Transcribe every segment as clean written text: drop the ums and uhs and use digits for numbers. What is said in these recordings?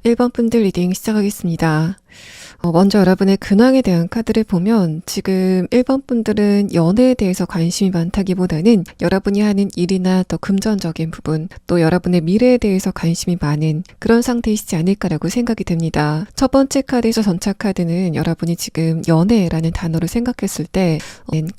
1번 분들 리딩 시작하겠습니다. 먼저 여러분의 근황에 대한 카드를 보면 지금 1번 분들은 연애에 대해서 관심이 많다기보다는 여러분이 하는 일이나 더 금전적인 부분, 또 여러분의 미래에 대해서 관심이 많은 그런 상태이시지 않을까라고 생각이 됩니다. 첫 번째 카드에서 전차 카드는 여러분이 지금 연애라는 단어를 생각했을 때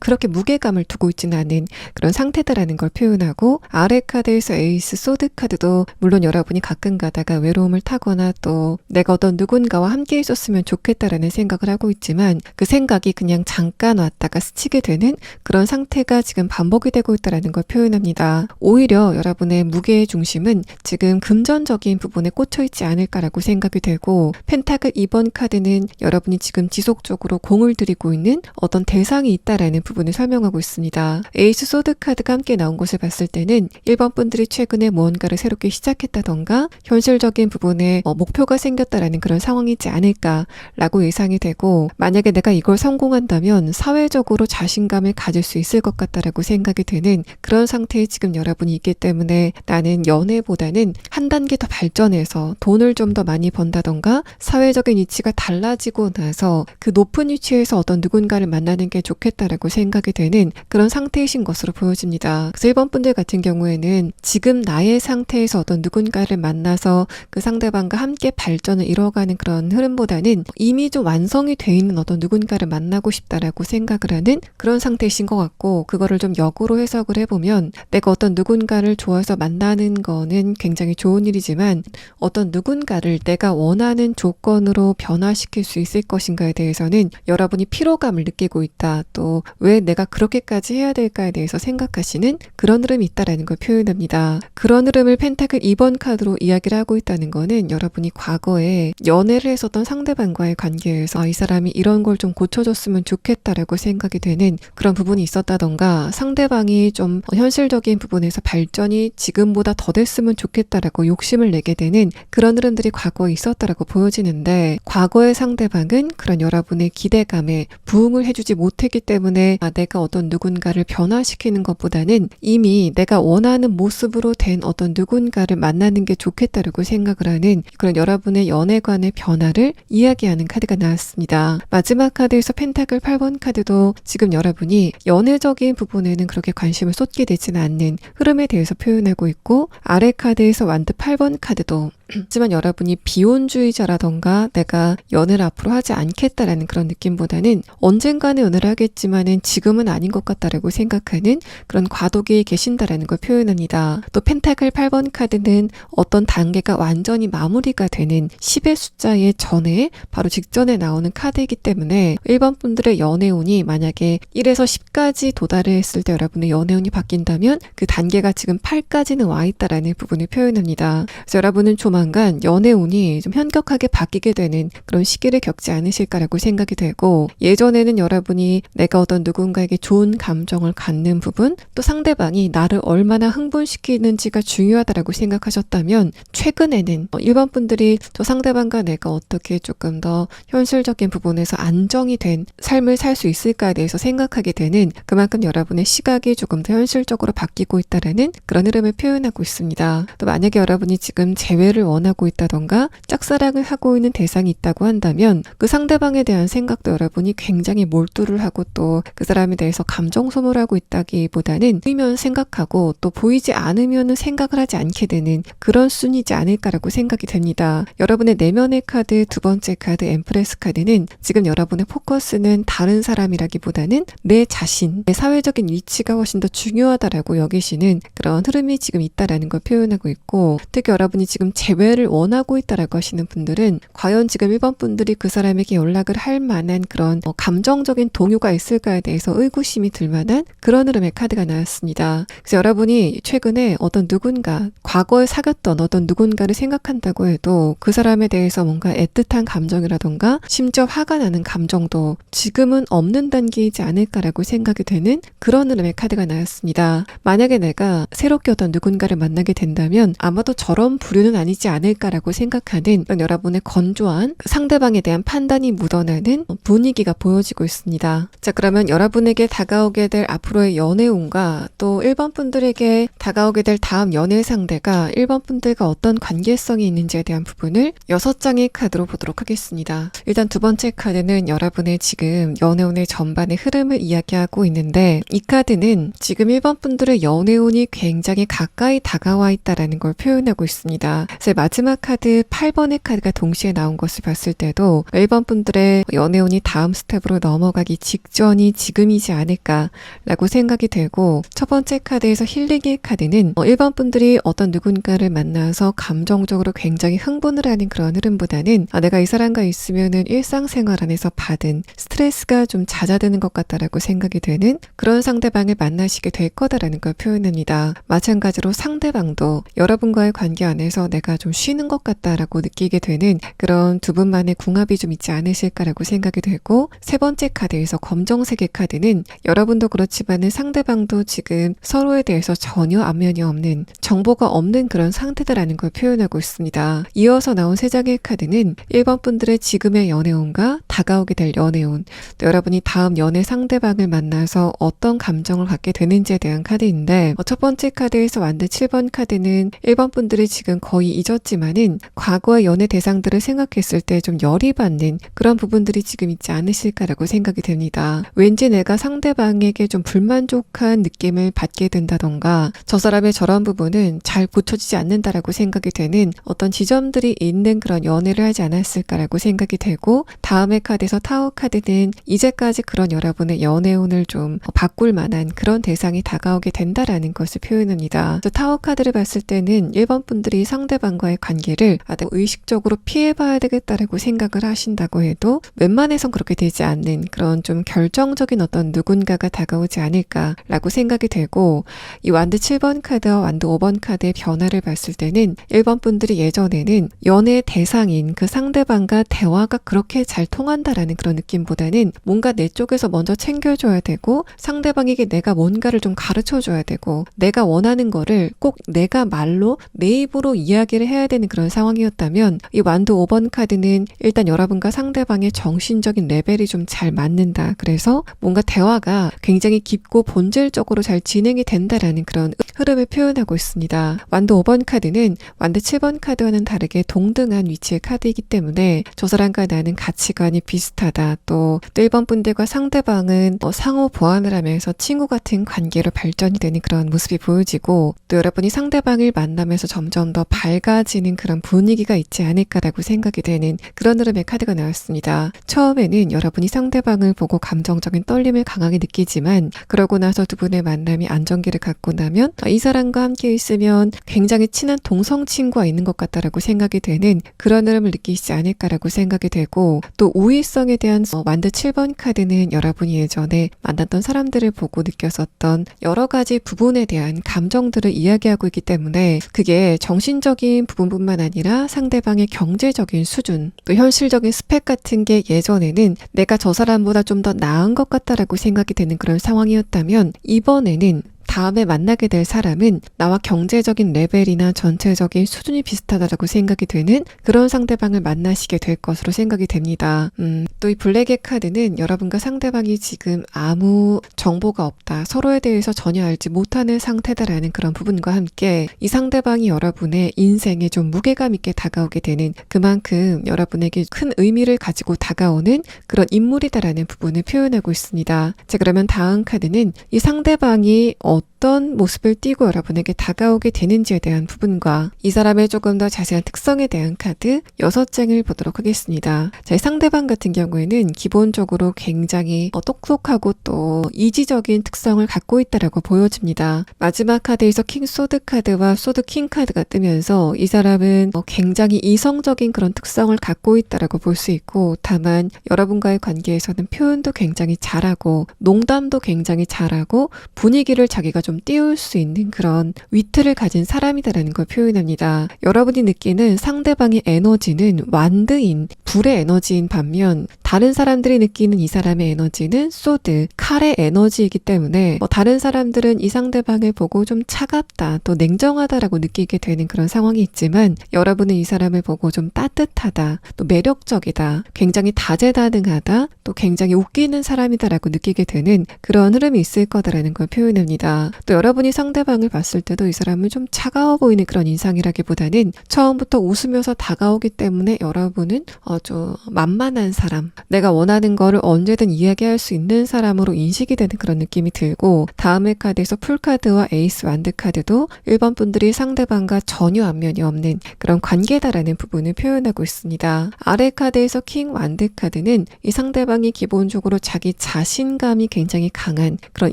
그렇게 무게감을 두고 있지는 않은 그런 상태다라는 걸 표현하고, 아래 카드에서 에이스 소드 카드도 물론 여러분이 가끔 가다가 외로움을 타거나 또 내가 어떤 누군가와 함께 있었으면 좋겠다라는 생각을 하고 있지만 그 생각이 그냥 잠깐 왔다가 스치게 되는 그런 상태가 지금 반복이 되고 있다는 걸 표현합니다. 오히려 여러분의 무게의 중심은 지금 금전적인 부분에 꽂혀 있지 않을까라고 생각이 되고, 펜타클 2번 카드는 여러분이 지금 지속적으로 공을 들이고 있는 어떤 대상이 있다라는 부분을 설명하고 있습니다. 에이스 소드 카드가 함께 나온 것을 봤을 때는 1번 분들이 최근에 무언가를 새롭게 시작했다던가 현실적인 부분에 목표가 생겼다라는 그런 상황이지 않을까라고 예상이 되고, 만약에 내가 이걸 성공한다면 사회적으로 자신감을 가질 수 있을 것 같다라고 생각이 되는 그런 상태에 지금 여러분이 있기 때문에 나는 연애보다는 한 단계 더 발전해서 돈을 좀 더 많이 번다던가 사회적인 위치가 달라지고 나서 그 높은 위치에서 어떤 누군가를 만나는 게 좋겠다라고 생각이 되는 그런 상태이신 것으로 보여집니다. 그래서 1번 분들 같은 경우에는 지금 나의 상태에서 어떤 누군가를 만나서 그 상대방과 함께 발전을 이뤄가는 그런 흐름보다는 이미 좀 완성이 돼 있는 어떤 누군가를 만나고 싶다라고 생각을 하는 그런 상태이신 것 같고, 그거를 좀 역으로 해석을 해보면 내가 어떤 누군가를 좋아해서 만나는 거는 굉장히 좋은 일이지만 어떤 누군가를 내가 원하는 조건으로 변화시킬 수 있을 것인가에 대해서는 여러분이 피로감을 느끼고 있다, 또 왜 내가 그렇게까지 해야 될까에 대해서 생각하시는 그런 흐름이 있다라는 걸 표현합니다. 그런 흐름을 펜타클 2번 카드로 이야기를 하고 있다는 거는 여러분이 과거에 연애를 했었던 상대방과의 관계에서 이 사람이 이런 걸 좀 고쳐줬으면 좋겠다라고 생각이 되는 그런 부분이 있었다던가, 상대방이 좀 현실적인 부분에서 발전이 지금보다 더 됐으면 좋겠다라고 욕심을 내게 되는 그런 흐름들이 과거에 있었다라고 보여지는데, 과거의 상대방은 그런 여러분의 기대감에 부응을 해주지 못했기 때문에 내가 어떤 누군가를 변화시키는 것보다는 이미 내가 원하는 모습으로 된 어떤 누군가를 만나는 게 좋겠다라고 생각을 하는 그런 여러분의 연애관의 변화를 이야기하는 카드가 나왔습니다. 마지막 카드에서 펜타클 8번 카드도 지금 여러분이 연애적인 부분에는 그렇게 관심을 쏟게 되지는 않는 흐름에 대해서 표현하고 있고, 아래 카드에서 완드 8번 카드도 하지만 여러분이 비혼주의자라던가 내가 연애를 앞으로 하지 않겠다라는 그런 느낌보다는 언젠가는 연애를 하겠지만은 지금은 아닌 것 같다라고 생각하는 그런 과도기에 계신다라는 걸 표현합니다. 또 펜타클 8번 카드는 어떤 단계가 완전히 마무리가 되는 10의 숫자의 전에 바로 직전에 나오는 카드이기 때문에 1번 분들의 연애운이 만약에 1에서 10까지 도달을 했을 때 여러분의 연애운이 바뀐다면 그 단계가 지금 8까지는 와 있다라는 부분을 표현합니다. 그래서 여러분은 조만간 연애운이 좀 현격하게 바뀌게 되는 그런 시기를 겪지 않으실까라고 생각이 되고, 예전에는 여러분이 내가 어떤 누군가에게 좋은 감정을 갖는 부분, 또 상대방이 나를 얼마나 흥분시키는지가 중요하다라고 생각하셨다면 최근에는 1번 분들이 저 상대방과 내가 어떻게 조금 더 현실적인 부분에서 안정이 된 삶을 살 수 있을까에 대해서 생각하게 되는, 그만큼 여러분의 시각이 조금 더 현실적으로 바뀌고 있다라는 그런 흐름을 표현하고 있습니다. 또 만약에 여러분이 지금 재회를 원하고 있다던가 짝사랑을 하고 있는 대상이 있다고 한다면 그 상대방에 대한 생각도 여러분이 굉장히 몰두를 하고 또 그 사람에 대해서 감정 소모하고 있다기보다는 보이면 생각하고 또 보이지 않으면 생각을 하지 않게 되는 그런 순이지 않을까라고 생각이 됩니다. 여러분의 내면의 카드 두 번째 카드 엠프레스 카드는 지금 여러분의 포커스는 다른 사람이라기보다는 내 자신, 내 사회적인 위치가 훨씬 더 중요하다라고 여기시는 그런 흐름이 지금 있다라는 걸 표현하고 있고, 특히 여러분이 지금 재회를 원하고 있다라고 하시는 분들은 과연 지금 1번 분들이 그 사람에게 연락을 할 만한 그런 감정적인 동요가 있을까에 대해서 의구심이 들 만한 그런 흐름의 카드가 나왔습니다. 그래서 여러분이 최근에 어떤 누군가, 과거에 사귀었던 어떤 누군가를 생각한다고 해도 그 사람에 대해서 뭔가 애틋한 감정이라던가 심지어 화가 나는 감정도 지금은 없는 단계이지 않을까라고 생각이 되는 그런 흐름의 카드가 나왔습니다. 만약에 내가 새롭게 어떤 누군가를 만나게 된다면 아마도 저런 부류는 아니지 되지 않을까라고 생각하는 그런 여러분의 건조한 상대방에 대한 판단이 묻어나는 분위기가 보여지고 있습니다. 자, 그러면 여러분에게 다가오게 될 앞으로의 연애운과 또 1번 분들에게 다가오게 될 다음 연애 상대가 1번 분들과 어떤 관계성이 있는지에 대한 부분을 6장의 카드로 보도록 하겠습니다. 일단 두 번째 카드는 여러분의 지금 연애운의 전반의 흐름을 이야기하고 있는데, 이 카드는 지금 1번 분들의 연애운이 굉장히 가까이 다가와 있다라는 걸 표현하고 있습니다. 그래서 마지막 카드 8번의 카드가 동시에 나온 것을 봤을 때도 1번 분들의 연애운이 다음 스텝으로 넘어가기 직전이 지금이지 않을까라고 생각이 되고, 첫 번째 카드에서 힐링의 카드는 1번 분들이 어떤 누군가를 만나서 감정적으로 굉장히 흥분을 하는 그런 흐름보다는 내가 이 사람과 있으면은 일상생활 안에서 받은 스트레스가 좀 잦아드는 것 같다라고 생각이 되는 그런 상대방을 만나시게 될 거다라는 걸 표현합니다. 마찬가지로 상대방도 여러분과의 관계 안에서 내가 좀 쉬는 것 같다라고 느끼게 되는 그런 두 분만의 궁합이 좀 있지 않으실까라고 생각이 되고, 세 번째 카드에서 검정색의 카드는 여러분도 그렇지만은 상대방도 지금 서로에 대해서 전혀 안면이 없는, 정보가 없는 그런 상태다라는 걸 표현하고 있습니다. 이어서 나온 세 장의 카드는 1번 분들의 지금의 연애운과 다가오게 될 연애운, 또 여러분이 다음 연애 상대방을 만나서 어떤 감정을 갖게 되는지에 대한 카드인데, 첫 번째 카드에서 완드 7번 카드는 1번 분들이 지금 거의 잊었지만은 과거의 연애 대상들을 생각했을 때 좀 열이 받는 그런 부분들이 지금 있지 않으실까라고 생각이 됩니다. 왠지 내가 상대방에게 좀 불만족한 느낌을 받게 된다던가, 저 사람의 저런 부분은 잘 고쳐지지 않는다라고 생각이 되는 어떤 지점들이 있는 그런 연애를 하지 않았을까라고 생각이 되고, 다음의 카드에서 타워 카드는 이제까지 그런 여러분의 연애운을 좀 바꿀 만한 그런 대상이 다가오게 된다라는 것을 표현합니다. 타워 카드를 봤을 때는 1번 분들이 상대방과의 관계를 의식적으로 피해봐야 되겠다라고 생각을 하신다고 해도 웬만해선 그렇게 되지 않는 그런 좀 결정적인 어떤 누군가가 다가오지 않을까라고 생각이 되고, 이 완드 7번 카드와 완드 5번 카드의 변화를 봤을 때는 1번 분들이 예전에는 연애 대상인 그 상대방과 대화가 그렇게 잘 통한다라는 그런 느낌보다는 뭔가 내 쪽에서 먼저 챙겨줘야 되고, 상대방에게 내가 뭔가를 좀 가르쳐줘야 되고, 내가 원하는 거를 꼭 내가 말로 내 입으로 이야기를 해야 되는 그런 상황이었다면, 이 완드 5번 카드는 일단 여러분과 상대방의 정신적인 레벨이 좀 잘 맞는다, 그래서 뭔가 대화가 굉장히 깊고 본질적으로 잘 진행이 된다라는 그런 흐름을 표현하고 있습니다. 완드 5번 카드는 완드 7번 카드와는 다르게 동등한 위치의 카드이기 때문에 저 사람과 나는 가치관이 비슷하다, 또 1번 분들과 상대방은 상호 보완을 하면서 친구 같은 관계로 발전이 되는 그런 모습이 보여지고, 또 여러분이 상대방을 만나면서 점점 더 밝아지는 그런 분위기가 있지 않을까라고 생각이 되는 그런 흐름의 카드가 나왔습니다. 처음에는 여러분이 상대방을 보고 감정적인 떨림을 강하게 느끼지만, 그러고 나서 두 분의 만남이 안정기를 갖고 나면 이 사람과 함께 있으면 굉장히 친한 동성 친구가 있는 것 같다라고 생각이 되는 그런 흐름을 느끼시지 않을까라고 생각이 되고, 또 우위성에 대한 완드 7번 카드는 여러분이 예전에 만났던 사람들을 보고 느꼈었던 여러 가지 부분에 대한 감정들을 이야기하고 있기 때문에, 그게 정신적인 부분뿐만 아니라 상대방의 경제적인 수준, 또 현실적인 스펙 같은 게 예전에는 내가 저 사람보다 좀 더 나은 것 같다라고 생각이 되는 그런 상황이었다면, 이번에는 다음에 만나게 될 사람은 나와 경제적인 레벨이나 전체적인 수준이 비슷하다고 생각이 되는 그런 상대방을 만나시게 될 것으로 생각이 됩니다. 또 이 블랙의 카드는 여러분과 상대방이 지금 아무 정보가 없다, 서로에 대해서 전혀 알지 못하는 상태다라는 그런 부분과 함께 이 상대방이 여러분의 인생에 좀 무게감 있게 다가오게 되는, 그만큼 여러분에게 큰 의미를 가지고 다가오는 그런 인물이다라는 부분을 표현하고 있습니다. 자, 그러면 다음 카드는 이 상대방이 어떤 모습을 띠고 여러분에게 다가오게 되는지에 대한 부분과 이 사람의 조금 더 자세한 특성에 대한 카드 6장을 보도록 하겠습니다. 자, 이 상대방 같은 경우에는 기본적으로 굉장히 똑똑하고 또 이지적인 특성을 갖고 있다라고 보여집니다. 마지막 카드에서 킹 소드 카드와 소드 킹 카드가 뜨면서 이 사람은 굉장히 이성적인 그런 특성을 갖고 있다라고 볼 수 있고, 다만 여러분과의 관계에서는 표현도 굉장히 잘하고 농담도 굉장히 잘하고 분위기를 자기가 좀 좀 띄울 수 있는 그런 위트를 가진 사람이다라는 걸 표현합니다. 여러분이 느끼는 상대방의 에너지는 완드인 불의 에너지인 반면 다른 사람들이 느끼는 이 사람의 에너지는 소드, 칼의 에너지이기 때문에 다른 사람들은 이 상대방을 보고 좀 차갑다, 또 냉정하다라고 느끼게 되는 그런 상황이 있지만 여러분은 이 사람을 보고 좀 따뜻하다, 또 매력적이다, 굉장히 다재다능하다, 또 굉장히 웃기는 사람이다라고 느끼게 되는 그런 흐름이 있을 거다라는 걸 표현합니다. 또 여러분이 상대방을 봤을 때도 이 사람은 좀 차가워 보이는 그런 인상이라기보다는 처음부터 웃으면서 다가오기 때문에 여러분은 좀 만만한 사람, 내가 원하는 거를 언제든 이야기할 수 있는 사람으로 인식이 되는 그런 느낌이 들고, 다음의 카드에서 풀카드와 에이스 완드 카드도 1번 분들이 상대방과 전혀 안면이 없는 그런 관계다라는 부분을 표현하고 있습니다. 아래 카드에서 킹 완드 카드는 이 상대방이 기본적으로 자기 자신감이 굉장히 강한 그런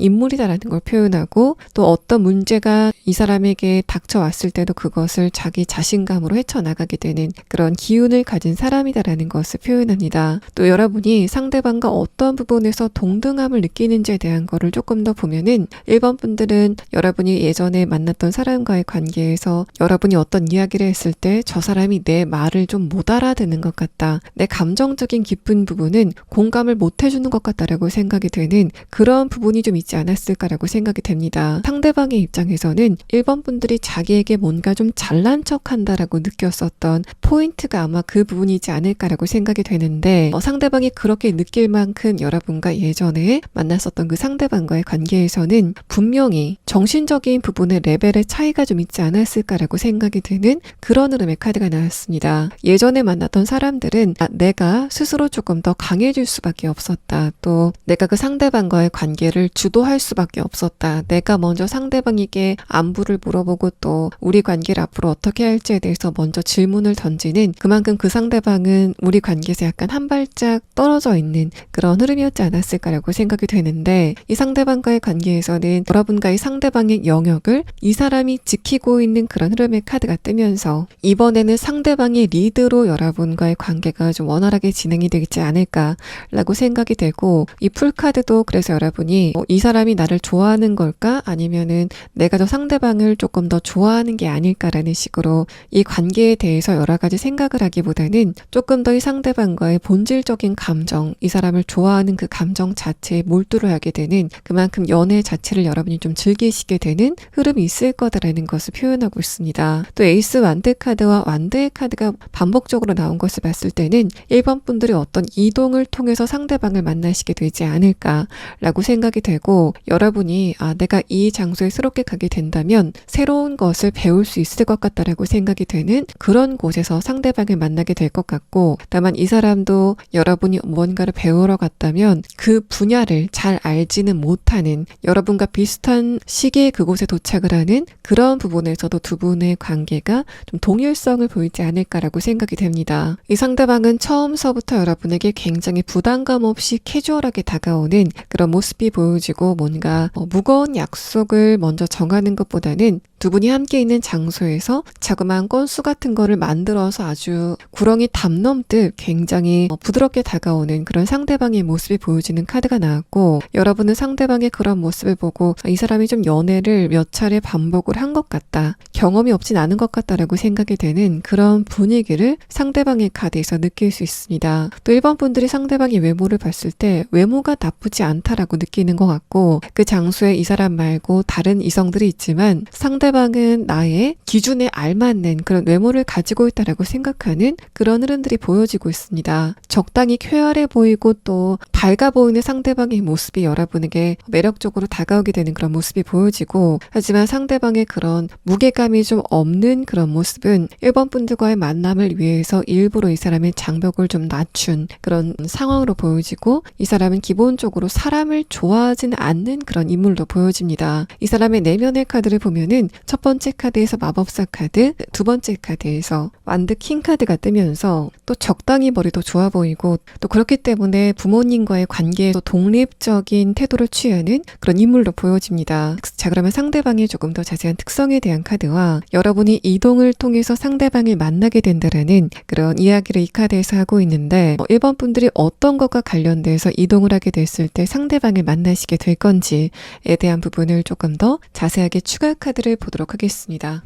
인물이다라는 걸 표현하고, 또 어떤 문제가 이 사람에게 닥쳐왔을 때도 그것을 자기 자신감으로 헤쳐나가게 되는 그런 기운을 가진 사람이다라는 것을 표현합니다. 또 여러분이 상대방과 어떤 부분에서 동등함을 느끼는지에 대한 거를 조금 더 보면은 1번 분들은 여러분이 예전에 만났던 사람과의 관계에서 여러분이 어떤 이야기를 했을 때 저 사람이 내 말을 좀 못 알아듣는 것 같다, 내 감정적인 깊은 부분은 공감을 못 해주는 것 같다라고 생각이 되는 그런 부분이 좀 있지 않았을까라고 생각이 됩니다. 상대방의 입장에서는 1번 분들이 자기에게 뭔가 좀 잘난 척한다라고 느꼈었던 포인트가 아마 그 부분이지 않을까라고 생각이 되는데, 상대방이 그렇게 느낄 만큼 여러분과 예전에 만났었던 그 상대방과의 관계에서는 분명히 정신적인 부분의 레벨의 차이가 좀 있지 않았을까라고 생각이 되는 그런 흐름의 카드가 나왔습니다. 예전에 만났던 사람들은 내가 스스로 조금 더 강해질 수밖에 없었다, 또 내가 그 상대방과의 관계를 주도할 수밖에 없었다, 내가 먼저 상대방에게 안부를 물어보고 또 우리 관계를 앞으로 어떻게 할지에 대해서 먼저 질문을 던지는, 그만큼 그 상대방은 우리 관계에서 약간 한 발짝 떨어져 있는 그런 흐름이었지 않았을까라고 생각이 되는데, 이 상대방과의 관계에서는 여러분과 이 상대방의 영역을 이 사람이 지키고 있는 그런 흐름의 카드가 뜨면서 이번에는 상대방의 리드로 여러분과의 관계가 좀 원활하게 진행이 되지 않을까라고 생각이 되고, 이 풀카드도 그래서 여러분이 이 사람이 나를 좋아하는 걸까, 아니면은 내가 저 상대방을 조금 더 좋아하는 게 아닐까라는 식으로 이 관계에 대해서 여러 가지 생각을 하기보다는 조금 더 이 상대방과의 본질적인 감정, 이 사람을 좋아하는 그 감정 자체에 몰두를 하게 되는, 그만큼 연애 자체를 여러분이 좀 즐기시게 되는 흐름이 있을 거다라는 것을 표현하고 있습니다. 또 에이스 완드 카드와 완드의 카드가 반복적으로 나온 것을 봤을 때는 1번 분들이 어떤 이동을 통해서 상대방을 만나시게 되지 않을까라고 생각이 되고, 여러분이 내가 이 장소에 새롭게 가게 된다면 새로운 것을 배울 수 있을 것 같다라고 생각이 되는 그런 곳에서 상대방을 만나게 될 것 같고, 다만 이 사람도 여러분이 뭔가를 배우러 갔다면 그 분야를 잘 알지는 못하는, 여러분과 비슷한 시기에 그곳에 도착을 하는 그런 부분에서도 두 분의 관계가 좀 동일성을 보이지 않을까라고 생각이 됩니다. 이 상대방은 처음서부터 여러분에게 굉장히 부담감 없이 캐주얼하게 다가오는 그런 모습이 보여지고, 뭔가 무거운 약속을 먼저 정하는 것보다는 두 분이 함께 있는 장소에서 자그마한 건수 같은 거를 만들어서 아주 구렁이 담 넘듯 굉장히 부드럽게 다가오는 그런 상대방의 모습이 보여지는 카드가 나왔고, 여러분은 상대방의 그런 모습을 보고 이 사람이 좀 연애를 몇 차례 반복을 한 것 같다, 경험이 없진 않은 것 같다라고 생각이 되는 그런 분위기를 상대방의 카드에서 느낄 수 있습니다. 또 1번 분들이 상대방의 외모를 봤을 때 외모가 나쁘지 않다라고 느끼는 것 같고, 그 장소에 이 사람 말고 다른 이성들이 있지만 상대방은 나의 기준에 알맞는 그런 외모를 가지고 있다라고 생각하는 그런 흐름들이 보여지고 있습니다. 적당히 쾌활해 보이고 또 밝아 보이는 상대방의 모습이 여러분에게 매력적으로 다가오게 되는 그런 모습이 보여지고, 하지만 상대방의 그런 무게감이 좀 없는 그런 모습은 1번 분들과의 만남을 위해서 일부러 이 사람의 장벽을 좀 낮춘 그런 상황으로 보여지고, 이 사람은 기본적으로 사람을 좋아하지는 않는 그런 인물로 보여집니다. 이 사람의 내면의 카드를 보면은 첫 번째 카드에서 마법사 카드, 두 번째 카드에서 완드 킹 카드가 뜨면서 또 적당히 머리도 좋아 보이고, 또 그렇기 때문에 부모님과의 관계에서 독립적인 태도를 취하는 그런 인물로 보여집니다. 자, 그러면 상대방의 조금 더 자세한 특성에 대한 카드와 여러분이 이동을 통해서 상대방을 만나게 된다라는 그런 이야기를 이 카드에서 하고 있는데 1번 분들이 어떤 것과 관련돼서 이동을 하게 됐을 때 상대방을 만나시게 될 건지에 대한 부분을 조금 더 자세하게 추가 카드를 보도록 하겠습니다.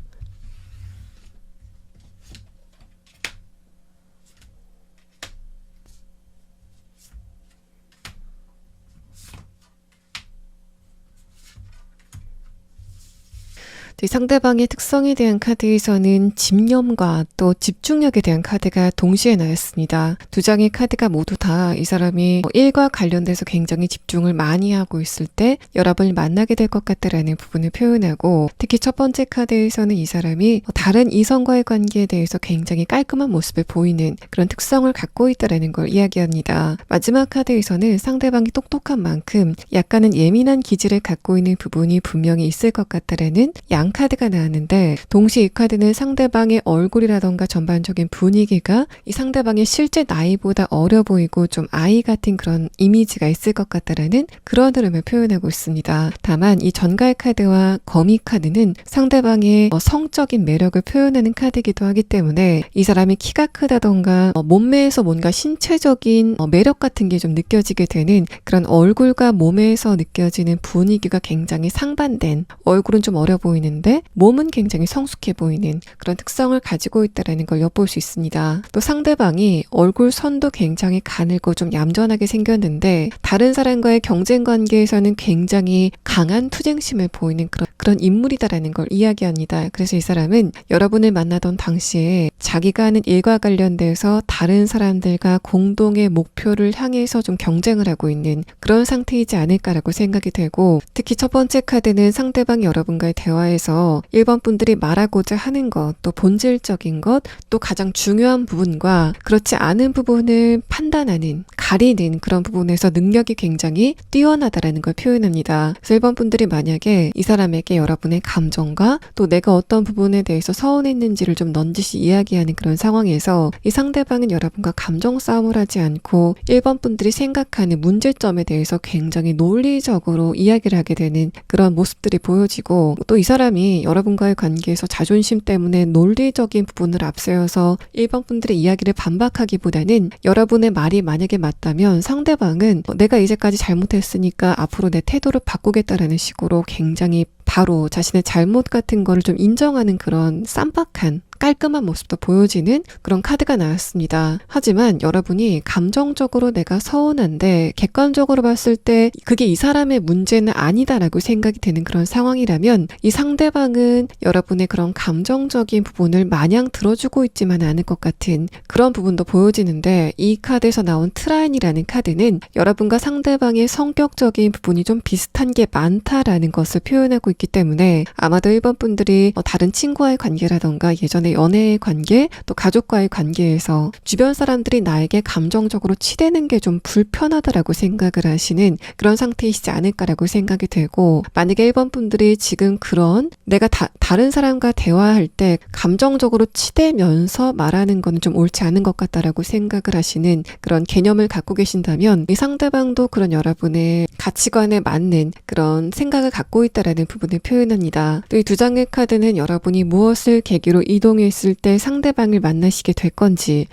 상대방의 특성에 대한 카드에서는 집념과 또 집중력에 대한 카드가 동시에 나왔습니다. 두 장의 카드가 모두 다 이 사람이 일과 관련돼서 굉장히 집중을 많이 하고 있을 때 여러분을 만나게 될 것 같다라는 부분을 표현하고, 특히 첫 번째 카드에서는 이 사람이 다른 이성과의 관계에 대해서 굉장히 깔끔한 모습을 보이는 그런 특성을 갖고 있다라는 걸 이야기합니다. 마지막 카드에서는 상대방이 똑똑한 만큼 약간은 예민한 기질을 갖고 있는 부분이 분명히 있을 것 같다라는 양 카드가 나왔는데, 동시에 이 카드는 상대방의 얼굴이라던가 전반적인 분위기가 이 상대방의 실제 나이보다 어려 보이고 좀 아이 같은 그런 이미지가 있을 것 같다라는 그런 흐름을 표현하고 있습니다. 다만 이 전갈 카드와 거미 카드는 상대방의 성적인 매력을 표현하는 카드이기도 하기 때문에 이 사람이 키가 크다던가 몸매에서 뭔가 신체적인 매력 같은 게 좀 느껴지게 되는 그런 얼굴과 몸에서 느껴지는 분위기가 굉장히 상반된, 얼굴은 좀 어려 보이는데 몸은 굉장히 성숙해 보이는 그런 특성을 가지고 있다는 걸 엿볼 수 있습니다. 또 상대방이 얼굴 선도 굉장히 가늘고 좀 얌전하게 생겼는데 다른 사람과의 경쟁 관계에서는 굉장히 강한 투쟁심을 보이는 그런 인물이다라는 걸 이야기합니다. 그래서 이 사람은 여러분을 만나던 당시에 자기가 하는 일과 관련돼서 다른 사람들과 공동의 목표를 향해서 좀 경쟁을 하고 있는 그런 상태이지 않을까라고 생각이 되고, 특히 첫 번째 카드는 상대방이 여러분과의 대화에서 1번 분들이 말하고자 하는 것, 또 본질적인 것, 또 가장 중요한 부분과 그렇지 않은 부분을 판단하는, 가리는 그런 부분에서 능력이 굉장히 뛰어나다라는 걸 표현합니다. 그래서 1번 분들이 만약에 이 사람에게 여러분의 감정과 또 내가 어떤 부분에 대해서 서운했는지를 좀 넌지시 이야기하는 그런 상황에서 이 상대방은 여러분과 감정 싸움을 하지 않고 1번 분들이 생각하는 문제점에 대해서 굉장히 논리적으로 이야기를 하게 되는 그런 모습들이 보여지고, 또 이 사람이 여러분과의 관계에서 자존심 때문에 논리적인 부분을 앞세워서 1번 분들의 이야기를 반박하기보다는 여러분의 말이 만약에 맞다면 상대방은 내가 이제까지 잘못했으니까 앞으로 내 태도를 바꾸겠다라는 식으로 굉장히 바로 자신의 잘못 같은 거를 좀 인정하는 그런 쌈박한 깔끔한 모습도 보여지는 그런 카드가 나왔습니다. 하지만 여러분이 감정적으로 내가 서운한데 객관적으로 봤을 때 그게 이 사람의 문제는 아니다라고 생각이 되는 그런 상황이라면 이 상대방은 여러분의 그런 감정적인 부분을 마냥 들어주고 있지만 않을 것 같은 그런 부분도 보여지는데, 이 카드에서 나온 트라인이라는 카드는 여러분과 상대방의 성격적인 부분이 좀 비슷한 게 많다라는 것을 표현하고 있기 때문에 아마도 1번 분들이 다른 친구와의 관계라던가 예전에 연애의 관계, 또 가족과의 관계에서 주변 사람들이 나에게 감정적으로 치대는 게 좀 불편하다라고 생각을 하시는 그런 상태이시지 않을까라고 생각이 되고, 만약에 1번 분들이 지금 그런 내가 다른 사람과 대화할 때 감정적으로 치대면서 말하는 거는 좀 옳지 않은 것 같다라고 생각을 하시는 그런 개념을 갖고 계신다면 이 상대방도 그런 여러분의 가치관에 맞는 그런 생각을 갖고 있다라는 부분을 표현합니다. 또 이 두 장의 카드는 여러분이 무엇을 계기로 이동했을 때 상대방을 만나시게 될 건지에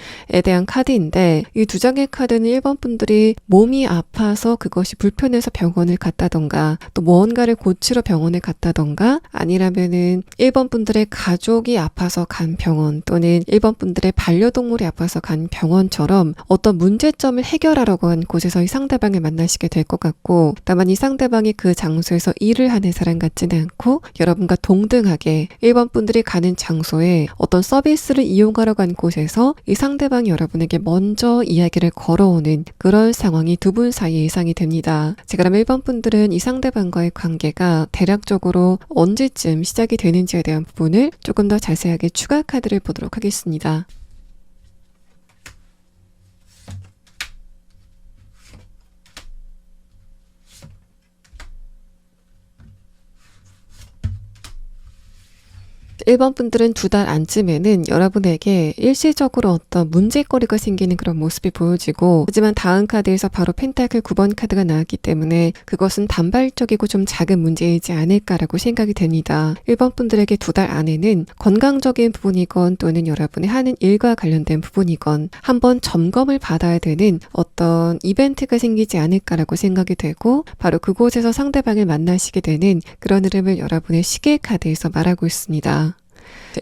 대한 카드인데, 이 두 장의 카드는 1번 분들이 몸이 아파서 그것이 불편해서 병원을 갔다던가 또 무언가를 고치러 병원에 갔다던가, 아니라면은 1번 분들의 가족이 아파서 간 병원, 또는 1번 분들의 반려동물이 아파서 간 병원처럼 어떤 문제점을 해결하려고 한 곳에서 이 상대방을 만나시게 될 것 같고, 다만 이 상대방이 그 장소에서 일을 하는 사람 같지는 않고 여러분과 동등하게 1번 분들이 가는 장소에 어떤 서비스를 이용하러 간 곳에서 이 상대방이 여러분에게 먼저 이야기를 걸어오는 그런 상황이 두 분 사이에 예상이 됩니다. 자, 그럼 1번 분들은 이 상대방과의 관계가 대략적으로 언제쯤 시작이 되는지에 대한 부분을 조금 더 자세하게 추가 카드를 보도록 하겠습니다. 1번 분들은 2달 안쯤에는 여러분에게 일시적으로 어떤 문제거리가 생기는 그런 모습이 보여지고, 하지만 다음 카드에서 바로 펜타클 9번 카드가 나왔기 때문에 그것은 단발적이고 좀 작은 문제이지 않을까라고 생각이 됩니다. 1번 분들에게 2달 안에는 건강적인 부분이건 또는 여러분의 하는 일과 관련된 부분이건 한번 점검을 받아야 되는 어떤 이벤트가 생기지 않을까라고 생각이 되고, 바로 그곳에서 상대방을 만나시게 되는 그런 흐름을 여러분의 시계 카드에서 말하고 있습니다.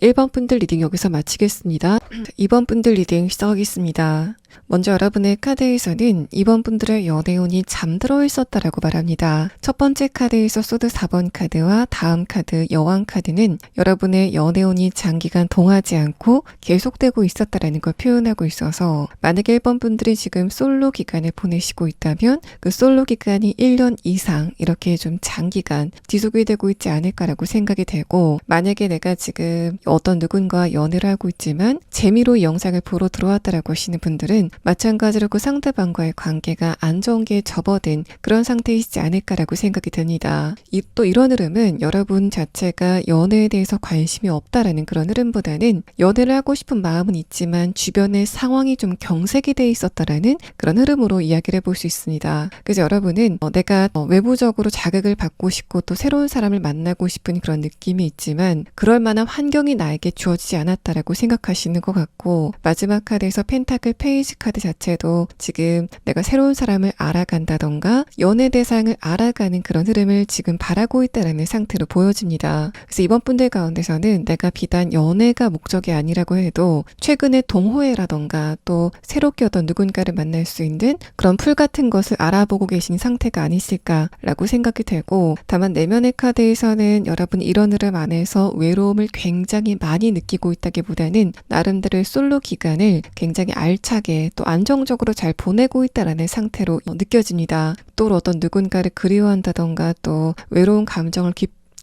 1번 분들 리딩 여기서 마치겠습니다. 2번 분들 리딩 시작하겠습니다. 먼저 여러분의 카드에서는 2번 분들의 연애운이 잠들어 있었다라고 말합니다. 첫 번째 카드에서 소드 4번 카드와 다음 카드 여왕 카드는 여러분의 연애운이 장기간 동하지 않고 계속되고 있었다라는 걸 표현하고 있어서, 만약에 1번 분들이 지금 솔로 기간을 보내시고 있다면 그 솔로 기간이 1년 이상 이렇게 좀 장기간 지속이 되고 있지 않을까라고 생각이 되고, 만약에 내가 지금 어떤 누군가와 연애를 하고 있지만 재미로 이 영상을 보러 들어왔다라고 하시는 분들은 마찬가지로 그 상대방과의 관계가 안 좋은 게 접어든 그런 상태이시지 않을까라고 생각이 듭니다. 또 이런 흐름은 여러분 자체가 연애에 대해서 관심이 없다라는 그런 흐름보다는 연애를 하고 싶은 마음은 있지만 주변의 상황이 좀 경색이 돼 있었다라는 그런 흐름으로 이야기를 해볼 수 있습니다. 그래서 여러분은 내가 외부적으로 자극을 받고 싶고 또 새로운 사람을 만나고 싶은 그런 느낌이 있지만 그럴 만한 환경이 나에게 주어지지 않았다라고 생각하시는 것 같고, 마지막 카드에서 펜타클 페이지 카드 자체도 지금 내가 새로운 사람을 알아간다던가 연애 대상을 알아가는 그런 흐름을 지금 바라고 있다라는 상태로 보여집니다. 그래서 이번 분들 가운데서는 내가 비단 연애가 목적이 아니라고 해도 최근에 동호회라던가 또 새롭게 어떤 누군가를 만날 수 있는 그런 풀 같은 것을 알아보고 계신 상태가 아니실까라고 생각이 되고, 다만 내면의 카드에서는 여러분이 이런 흐름 안에서 외로움을 굉장히 많이 느끼고 있다기보다는 나름대로의 솔로 기간을 굉장히 알차게 또 안정적으로 잘 보내고 있다라는 상태로 느껴집니다. 또 어떤 누군가를 그리워한다던가 또 외로운 감정을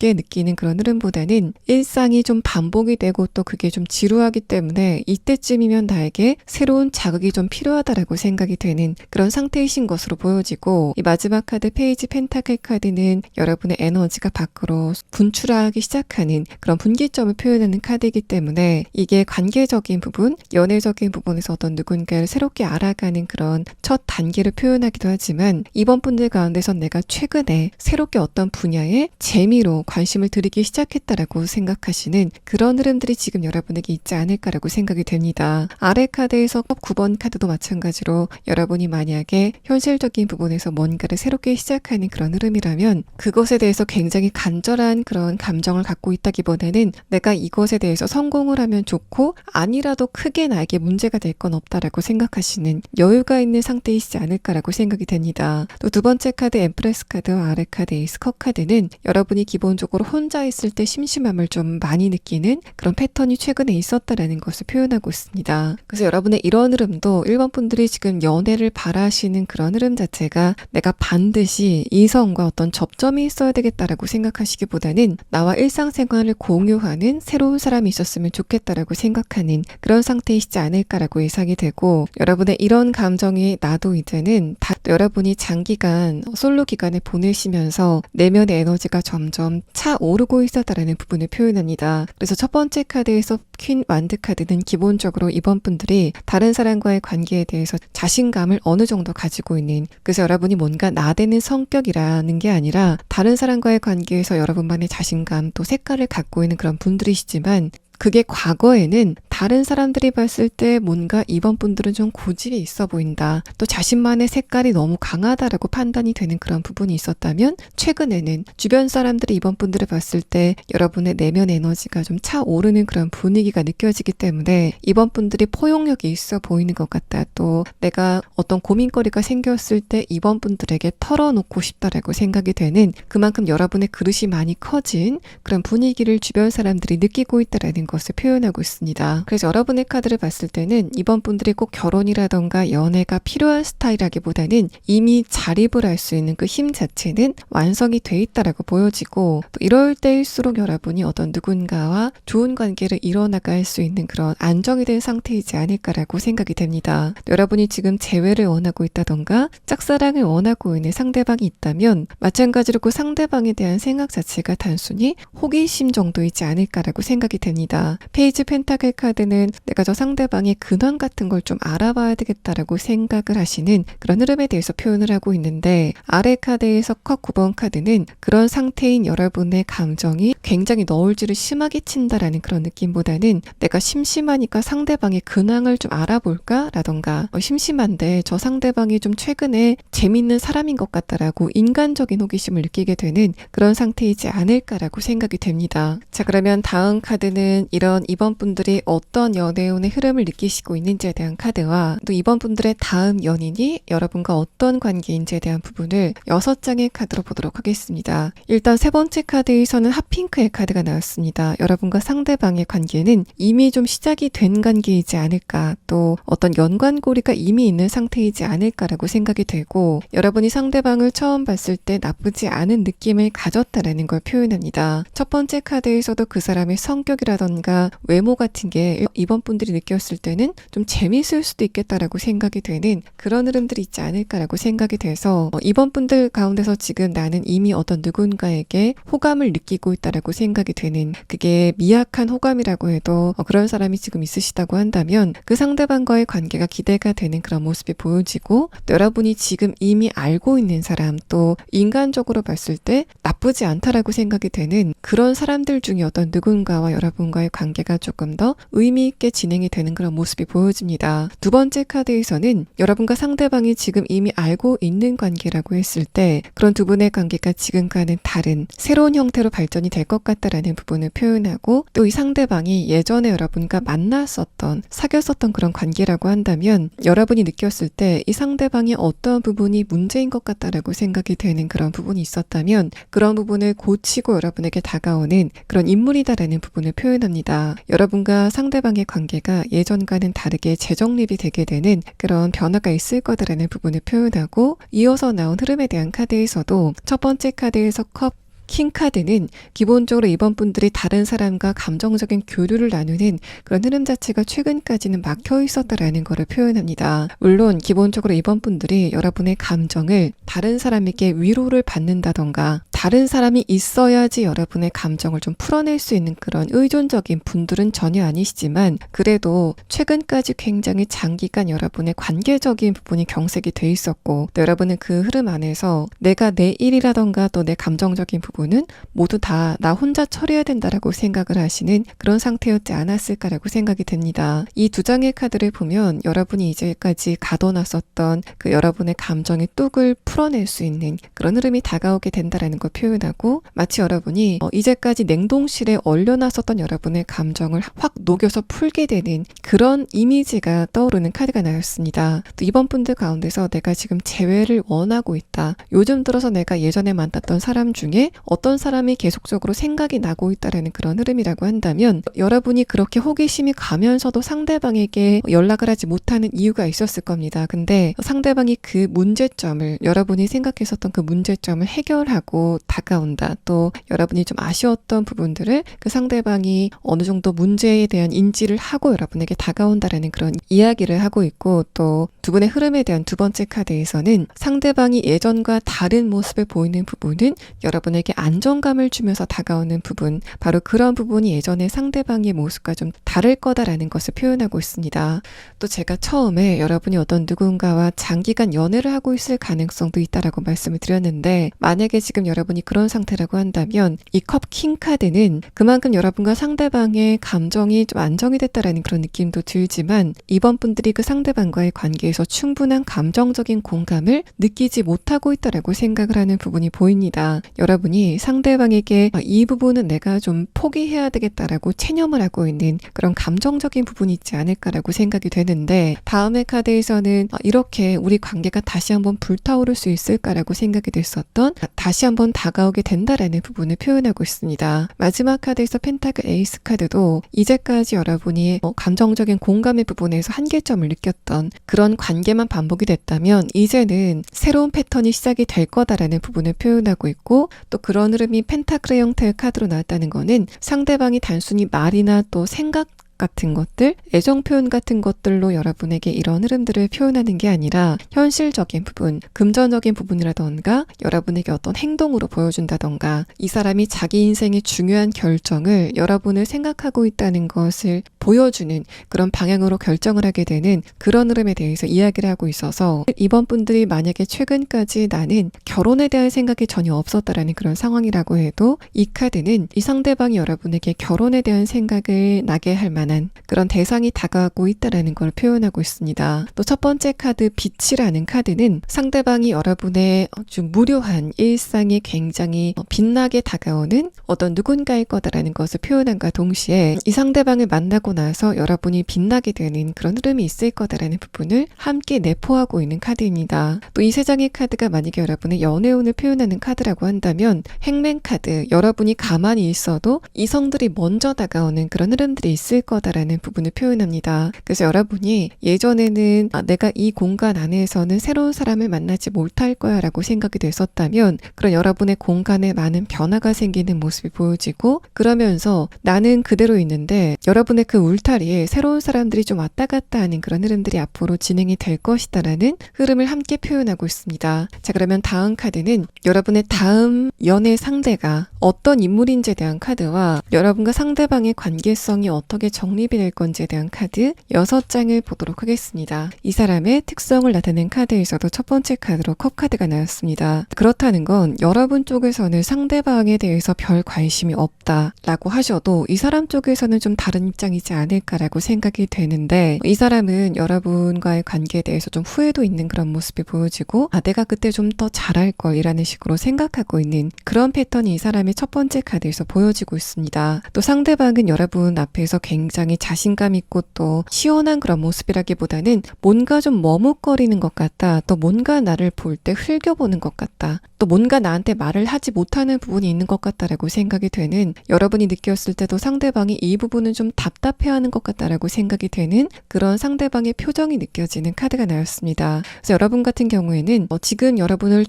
느끼는 그런 흐름보다는 일상이 좀 반복이 되고 또 그게 좀 지루하기 때문에 이때쯤이면 나에게 새로운 자극이 좀 필요하다라고 생각이 되는 그런 상태이신 것으로 보여지고, 이 마지막 카드 페이지 펜타클 카드는 여러분의 에너지가 밖으로 분출하기 시작하는 그런 분기점을 표현하는 카드이기 때문에 이게 관계적인 부분, 연애적인 부분에서 어떤 누군가를 새롭게 알아가는 그런 첫 단계를 표현하기도 하지만, 이번 분들 가운데선 내가 최근에 새롭게 어떤 분야에 재미로 관심을 들이기 시작했다라고 생각하시는 그런 흐름들이 지금 여러분에게 있지 않을까라고 생각이 됩니다. 아래 카드에서 9번 카드도 마찬가지로 여러분이 만약에 현실적인 부분에서 뭔가를 새롭게 시작하는 그런 흐름이라면 그것에 대해서 굉장히 간절한 그런 감정을 갖고 있다기보다는 내가 이것에 대해서 성공을 하면 좋고 아니라도 크게 나에게 문제가 될 건 없다라고 생각하시는 여유가 있는 상태이시지 않을까라고 생각이 됩니다. 또 두 번째 카드 엠프레스 카드와 아래 카드 에이스 컵 카드는 여러분이 기본적으로 혼자 있을 때 심심함을 좀 많이 느끼는 그런 패턴이 최근에 있었다라는 것을 표현하고 있습니다. 그래서 여러분의 이런 흐름도 1번 분들이 지금 연애를 바라시는 그런 흐름 자체가 내가 반드시 이성과 어떤 접점이 있어야 되겠다라고 생각하시기보다는 나와 일상생활을 공유하는 새로운 사람이 있었으면 좋겠다라고 생각하는 그런 상태이시지 않을까라고 예상이 되고, 여러분의 이런 감정이 나도 이제는 여러분이 장기간 솔로 기간을 보내시면서 내면의 에너지가 점점 차오르고 있었다라는 부분을 표현합니다. 그래서 첫 번째 카드에서 퀸 완드 카드는 기본적으로 이번 분들이 다른 사람과의 관계에 대해서 자신감을 어느 정도 가지고 있는, 그래서 여러분이 뭔가 나대는 성격이라는 게 아니라 다른 사람과의 관계에서 여러분만의 자신감 또 색깔을 갖고 있는 그런 분들이시지만, 그게 과거에는 다른 사람들이 봤을 때 뭔가 이번 분들은 좀 고집이 있어 보인다, 또 자신만의 색깔이 너무 강하다라고 판단이 되는 그런 부분이 있었다면, 최근에는 주변 사람들이 이번 분들을 봤을 때 여러분의 내면 에너지가 좀 차오르는 그런 분위기가 느껴지기 때문에 이번 분들이 포용력이 있어 보이는 것 같다, 또 내가 어떤 고민거리가 생겼을 때 이번 분들에게 털어놓고 싶다라고 생각이 되는, 그만큼 여러분의 그릇이 많이 커진 그런 분위기를 주변 사람들이 느끼고 있다라는 것을 표현하고 있습니다. 그래서 여러분의 카드를 봤을 때는 이번 분들이 꼭 결혼이라던가 연애가 필요한 스타일이라기보다는 이미 자립을 할 수 있는 그 힘 자체는 완성이 돼 있다라고 보여지고, 또 이럴 때일수록 여러분이 어떤 누군가와 좋은 관계를 이뤄나갈 수 있는 그런 안정이 된 상태이지 않을까라고 생각이 됩니다. 여러분이 지금 재회를 원하고 있다던가 짝사랑을 원하고 있는 상대방이 있다면 마찬가지로 그 상대방에 대한 생각 자체가 단순히 호기심 정도이지 않을까라고 생각이 됩니다. 페이지 펜타클 카드는 내가 저 상대방의 근황 같은 걸 좀 알아봐야 되겠다라고 생각을 하시는 그런 흐름에 대해서 표현을 하고 있는데, 아래 카드에서 컵 9번 카드는 그런 상태인 여러분의 감정이 굉장히 너울질을 심하게 친다라는 그런 느낌보다는 내가 심심하니까 상대방의 근황을 좀 알아볼까? 라던가 심심한데 저 상대방이 좀 최근에 재밌는 사람인 것 같다라고 인간적인 호기심을 느끼게 되는 그런 상태이지 않을까라고 생각이 됩니다. 자, 그러면 다음 카드는 이런 이번 분들이 어떤 연애운의 흐름을 느끼시고 있는지에 대한 카드와 또 이번 분들의 다음 연인이 여러분과 어떤 관계인지에 대한 부분을 6장의 카드로 보도록 하겠습니다. 일단 세 번째 카드에서는 핫핑크의 카드가 나왔습니다. 여러분과 상대방의 관계는 이미 좀 시작이 된 관계이지 않을까, 또 어떤 연관고리가 이미 있는 상태이지 않을까라고 생각이 되고, 여러분이 상대방을 처음 봤을 때 나쁘지 않은 느낌을 가졌다라는 걸 표현합니다. 첫 번째 카드에서도 그 사람의 성격이라던가 외모 같은 게 이번 분들이 느꼈을 때는 좀 재밌을 수도 있겠다라고 생각이 되는 그런 흐름들이 있지 않을까라고 생각이 돼서 이번 분들 가운데서 지금 나는 이미 어떤 누군가에게 호감을 느끼고 있다라고 생각이 되는, 그게 미약한 호감이라고 해도 그런 사람이 지금 있으시다고 한다면 그 상대방과의 관계가 기대가 되는 그런 모습이 보여지고, 또 여러분이 지금 이미 알고 있는 사람, 또 인간적으로 봤을 때 나쁘지 않다라고 생각이 되는 그런 사람들 중에 어떤 누군가와 여러분과의 관계가 조금 더 의미 있게 진행이 되는 그런 모습이 보여집니다. 두 번째 카드에서는 여러분과 상대방이 지금 이미 알고 있는 관계라고 했을 때 그런 두 분의 관계가 지금과는 다른 새로운 형태로 발전이 될 것 같다라는 부분을 표현하고, 또 이 상대방이 예전에 여러분과 만났었던 사귀었었던 그런 관계라고 한다면 여러분이 느꼈을 때 이 상대방이 어떤 부분이 문제인 것 같다라고 생각이 되는 그런 부분이 있었다면 그런 부분을 고치고 여러분에게 다가오는 그런 인물이다라는 부분을 표현합니다. 여러분과 상대방의 관계가 예전과는 다르게 재정립이 되게 되는 그런 변화가 있을 거다라는 부분을 표현하고, 이어서 나온 흐름에 대한 카드에서도 첫 번째 카드에서 컵 킹 카드는 기본적으로 이번 분들이 다른 사람과 감정적인 교류를 나누는 그런 흐름 자체가 최근까지는 막혀 있었다라는 것을 표현합니다. 물론 기본적으로 이번 분들이 여러분의 감정을 다른 사람에게 위로를 받는다던가 다른 사람이 있어야지 여러분의 감정을 좀 풀어낼 수 있는 그런 의존적인 분들은 전혀 아니시지만, 그래도 최근까지 굉장히 장기간 여러분의 관계적인 부분이 경색이 돼 있었고, 또 여러분은 그 흐름 안에서 내가 내 일이라던가 또 내 감정적인 부분은 모두 다 나 혼자 처리해야 된다라고 생각을 하시는 그런 상태였지 않았을까라고 생각이 됩니다. 이 두 장의 카드를 보면 여러분이 이제까지 가둬놨었던 그 여러분의 감정의 뚝을 풀어낼 수 있는 그런 흐름이 다가오게 된다라는 걸 표현하고, 마치 여러분이 이제까지 냉동실에 얼려놨었던 여러분의 감정을 확 녹여서 풀게 되는 그런 이미지가 떠오르는 카드가 나왔습니다. 또 이번 분들 가운데서 내가 지금 재회를 원하고 있다, 요즘 들어서 내가 예전에 만났던 사람 중에 어떤 사람이 계속적으로 생각이 나고 있다라는 그런 흐름이라고 한다면 여러분이 그렇게 호기심이 가면서도 상대방에게 연락을 하지 못하는 이유가 있었을 겁니다. 근데 상대방이 그 문제점을, 여러분이 생각했었던 그 문제점을 해결하고 다가온다, 또 여러분이 좀 아쉬웠던 부분들을 그 상대방이 어느 정도 문제에 대한 인지를 하고 여러분에게 다가온다라는 그런 이야기를 하고 있고, 또 두 분의 흐름에 대한 두 번째 카드에서는 상대방이 예전과 다른 모습을 보이는 부분은 여러분에게 안정감을 주면서 다가오는 부분, 바로 그런 부분이 예전의 상대방의 모습과 좀 다를 거다라는 것을 표현하고 있습니다. 또 제가 처음에 여러분이 어떤 누군가와 장기간 연애를 하고 있을 가능성도 있다라고 말씀을 드렸는데, 만약에 지금 여러분이 그런 상태라고 한다면 이 컵 킹 카드는 그만큼 여러분과 상대방의 감정이 좀 안정이 됐다라는 그런 느낌도 들지만, 이번 분들이 그 상대방과의 관계에서 충분한 감정적인 공감을 느끼지 못하고 있다라고 생각을 하는 부분이 보입니다. 여러분이 상대방에게 이 부분은 내가 좀 포기해야 되겠다라고 체념을 하고 있는 그런 감정적인 부분이 있지 않을까라고 생각이 되는데, 다음의 카드에서는 이렇게 우리 관계가 다시 한번 불타오를 수 있을까라고 생각이 됐었던, 다시 한번 좀 다가오게 된다라는 부분을 표현하고 있습니다. 마지막 카드에서 펜타클 에이스 카드도 이제까지 여러분이 감정적인 공감의 부분에서 한계점을 느꼈던 그런 관계만 반복이 됐다면 이제는 새로운 패턴이 시작이 될 거다라는 부분을 표현하고 있고, 또 그런 흐름이 펜타클의 형태의 카드로 나왔다는 거는 상대방이 단순히 말이나 또 생각 같은 것들, 애정 표현 같은 것들로 여러분에게 이런 흐름들을 표현하는 게 아니라 현실적인 부분, 금전적인 부분이라던가 여러분에게 어떤 행동으로 보여준다던가 이 사람이 자기 인생의 중요한 결정을 여러분을 생각하고 있다는 것을 보여주는 그런 방향으로 결정을 하게 되는 그런 흐름에 대해서 이야기를 하고 있어서, 이번 분들이 만약에 최근까지 나는 결혼에 대한 생각이 전혀 없었다라는 그런 상황이라고 해도 이 카드는 이 상대방이 여러분에게 결혼에 대한 생각을 나게 할 만한 그런 대상이 다가오고 있다는 걸 표현하고 있습니다. 또 첫 번째 카드 빛이라는 카드는 상대방이 여러분의 좀 무료한 일상에 굉장히 빛나게 다가오는 어떤 누군가일 거다라는 것을 표현함과 동시에 이 상대방을 만나고 나서 여러분이 빛나게 되는 그런 흐름이 있을 거다라는 부분을 함께 내포하고 있는 카드입니다. 또 이 세 장의 카드가 만약에 여러분의 연애운을 표현하는 카드라고 한다면 행맨 카드, 여러분이 가만히 있어도 이성들이 먼저 다가오는 그런 흐름들이 있을 거다라는 부분을 표현합니다. 그래서 여러분이 예전에는 내가 이 공간 안에서는 새로운 사람을 만나지 못할 거야 라고 생각이 됐었다면 그런 여러분의 공간에 많은 변화가 생기는 모습이 보여지고, 그러면서 나는 그대로 있는데 여러분의 그 울타리에 새로운 사람들이 좀 왔다 갔다 하는 그런 흐름들이 앞으로 진행이 될 것이다라는 흐름을 함께 표현하고 있습니다. 자, 그러면 다음 카드는 여러분의 다음 연애 상대가 어떤 인물인지에 대한 카드와 여러분과 상대방의 관계성이 어떻게 정립이 될 건지에 대한 카드 6장을 보도록 하겠습니다. 이 사람의 특성을 나타낸 카드에서도 첫 번째 카드로 컵 카드가 나왔습니다. 그렇다는 건 여러분 쪽에서는 상대방에 대해서 별 관심이 없다라고 하셔도 이 사람 쪽에서는 좀 다른 입장이지 않을까라고 생각이 되는데, 이 사람은 여러분과의 관계에 대해서 좀 후회도 있는 그런 모습이 보여지고, 내가 그때 좀 더 잘할 걸 이라는 식으로 생각하고 있는 그런 패턴이 이 사람의 첫 번째 카드에서 보여지고 있습니다. 또 상대방은 여러분 앞에서 굉장히 자신감 있고 또 시원한 그런 모습이라기보다는 뭔가 좀 머뭇거리는 것 같다, 또 뭔가 나를 볼 때 흘겨보는 것 같다, 또 뭔가 나한테 말을 하지 못하는 부분이 있는 것 같다라고 생각이 되는, 여러분이 느꼈을 때도 상대방이 이 부분은 좀 답답해하는 것 같다라고 생각이 되는 그런 상대방의 표정이 느껴지는 카드가 나왔습니다. 그래서 여러분 같은 경우에는 지금 여러분을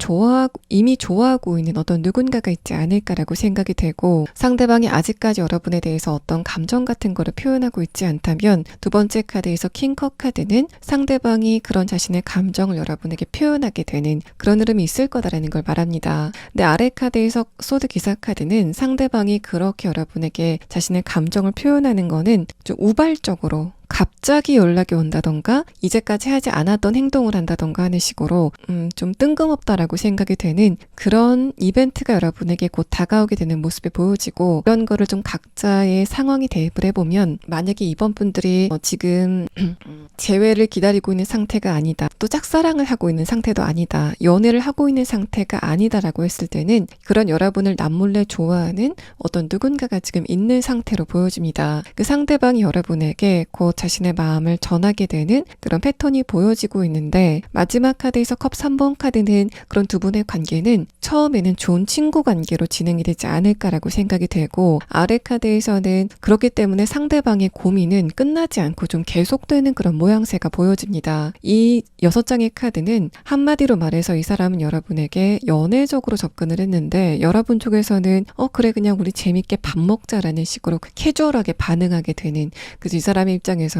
이미 좋아하고 있는 어떤 누군가가 있지 않을까라고 생각이 되고, 상대방이 아직까지 여러분에 대해서 어떤 감정 같은 거를 표현하고 있지 않다면 두 번째 카드에서 킹컵 카드는 상대방이 그런 자신의 감정을 여러분에게 표현하게 되는 그런 흐름이 있을 거다라는 걸 말합니다. 근데 아래 카드에서 소드 기사 카드는 상대방이 그렇게 여러분에게 자신의 감정을 표현하는 거는 좀 우발적으로 갑자기 연락이 온다던가 이제까지 하지 않았던 행동을 한다던가 하는 식으로 좀 뜬금없다라고 생각이 되는 그런 이벤트가 여러분에게 곧 다가오게 되는 모습이 보여지고, 이런 거를 좀 각자의 상황이 대입을 해보면 만약에 이번 분들이 지금 재회를 기다리고 있는 상태가 아니다, 또 짝사랑을 하고 있는 상태도 아니다, 연애를 하고 있는 상태가 아니다라고 했을 때는 그런 여러분을 남몰래 좋아하는 어떤 누군가가 지금 있는 상태로 보여집니다. 그 상대방이 여러분에게 곧 자신의 마음을 전하게 되는 그런 패턴이 보여지고 있는데, 마지막 카드에서 컵 3번 카드는 그런 두 분의 관계는 처음에는 좋은 친구 관계로 진행이 되지 않을까라고 생각이 되고, 아래 카드에서는 그렇기 때문에 상대방의 고민은 끝나지 않고 좀 계속되는 그런 모양새가 보여집니다. 이 6장의 카드는 한마디로 말해서 이 사람은 여러분에게 연애적으로 접근을 했는데 여러분 쪽에서는 그래 그냥 우리 재밌게 밥 먹자라는 식으로 캐주얼하게 반응하게 되는, 그래서 이 사람의 입장에서는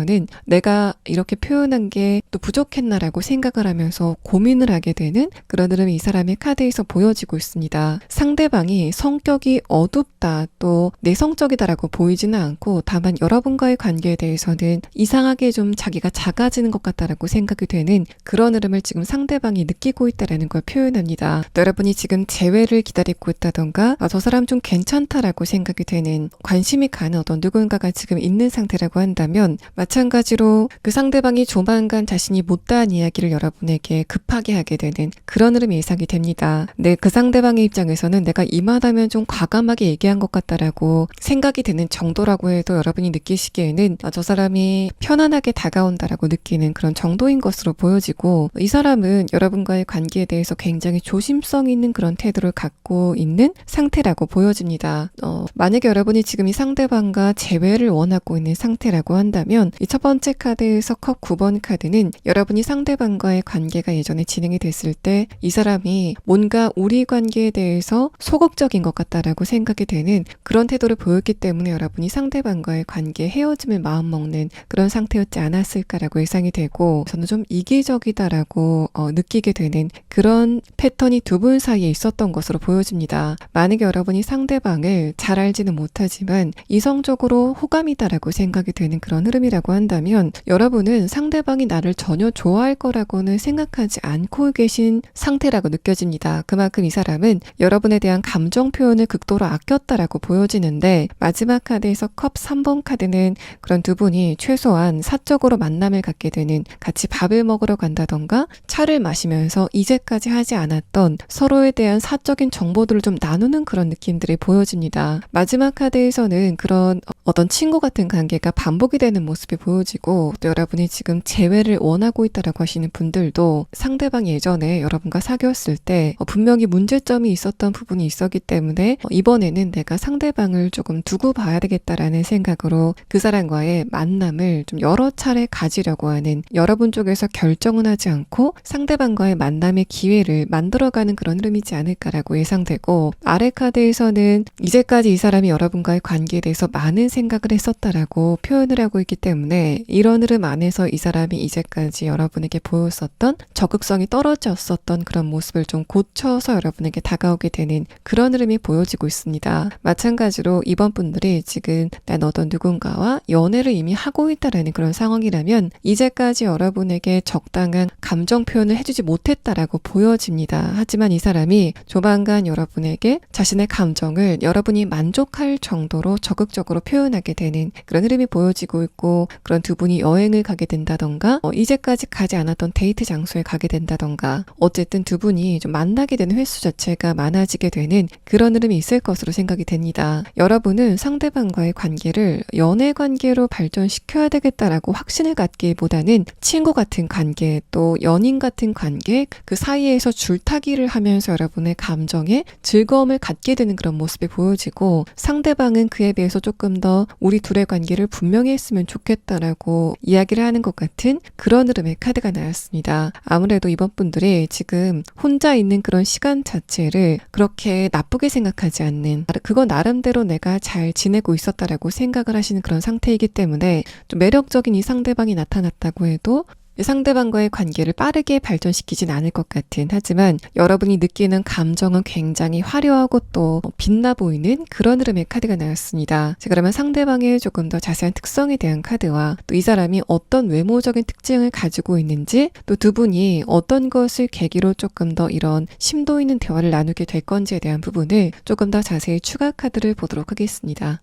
내가 이렇게 표현한 게 또 부족했나라고 생각을 하면서 고민을 하게 되는 그런 흐름이 이 사람의 카드에서 보여지고 있습니다. 상대방이 성격이 어둡다, 또 내성적이다라고 보이지는 않고 다만 여러분과의 관계에 대해서는 이상하게 좀 자기가 작아지는 것 같다라고 생각이 되는 그런 흐름을 지금 상대방이 느끼고 있다라는 걸 표현합니다. 또 여러분이 지금 재회를 기다리고 있다던가 저 사람 좀 괜찮다라고 생각이 되는, 관심이 가는 어떤 누군가가 지금 있는 상태라고 한다면 마찬가지로 그 상대방이 조만간 자신이 못다한 이야기를 여러분에게 급하게 하게 되는 그런 흐름이 예상이 됩니다. 근데 그 상대방의 입장에서는 내가 이만하면 좀 과감하게 얘기한 것 같다라고 생각이 되는 정도라고 해도 여러분이 느끼시기에는 저 사람이 편안하게 다가온다라고 느끼는 그런 정도인 것으로 보여지고, 이 사람은 여러분과의 관계에 대해서 굉장히 조심성 있는 그런 태도를 갖고 있는 상태라고 보여집니다. 만약에 여러분이 지금 이 상대방과 재회를 원하고 있는 상태라고 한다면 이 첫 번째 카드에서 컵 9번 카드는 여러분이 상대방과의 관계가 예전에 진행이 됐을 때 이 사람이 뭔가 우리 관계에 대해서 소극적인 것 같다라고 생각이 되는 그런 태도를 보였기 때문에 여러분이 상대방과의 관계 헤어짐을 마음먹는 그런 상태였지 않았을까라고 예상이 되고, 저는 좀 이기적이다라고 느끼게 되는 그런 패턴이 두 분 사이에 있었던 것으로 보여집니다. 만약에 여러분이 상대방을 잘 알지는 못하지만 이성적으로 호감이다라고 생각이 되는 그런 흐름이라고 한다면 여러분은 상대방이 나를 전혀 좋아할 거라고는 생각하지 않고 계신 상태라고 느껴집니다. 그만큼 이 사람은 여러분에 대한 감정 표현을 극도로 아꼈다라고 보여지는데, 마지막 카드에서 컵 3번 카드는 그런 두 분이 최소한 사적으로 만남을 갖게 되는, 같이 밥을 먹으러 간다던가 차를 마시면서 이제까지 하지 않았던 서로에 대한 사적인 정보들을 좀 나누는 그런 느낌들이 보여집니다. 마지막 카드에서는 그런 어떤 친구 같은 관계가 반복이 되는 모습이 보여지고, 또 여러분이 지금 재회를 원하고 있다라고 하시는 분들도 상대방이 예전에 여러분과 사귀었을 때 분명히 문제점이 있었던 부분이 있었기 때문에 이번에는 내가 상대방을 조금 두고 봐야 되겠다라는 생각으로 그 사람과의 만남을 좀 여러 차례 가지려고 하는, 여러분 쪽에서 결정은 하지 않고 상대방과의 만남의 기회를 만들어가는 그런 흐름이지 않을까라고 예상되고, 아래 카드에서는 이제까지 이 사람이 여러분과의 관계에 대해서 많은 생각을 했었다라고 표현을 하고 있기 때문에 이런 흐름 안에서 이 사람이 이제까지 여러분에게 보였었던 적극성이 떨어졌었던 그런 모습을 좀 고쳐서 여러분에게 다가오게 되는 그런 흐름이 보여지고 있습니다. 마찬가지로 이번 분들이 지금 난 어떤 누군가와 연애를 이미 하고 있다라는 그런 상황이라면 이제까지 여러분에게 적당한 감정 표현을 해주지 못했다라고 보여집니다. 하지만 이 사람이 조만간 여러분에게 자신의 감정을 여러분이 만족할 정도로 적극적으로 표현하게 되는 그런 흐름이 보여지고 있고, 그런 두 분이 여행을 가게 된다던가 이제까지 가지 않았던 데이트 장소에 가게 된다던가, 어쨌든 두 분이 좀 만나게 되는 횟수 자체가 많아지게 되는 그런 흐름이 있을 것으로 생각이 됩니다. 여러분은 상대방과의 관계를 연애 관계로 발전시켜야 되겠다라고 확신을 갖기보다는 친구 같은 관계, 또 연인 같은 관계, 그 사이에서 줄타기를 하면서 여러분의 감정에 즐거움을 갖게 되는 그런 모습이 보여지고, 상대방은 그에 비해서 조금 더 우리 둘의 관계를 분명히 했으면 좋겠다라고 이야기를 하는 것 같은 그런 흐름의 카드가 나왔습니다. 아무래도 이번 분들이 지금 혼자 있는 그런 시간 자체를 그렇게 나쁘게 생각하지 않는, 그건 나름대로 내가 잘 지내고 있었다라고 생각을 하시는 그런 상태이기 때문에 좀 매력적인 이 상대방이 나타났다고 해도 상대방과의 관계를 빠르게 발전시키진 않을 것 같은, 하지만 여러분이 느끼는 감정은 굉장히 화려하고 또 빛나 보이는 그런 흐름의 카드가 나왔습니다. 자, 그러면 상대방의 조금 더 자세한 특성에 대한 카드와 또 이 사람이 어떤 외모적인 특징을 가지고 있는지, 또 두 분이 어떤 것을 계기로 조금 더 이런 심도 있는 대화를 나누게 될 건지에 대한 부분을 조금 더 자세히 추가 카드를 보도록 하겠습니다.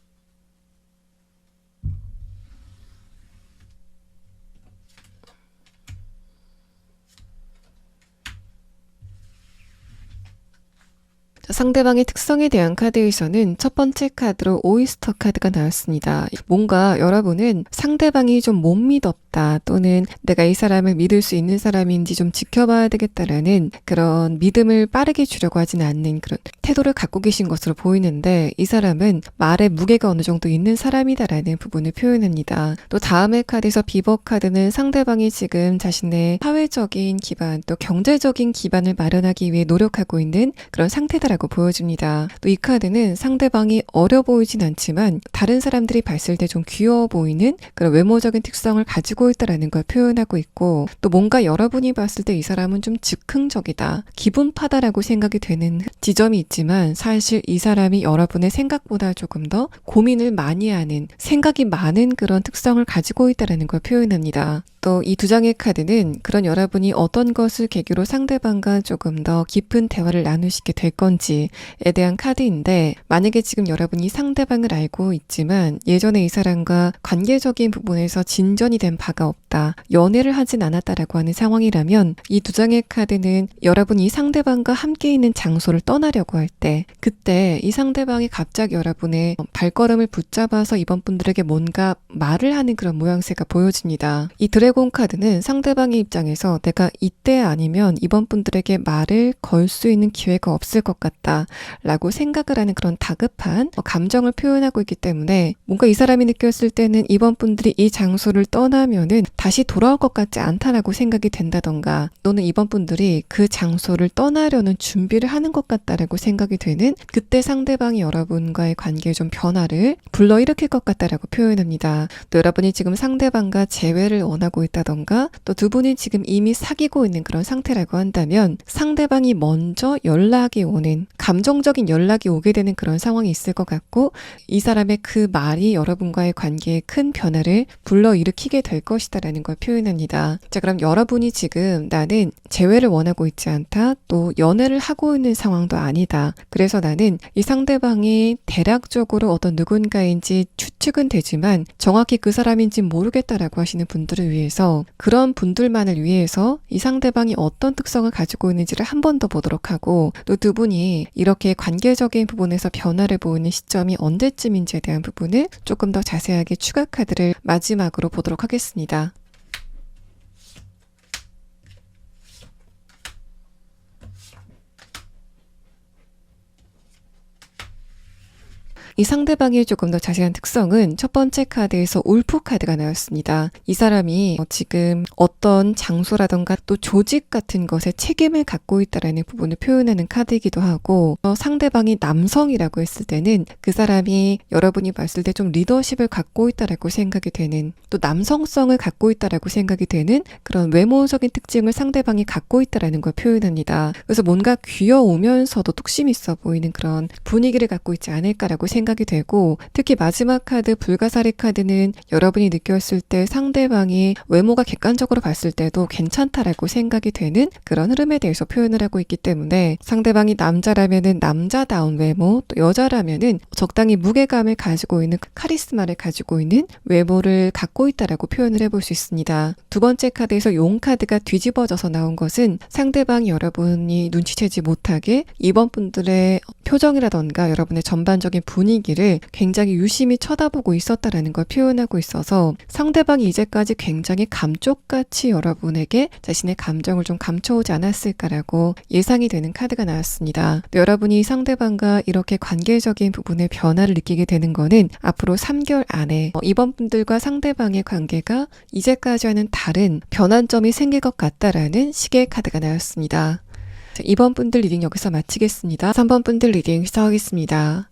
상대방의 특성에 대한 카드에서는 첫 번째 카드로 오이스터 카드가 나왔습니다. 뭔가 여러분은 상대방이 좀 못 믿었다, 또는 내가 이 사람을 믿을 수 있는 사람인지 좀 지켜봐야 되겠다라는 그런 믿음을 빠르게 주려고 하진 않는 그런 태도를 갖고 계신 것으로 보이는데, 이 사람은 말에 무게가 어느 정도 있는 사람이다라는 부분을 표현합니다. 또 다음의 카드에서 비버 카드는 상대방이 지금 자신의 사회적인 기반, 또 경제적인 기반을 마련하기 위해 노력하고 있는 그런 상태다라고 보여집니다. 또 이 카드는 상대방이 어려 보이진 않지만 다른 사람들이 봤을 때 좀 귀여워 보이는 그런 외모적인 특성을 가지고 있다라는 걸 표현하고 있고, 또 뭔가 여러분이 봤을 때 이 사람은 좀 즉흥적이다, 기분파다라고 생각이 되는 지점이 있지만, 사실 이 사람이 여러분의 생각보다 조금 더 고민을 많이 하는, 생각이 많은 그런 특성을 가지고 있다라는 걸 표현합니다. 또 이 두 장의 카드는 그런 여러분이 어떤 것을 계기로 상대방과 조금 더 깊은 대화를 나누시게 될 건지에 대한 카드인데, 만약에 지금 여러분이 상대방을 알고 있지만 예전에 이 사람과 관계적인 부분에서 진전이 된 바가 없다, 연애를 하진 않았다라고 하는 상황이라면 이 두 장의 카드는 여러분이 상대방과 함께 있는 장소를 떠나려고 할 때, 그때 이 상대방이 갑자기 여러분의 발걸음을 붙잡아서 이번 분들에게 뭔가 말을 하는 그런 모양새가 보여집니다. 이 드래곤 카드는 상대방의 입장에서 내가 이때 아니면 이번 분들에게 말을 걸 수 있는 기회가 없을 것 같다 라고 생각을 하는 그런 다급한 감정을 표현하고 있기 때문에, 뭔가 이 사람이 느꼈을 때는 이번 분들이 이 장소를 떠나면은 다시 돌아올 것 같지 않다라고 생각이 된다던가, 또는 이번 분들이 그 장소를 떠나려는 준비를 하는 것 같다라고 생각이 되는, 그때 상대방이 여러분과의 관계에 좀 변화를 불러일으킬 것 같다라고 표현합니다. 또 여러분이 지금 상대방과 재회를 원하고 있다던가, 또 두 분이 지금 이미 사귀고 있는 그런 상태라고 한다면 상대방이 먼저 연락이 오는, 감정적인 연락이 오게 되는 그런 상황이 있을 것 같고, 이 사람의 그 말이 여러분과의 관계에 큰 변화를 불러일으키게 될 것이다라는 걸 표현합니다. 자, 그럼 여러분이 지금 나는 재회를 원하고 있지 않다, 또 연애를 하고 있는 상황도 아니다, 그래서 나는 이 상대방이 대략적으로 어떤 누군가인지 추측은 되지만 정확히 그 사람인지 모르겠다라고 하시는 분들을 위해서, 그런 분들만을 위해서 이 상대방이 어떤 특성을 가지고 있는지를 한 번 더 보도록 하고, 또 두 분이 이렇게 관계적인 부분에서 변화를 보이는 시점이 언제쯤인지에 대한 부분을 조금 더 자세하게 추가 카드를 마지막으로 보도록 하겠습니다. 이 상대방의 조금 더 자세한 특성은 첫 번째 카드에서 울프 카드가 나왔습니다. 이 사람이 지금 어떤 장소라던가 또 조직 같은 것에 책임을 갖고 있다라는 부분을 표현하는 카드이기도 하고, 상대방이 남성이라고 했을 때는 그 사람이 여러분이 봤을 때 좀 리더십을 갖고 있다라고 생각이 되는, 또 남성성을 갖고 있다라고 생각이 되는 그런 외모적인 특징을 상대방이 갖고 있다라는 걸 표현합니다. 그래서 뭔가 귀여우면서도 뚝심 있어 보이는 그런 분위기를 갖고 있지 않을까라고 생각이 되고, 특히 마지막 카드 불가사리 카드는 여러분이 느꼈을 때 상대방이 외모가 객관적으로 봤을 때도 괜찮다라고 생각이 되는 그런 흐름에 대해서 표현을 하고 있기 때문에, 상대방이 남자라면은 남자다운 외모, 또 여자라면은 적당히 무게감을 가지고 있는, 카리스마를 가지고 있는 외모를 갖고 있다라고 표현을 해볼 수 있습니다. 두 번째 카드에서 용 카드가 뒤집어져서 나온 것은 상대방이 여러분이 눈치채지 못하게 이번 분들의 표정이라던가 여러분의 전반적인 분위기를 굉장히 유심히 쳐다보고 있었다라는 걸 표현하고 있어서, 상대방이 이제까지 굉장히 감쪽같이 여러분에게 자신의 감정을 좀 감춰오지 않았을까라고 예상이 되는 카드가 나왔습니다. 여러분이 상대방과 이렇게 관계적인 부분에 변화를 느끼게 되는 거는 앞으로 3개월 안에 이번 분들과 상대방의 관계가 이제까지와는 다른 변환점이 생길 것 같다라는 식의 카드가 나왔습니다. 이번 분들 리딩 여기서 마치겠습니다. 3번 분들 리딩 시작하겠습니다.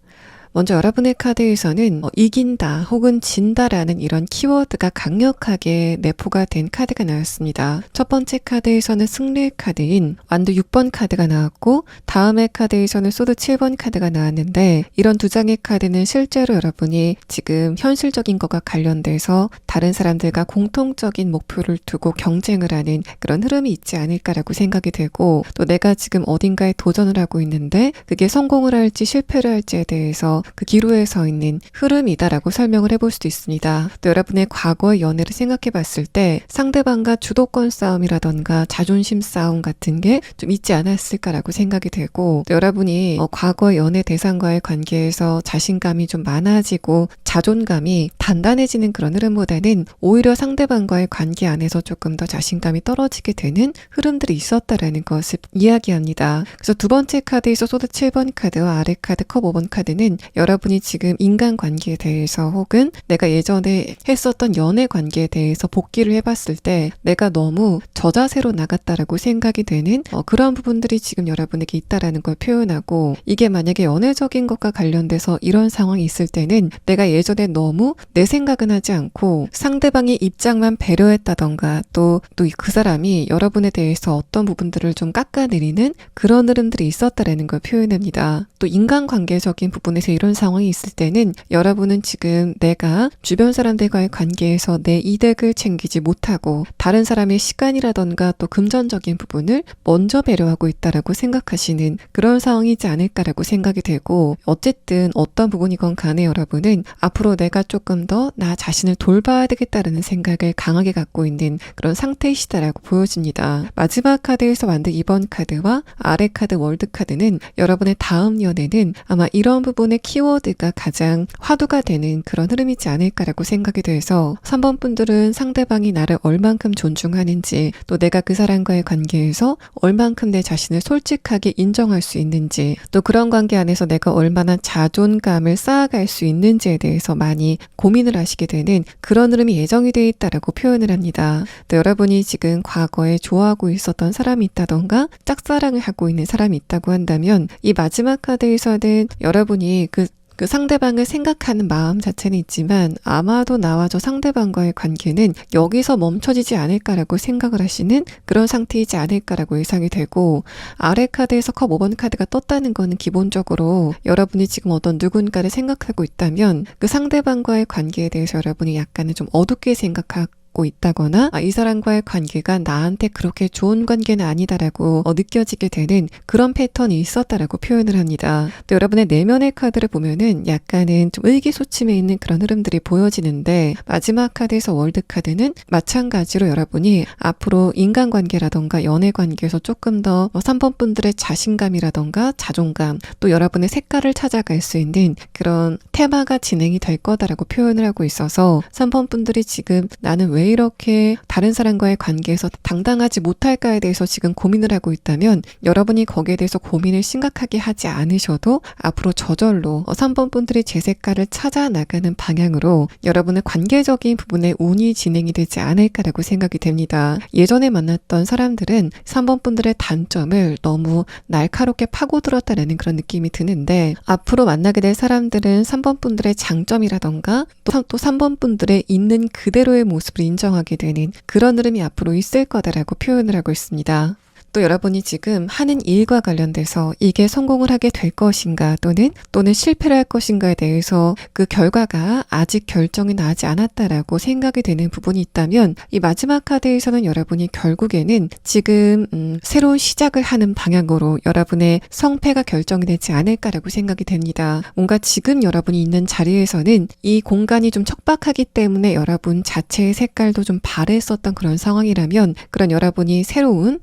먼저 여러분의 카드에서는 이긴다 혹은 진다라는 이런 키워드가 강력하게 내포가 된 카드가 나왔습니다. 첫 번째 카드에서는 승리의 카드인 완두 6번 카드가 나왔고, 다음의 카드에서는 소드 7번 카드가 나왔는데, 이런 두 장의 카드는 실제로 여러분이 지금 현실적인 것과 관련돼서 다른 사람들과 공통적인 목표를 두고 경쟁을 하는 그런 흐름이 있지 않을까라고 생각이 되고, 또 내가 지금 어딘가에 도전을 하고 있는데 그게 성공을 할지 실패를 할지에 대해서 그 기로에 서 있는 흐름이다라고 설명을 해볼 수도 있습니다. 또 여러분의 과거의 연애를 생각해 봤을 때 상대방과 주도권 싸움이라던가 자존심 싸움 같은 게 좀 있지 않았을까라고 생각이 되고, 또 여러분이 과거의 연애 대상과의 관계에서 자신감이 좀 많아지고 자존감이 단단해지는 그런 흐름보다는 오히려 상대방과의 관계 안에서 조금 더 자신감이 떨어지게 되는 흐름들이 있었다라는 것을 이야기합니다. 그래서 두 번째 카드에서 소드 7번 카드와 아래 카드 컵 5번 카드는 여러분이 지금 인간관계에 대해서 혹은 내가 예전에 했었던 연애 관계에 대해서 복기를 해봤을 때 내가 너무 저자세로 나갔다라고 생각이 되는 그런 부분들이 지금 여러분에게 있다라는 걸 표현하고, 이게 만약에 연애적인 것과 관련돼서 이런 상황이 있을 때는 내가 예전에 너무 내 생각은 하지 않고 상대방의 입장만 배려했다던가, 또 그 사람이 여러분에 대해서 어떤 부분들을 좀 깎아내리는 그런 흐름들이 있었다라는 걸 표현합니다. 또 인간관계적인 부분에서 이런 상황이 있을 때는 여러분은 지금 내가 주변 사람들과의 관계에서 내 이득을 챙기지 못하고 다른 사람의 시간이라던가 또 금전적인 부분을 먼저 배려하고 있다라고 생각하시는 그런 상황이지 않을까라고 생각이 되고, 어쨌든 어떤 부분이건 간에 여러분은 앞으로 내가 조금 더 나 자신을 돌봐야 되겠다라는 생각을 강하게 갖고 있는 그런 상태이시다라고 보여집니다. 마지막 카드에서 만든 2번 카드와 아래 카드 월드 카드는 여러분의 다음 연애는 아마 이런 부분의 키워드가 가장 화두가 되는 그런 흐름이지 않을까라고 생각이 돼서 3번 분들은 상대방이 나를 얼만큼 존중하는지, 또 내가 그 사람과의 관계에서 얼만큼 내 자신을 솔직하게 인정할 수 있는지, 또 그런 관계 안에서 내가 얼마나 자존감을 쌓아갈 수 있는지에 대해서 많이 고민을 하시게 되는 그런 흐름이 예정이 되어 있다라고 표현을 합니다. 또 여러분이 지금 과거에 좋아하고 있었던 사람이 있다던가 짝사랑을 하고 있는 사람이 있다고 한다면, 이 마지막 카드에서는 여러분이 그 상대방을 생각하는 마음 자체는 있지만 아마도 나와 저 상대방과의 관계는 여기서 멈춰지지 않을까라고 생각을 하시는 그런 상태이지 않을까라고 예상이 되고, 아래 카드에서 컵 5번 카드가 떴다는 거는 기본적으로 여러분이 지금 어떤 누군가를 생각하고 있다면 그 상대방과의 관계에 대해서 여러분이 약간은 좀 어둡게 생각하고 있다거나 이 사람과의 관계가 나한테 그렇게 좋은 관계는 아니다라고 느껴지게 되는 그런 패턴이 있었다라고 표현을 합니다. 또 여러분의 내면의 카드를 보면은 약간은 좀 의기소침해 있는 그런 흐름들이 보여지는데, 마지막 카드에서 월드 카드는 마찬가지로 여러분이 앞으로 인간관계라던가 연애관계에서 조금 더 3번 분들의 자신감이라던가 자존감, 또 여러분의 색깔을 찾아갈 수 있는 그런 테마가 진행이 될 거다라고 표현을 하고 있어서 3번 분들이 지금 나는 왜 이렇게 다른 사람과의 관계에서 당당하지 못할까에 대해서 지금 고민을 하고 있다면, 여러분이 거기에 대해서 고민을 심각하게 하지 않으셔도 앞으로 저절로 3번 분들이 제 색깔을 찾아 나가는 방향으로 여러분의 관계적인 부분에 운이 진행이 되지 않을까라고 생각이 됩니다. 예전에 만났던 사람들은 3번 분들의 단점을 너무 날카롭게 파고들었다는 그런 느낌이 드는데, 앞으로 만나게 될 사람들은 3번 분들의 장점이라던가 또 3번 분들의 있는 그대로의 모습을 인정하게 되는 그런 흐름이 앞으로 있을 거다라고 표현을 하고 있습니다. 또 여러분이 지금 하는 일과 관련돼서 이게 성공을 하게 될 것인가 또는 실패를 할 것인가에 대해서 그 결과가 아직 결정이 나지 않았다라고 생각이 되는 부분이 있다면, 이 마지막 카드에서는 여러분이 결국에는 지금 새로운 시작을 하는 방향으로 여러분의 성패가 결정이 되지 않을까라고 생각이 됩니다. 뭔가 지금 여러분이 있는 자리에서는 이 공간이 좀 척박하기 때문에 여러분 자체의 색깔도 좀 바랬었던 그런 상황이라면, 그런 여러분이 새로운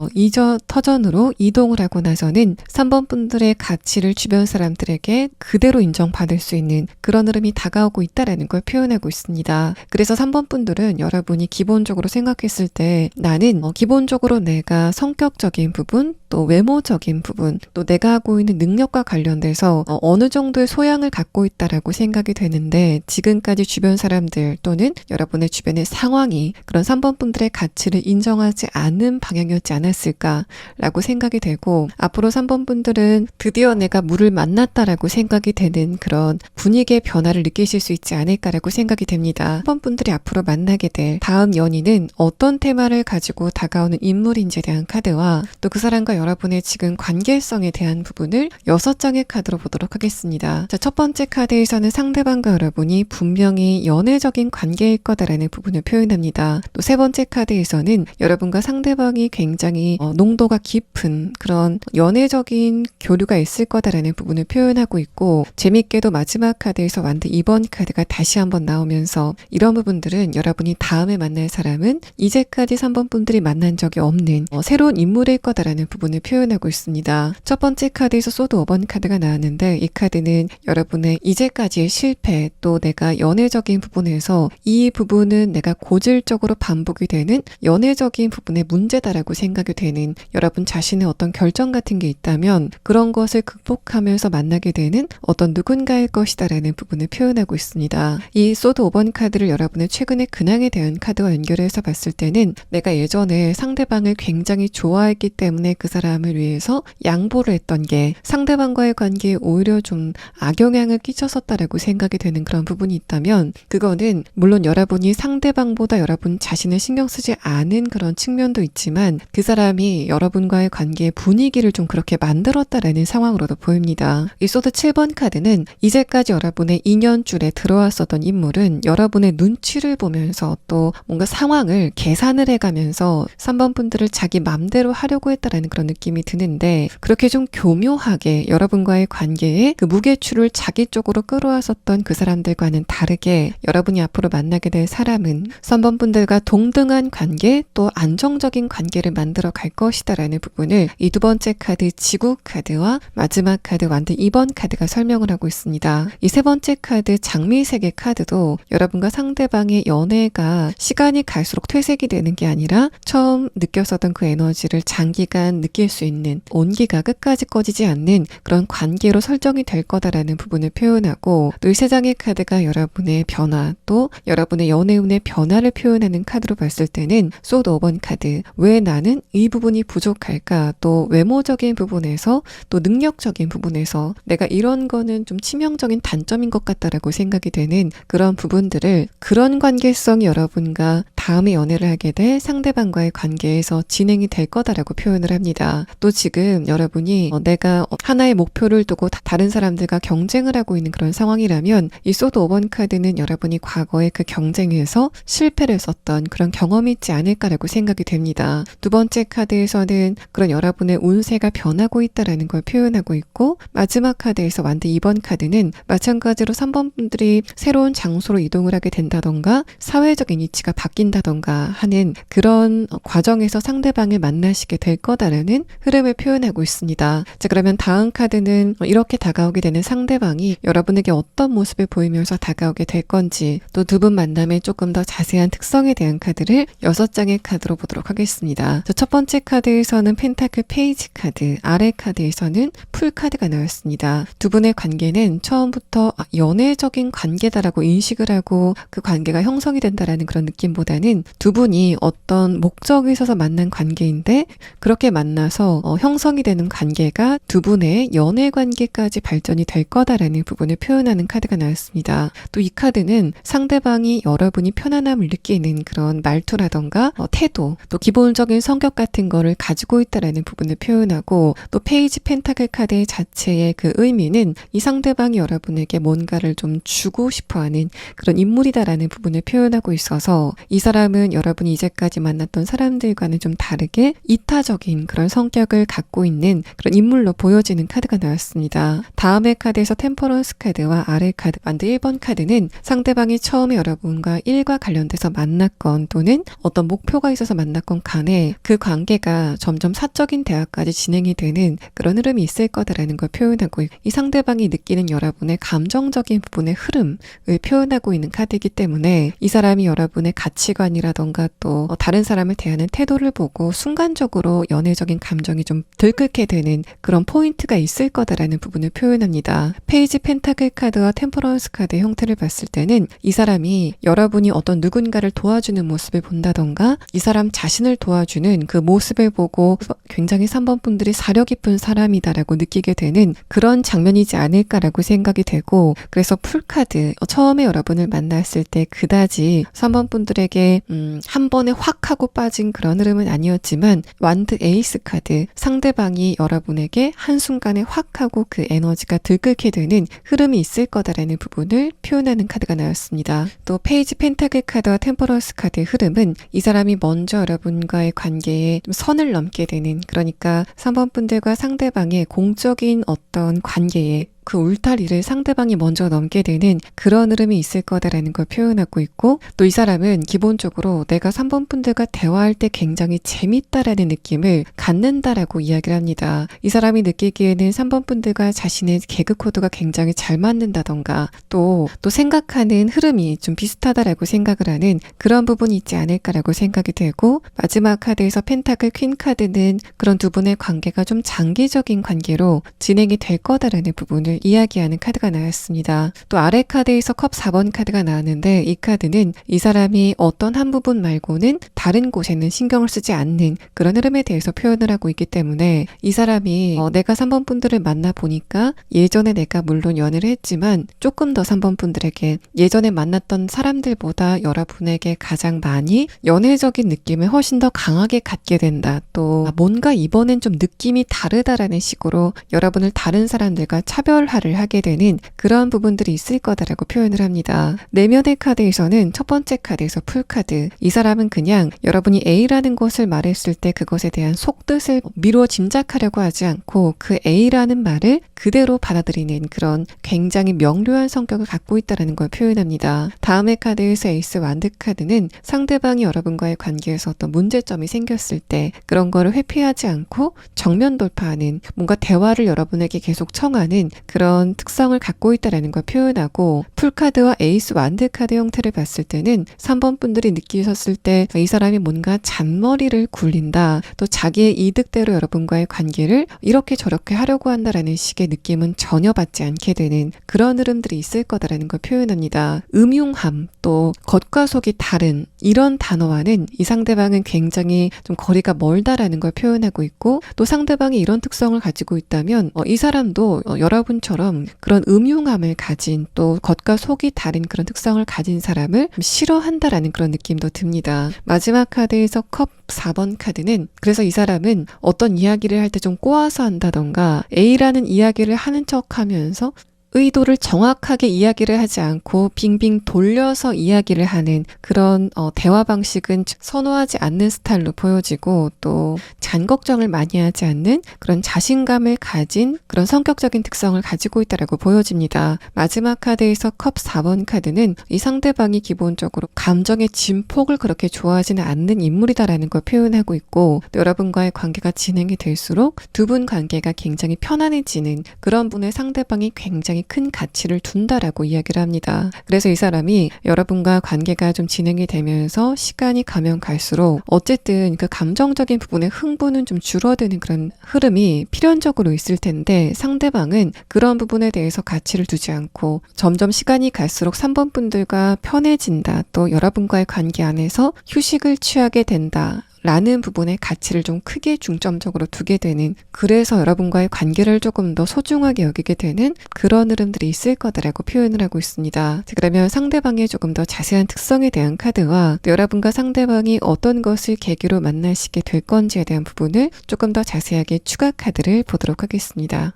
터전으로 이동을 하고 나서는 3번 분들의 가치를 주변 사람들에게 그대로 인정받을 수 있는 그런 흐름이 다가오고 있다라는 걸 표현하고 있습니다. 그래서 3번 분들은 여러분이 기본적으로 생각했을 때 나는 기본적으로 내가 성격적인 부분, 또 외모적인 부분, 또 내가 하고 있는 능력과 관련돼서 어느 정도의 소양을 갖고 있다라고 생각이 되는데, 지금까지 주변 사람들 또는 여러분의 주변의 상황이 그런 3번 분들의 가치를 인정하지 않는 방향이었지 않았을까 라고 생각이 되고, 앞으로 3번 분들은 드디어 내가 물을 만났다라고 생각이 되는 그런 분위기의 변화를 느끼실 수 있지 않을까라고 생각이 됩니다. 3번 분들이 앞으로 만나게 될 다음 연인은 어떤 테마를 가지고 다가오는 인물인지에 대한 카드와 또 그 사람과 여러분의 지금 관계성에 대한 부분을 6장의 카드로 보도록 하겠습니다. 자, 첫 번째 카드에서는 상대방과 여러분이 분명히 연애적인 관계일 거다라는 부분을 표현합니다. 또 세 번째 카드에서는 여러분과 상대방이 굉장히 농도가 깊은 그런 연애적인 교류가 있을 거다라는 부분을 표현하고 있고, 재밌게도 마지막 카드에서 만든 2번 카드가 다시 한번 나오면서 이런 부분들은 여러분이 다음에 만날 사람은 이제까지 3번 분들이 만난 적이 없는 새로운 인물일 거다라는 부분을 표현하고 있습니다. 첫 번째 카드에서 소드 5번 카드가 나왔는데, 이 카드는 여러분의 이제까지의 실패, 또 내가 연애적인 부분에서 이 부분은 내가 고질적으로 반복이 되는 연애적인 부분의 문제다라고 생각이 되는 여러분 자신의 어떤 결정 같은 게 있다면 그런 것을 극복하면서 만나게 되는 어떤 누군가일 것이다라는 부분을 표현하고 있습니다. 이 소드 5번 카드를 여러분의 최근의 근황에 대한 카드와 연결해서 봤을 때는 내가 예전에 상대방을 굉장히 좋아했기 때문에 그 사람을 위해서 양보를 했던 게 상대방과의 관계에 오히려 좀 악영향을 끼쳤었다라고 생각이 되는 그런 부분이 있다면, 그거는 물론 여러분이 상대방보다 여러분 자신을 신경 쓰지 않은 그런 측면도 있지만 그 사람이 여러분과의 관계의 분위기를 좀 그렇게 만들었다라는 상황으로도 보입니다. 이 소드 7번 카드는 이제까지 여러분의 인연줄에 들어왔었던 인물은 여러분의 눈치를 보면서 또 뭔가 상황을 계산을 해가면서 3번 분들을 자기 맘대로 하려고 했다라는 그런 느낌이 드는데, 그렇게 좀 교묘하게 여러분과의 관계에 그 무게추를 자기 쪽으로 끌어왔었던 그 사람들과는 다르게 여러분이 앞으로 만나게 될 사람은 3번 분들과 동등한 관계 또 안정적인 관계를 만들어 갈 것이다라는 부분을 이 두 번째 카드 지구 카드와 마지막 카드 완드 2번 카드가 설명을 하고 있습니다. 이 세 번째 카드 장미세계 카드도 여러분과 상대방의 연애가 시간이 갈수록 퇴색이 되는 게 아니라 처음 느꼈었던 그 에너지를 장기간 느낄 수 있는, 온기가 끝까지 꺼지지 않는 그런 관계로 설정이 될 거다라는 부분을 표현하고, 또 이 세 장의 카드가 여러분의 변화 또 여러분의 연애운의 변화를 표현하는 카드로 봤을 때는 소드 5번 카드, 왜 나는 이 부분이 부족할까, 또 외모적인 부분에서 또 능력적인 부분에서 내가 이런 거는 좀 치명적인 단점인 것 같다라고 생각이 되는 그런 부분들을, 그런 관계성이 여러분과 다음에 연애를 하게 될 상대방과의 관계에서 진행이 될 거다라고 표현을 합니다. 또 지금 여러분이 내가 하나의 목표를 두고 다른 사람들과 경쟁을 하고 있는 그런 상황이라면 이 소드 5번 카드는 여러분이 과거에 그 경쟁에서 실패를 했었던 그런 경험이 있지 않을까라고 생각이 됩니다. 두 번째 카드에서는 그런 여러분의 운세가 변하고 있다라는 걸 표현하고 있고, 마지막 카드에서 완드 2번 카드는 마찬가지로 3번 분들이 새로운 장소로 이동을 하게 된다던가 사회적인 위치가 바뀐다던가 하는 그런 과정에서 상대방을 만나시게 될 거다라는 흐름을 표현하고 있습니다. 자, 그러면 다음 카드는 이렇게 다가오게 되는 상대방이 여러분에게 어떤 모습을 보이면서 다가오게 될 건지, 또 두 분 만남의 조금 더 자세한 특성에 대한 카드를 6장의 카드로 보도록 하겠습니다. 첫 번째 카드에서는 펜타클 페이지 카드, 아래 카드에서는 풀 카드가 나왔습니다. 두 분의 관계는 처음부터 연애적인 관계다라고 인식을 하고 그 관계가 형성이 된다라는 그런 느낌보다는 두 분이 어떤 목적이 있어서 만난 관계인데, 그렇게 만나서 형성이 되는 관계가 두 분의 연애 관계까지 발전이 될 거다라는 부분을 표현하는 카드가 나왔습니다. 또 이 카드는 상대방이 여러분이 편안함을 느끼는 그런 말투라던가 태도, 또 기본적인 성격 같은 거를 가지고 있다라는 부분을 표현하고, 또 페이지 펜타클 카드 자체의 그 의미는 이 상대방이 여러분에게 뭔가를 좀 주고 싶어하는 그런 인물이다라는 부분을 표현하고 있어서, 이 사람은 여러분이 이제까지 만났던 사람들과는 좀 다르게 이타적인 그런 성격을 갖고 있는 그런 인물로 보여지는 카드가 나왔습니다. 다음의 카드에서 템퍼런스 카드와 아래 카드 완드 1번 카드는 상대방이 처음에 여러분과 일과 관련돼서 만났건 또는 어떤 목표가 있어서 만났건 간에 그 관계가 점점 사적인 대화까지 진행이 되는 그런 흐름이 있을 거다라는 걸 표현하고, 이 상대방이 느끼는 여러분의 감정적인 부분의 흐름을 표현하고 있는 카드이기 때문에 이 사람이 여러분의 가치관이라던가 또 다른 사람을 대하는 태도를 보고 순간적으로 연애적인 감정이 좀 들끓게 되는 그런 포인트가 있을 거다라는 부분을 표현합니다. 페이지 펜타클 카드와 템퍼런스 카드의 형태를 봤을 때는 이 사람이 여러분이 어떤 누군가를 도와주는 모습을 본다던가 이 사람 자신을 도와주는 그 모습을 보고 굉장히 3번 분들이 사려 깊은 사람이다라고 느끼게 되는 그런 장면이지 않을까라고 생각이 되고, 그래서 풀카드, 처음에 여러분을 만났을 때 그다지 3번 분들에게 한 번에 확 하고 빠진 그런 흐름은 아니었지만, 완드 에이스 카드, 상대방이 여러분에게 한순간에 확 하고 그 에너지가 들끓게 되는 흐름이 있을 거다라는 부분을 표현하는 카드가 나왔습니다. 또 페이지 펜타클 카드와 템퍼런스 카드의 흐름은 이 사람이 먼저 여러분과의 관계에 좀 선을 넘게 되는, 그러니까 3번 분들과 상대방의 공적인 어떤 관계에 그 울타리를 상대방이 먼저 넘게 되는 그런 흐름이 있을 거다라는 걸 표현하고 있고, 또 이 사람은 기본적으로 내가 3번 분들과 대화할 때 굉장히 재밌다라는 느낌을 갖는다라고 이야기를 합니다. 이 사람이 느끼기에는 3번 분들과 자신의 개그 코드가 굉장히 잘 맞는다던가 또 생각하는 흐름이 좀 비슷하다라고 생각을 하는 그런 부분이 있지 않을까라고 생각이 되고, 마지막 카드에서 펜타클 퀸 카드는 그런 두 분의 관계가 좀 장기적인 관계로 진행이 될 거다라는 부분을 부분을 이야기하는 카드가 나왔습니다. 또 아래 카드에서 컵 4번 카드가 나왔는데 이 카드는 이 사람이 어떤 한 부분 말고는 다른 곳에는 신경을 쓰지 않는 그런 흐름에 대해서 표현을 하고 있기 때문에 이 사람이 내가 3번 분들을 만나보니까 예전에 내가 물론 연애를 했지만 조금 더 3번 분들에게 예전에 만났던 사람들보다 여러분에게 가장 많이 연애적인 느낌을 훨씬 더 강하게 갖게 된다. 또 뭔가 이번엔 좀 느낌이 다르다라는 식으로 여러분을 다른 사람들과 차별화를 하게 되는 그런 부분들이 있을 거다라고 표현을 합니다. 내면의 카드에서는 첫 번째 카드에서 풀카드. 이 사람은 그냥 여러분이 A라는 것을 말했을 때 그것에 대한 속뜻을 미루어 짐작하려고 하지 않고 그 A라는 말을 그대로 받아들이는 그런 굉장히 명료한 성격을 갖고 있다는 걸 표현합니다. 다음의 카드에서 에이스 완드 카드는 상대방이 여러분과의 관계에서 어떤 문제점이 생겼을 때 그런 거를 회피하지 않고 정면 돌파하는 뭔가 대화를 여러분에게 계속 청하는 그런 특성을 갖고 있다는 걸 표현하고 풀카드와 에이스 완드 카드 형태를 봤을 때는 3번 분들이 느끼셨을 때 이 사람이 뭔가 잔머리를 굴린다. 또 자기의 이득대로 여러분과의 관계를 이렇게 저렇게 하려고 한다라는 식의 느낌은 전혀 받지 않게 되는 그런 흐름들이 있을 거다라는 걸 표현합니다. 음흉함, 또 겉과 속이 다른 이런 단어와는 이 상대방은 굉장히 좀 거리가 멀다라는 걸 표현하고 있고 또 상대방이 이런 특성을 가지고 있다면 이 사람도 여러분처럼 그런 음흉함을 가진 또 겉과 속이 다른 그런 특성을 가진 사람을 싫어한다라는 그런 느낌도 듭니다. 마지막 카드에서 컵 4번 카드는 그래서 이 사람은 어떤 이야기를 할 때 좀 꼬아서 한다던가 A라는 이야기를 하는 척 하면서 의도를 정확하게 이야기를 하지 않고 빙빙 돌려서 이야기를 하는 그런 대화 방식은 선호하지 않는 스타일로 보여지고 또 잔걱정을 많이 하지 않는 그런 자신감을 가진 그런 성격적인 특성을 가지고 있다고 보여집니다. 마지막 카드에서 컵 4번 카드는 이 상대방이 기본적으로 감정의 진폭을 그렇게 좋아하지는 않는 인물이다라는 걸 표현하고 있고 또 여러분과의 관계가 진행이 될수록 두 분 관계가 굉장히 편안해지는 그런 분의 상대방이 굉장히 큰 가치를 둔다라고 이야기를 합니다. 그래서 이 사람이 여러분과 관계가 좀 진행이 되면서 시간이 가면 갈수록 어쨌든 그 감정적인 부분의 흥분은 좀 줄어드는 그런 흐름이 필연적으로 있을 텐데 상대방은 그런 부분에 대해서 가치를 두지 않고 점점 시간이 갈수록 3번 분들과 편해진다. 또 여러분과의 관계 안에서 휴식을 취하게 된다. 라는 부분에 가치를 좀 크게 중점적으로 두게 되는 그래서 여러분과의 관계를 조금 더 소중하게 여기게 되는 그런 흐름들이 있을 거다라고 표현을 하고 있습니다. 그러면 상대방의 조금 더 자세한 특성에 대한 카드와 또 여러분과 상대방이 어떤 것을 계기로 만나시게 될 건지에 대한 부분을 조금 더 자세하게 추가 카드를 보도록 하겠습니다.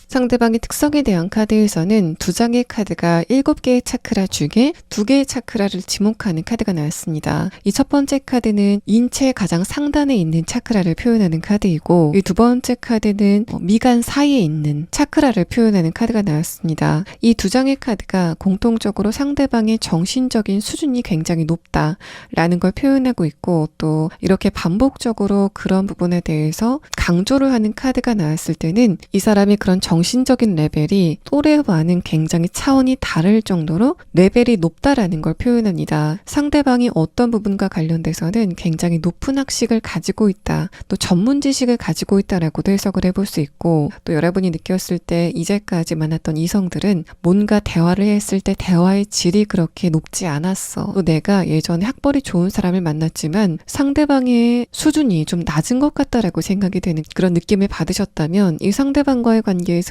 상대방의 특성에 대한 카드에서는 2장의 카드가 7개의 차크라 중에 2개의 차크라를 지목하는 카드가 나왔습니다. 이 첫 번째 카드는 인체 가장 상단에 있는 차크라를 표현하는 카드이고 이 두 번째 카드는 미간 사이에 있는 차크라를 표현하는 카드가 나왔습니다. 이 2장의 카드가 공통적으로 상대방의 정신적인 수준이 굉장히 높다라는 걸 표현하고 있고 또 이렇게 반복적으로 그런 부분에 대해서 강조를 하는 카드가 나왔을 때는 이 사람이 그런 정신적인 레벨이 또래와는 굉장히 차원이 다를 정도로 레벨이 높다라는 걸 표현합니다. 상대방이 어떤 부분과 관련돼서는 굉장히 높은 학식을 가지고 있다. 또 전문 지식을 가지고 있다라고도 해석을 해볼 수 있고 또 여러분이 느꼈을 때 이제까지 만났던 이성들은 뭔가 대화를 했을 때 대화의 질이 그렇게 높지 않았어. 또 내가 예전에 학벌이 좋은 사람을 만났지만 상대방의 수준이 좀 낮은 것 같다라고 생각이 되는 그런 느낌을 받으셨다면 이 상대방과의 관계에서는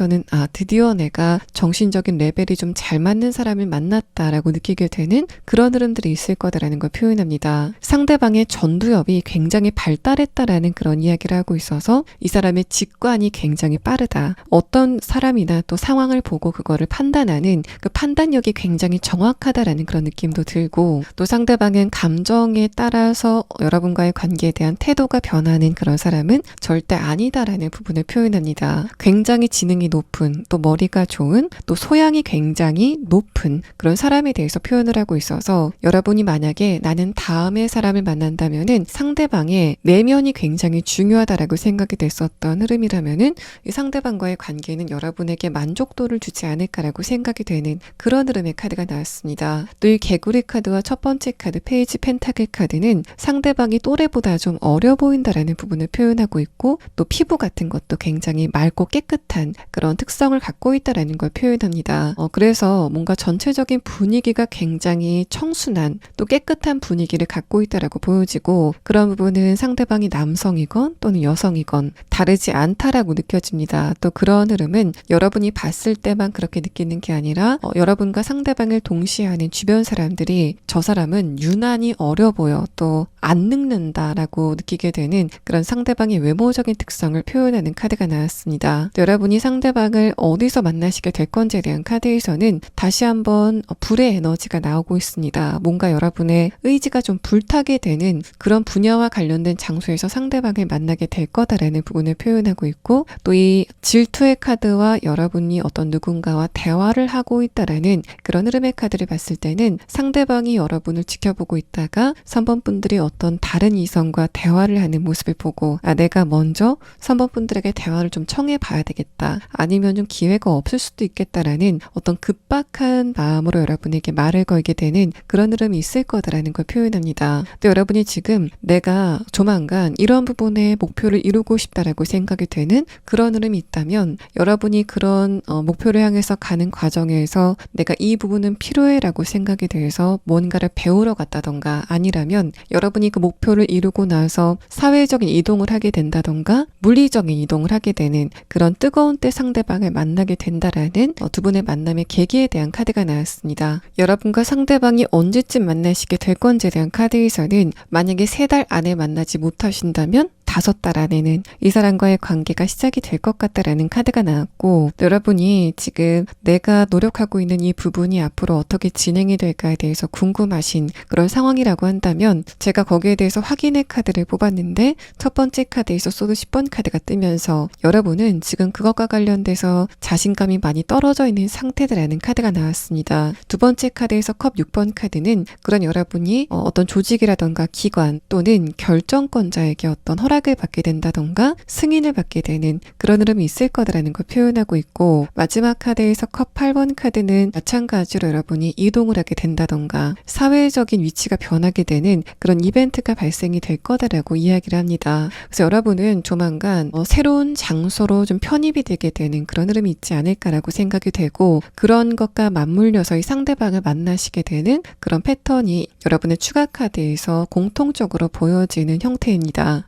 드디어 내가 정신적인 레벨이 좀 잘 맞는 사람을 만났다라고 느끼게 되는 그런 흐름들이 있을 거다라는 걸 표현합니다. 상대방의 전두엽이 굉장히 발달했다라는 그런 이야기를 하고 있어서 이 사람의 직관이 굉장히 빠르다. 어떤 사람이나 또 상황을 보고 그거를 판단하는 그 판단력이 굉장히 정확하다라는 그런 느낌도 들고 또 상대방은 감정에 따라서 여러분과의 관계에 대한 태도가 변하는 그런 사람은 절대 아니다라는 부분을 표현합니다. 굉장히 지능이 굉장히 높은, 또 머리가 좋은, 또 소양이 굉장히 높은 그런 사람에 대해서 표현을 하고 있어서 여러분이 만약에 나는 다음에 사람을 만난다면은 상대방의 내면이 굉장히 중요하다라고 생각이 됐었던 흐름이라면은 이 상대방과의 관계는 여러분에게 만족도를 주지 않을까라고 생각이 되는 그런 흐름의 카드가 나왔습니다. 또 이 개구리 카드와 첫 번째 카드 페이지 펜타클 카드는 상대방이 또래보다 좀 어려 보인다라는 부분을 표현하고 있고 또 피부 같은 것도 굉장히 맑고 깨끗한 그런 특성을 갖고 있다라는 걸 표현합니다. 그래서 뭔가 전체적인 분위기가 굉장히 청순한 또 깨끗한 분위기를 갖고 있다라고 보여지고 그런 부분은 상대방이 남성이건 또는 여성이건 다르지 않다라고 느껴집니다. 또 그런 흐름은 여러분이 봤을 때만 그렇게 느끼는 게 아니라 여러분과 상대방을 동시에 하는 주변 사람들이 저 사람은 유난히 어려 보여 또 안 늙는다라고 느끼게 되는 그런 상대방의 외모적인 특성을 표현하는 카드가 나왔습니다. 여러분이 상대방을 어디서 만나시게 될 건지에 대한 카드에서는 다시 한번 불의 에너지가 나오고 있습니다. 뭔가 여러분의 의지가 좀 불타게 되는 그런 분야와 관련된 장소에서 상대방을 만나게 될 거다라는 부분을 표현하고 있고 또 이 질투의 카드와 여러분이 어떤 누군가와 대화를 하고 있다라는 그런 흐름의 카드를 봤을 때는 상대방이 여러분을 지켜보고 있다가 3번 분들이 어떤 다른 이성과 대화를 하는 모습을 보고 내가 먼저 3번 분들에게 대화를 좀 청해 봐야 되겠다. 아니면 좀 기회가 없을 수도 있겠다라는 어떤 급박한 마음으로 여러분에게 말을 걸게 되는 그런 흐름이 있을 거다라는 걸 표현합니다. 또 여러분이 지금 내가 조만간 이런 부분에 목표를 이루고 싶다라고 생각이 되는 그런 흐름이 있다면 여러분이 그런 목표를 향해서 가는 과정에서 내가 이 부분은 필요해라고 생각이 돼서 뭔가를 배우러 갔다던가 아니라면 여러분이 그 목표를 이루고 나서 사회적인 이동을 하게 된다던가 물리적인 이동을 하게 되는 그런 뜨거운 때 상대방을 만나게 된다라는 두 분의 만남의 계기에 대한 카드가 나왔습니다. 여러분과 상대방이 언제쯤 만나시게 될 건지에 대한 카드에서는 만약에 3달 안에 만나지 못하신다면 5달 안에는 이 사람과의 관계가 시작이 될 것 같다라는 카드가 나왔고 여러분이 지금 내가 노력하고 있는 이 부분이 앞으로 어떻게 진행이 될까에 대해서 궁금하신 그런 상황이라고 한다면 제가 거기에 대해서 확인의 카드를 뽑았는데 첫 번째 카드에서 소드 10번 카드가 뜨면서 여러분은 지금 그것과 관련돼서 자신감이 많이 떨어져 있는 상태다라는 카드가 나왔습니다. 두 번째 카드에서 컵 6번 카드는 그런 여러분이 어떤 조직이라던가 기관 또는 결정권자에게 어떤 허락을 받게 된다던가 승인을 받게 되는 그런 흐름이 있을 거다라는 걸 표현하고 있고 마지막 카드에서 컵 8번 카드는 마찬가지로 여러분이 이동을 하게 된다던가 사회적인 위치가 변하게 되는 그런 이벤트가 발생이 될 거다라고 이야기를 합니다. 그래서 여러분은 조만간 새로운 장소로 좀 편입이 되게 되는 그런 흐름이 있지 않을까라고 생각이 되고 그런 것과 맞물려서 이 상대방을 만나시게 되는 그런 패턴이 여러분의 추가 카드에서 공통적으로 보여지는 형태입니다.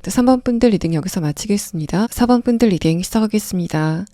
3번 분들 리딩 여기서 마치겠습니다. 4번 분들 리딩 시작하겠습니다.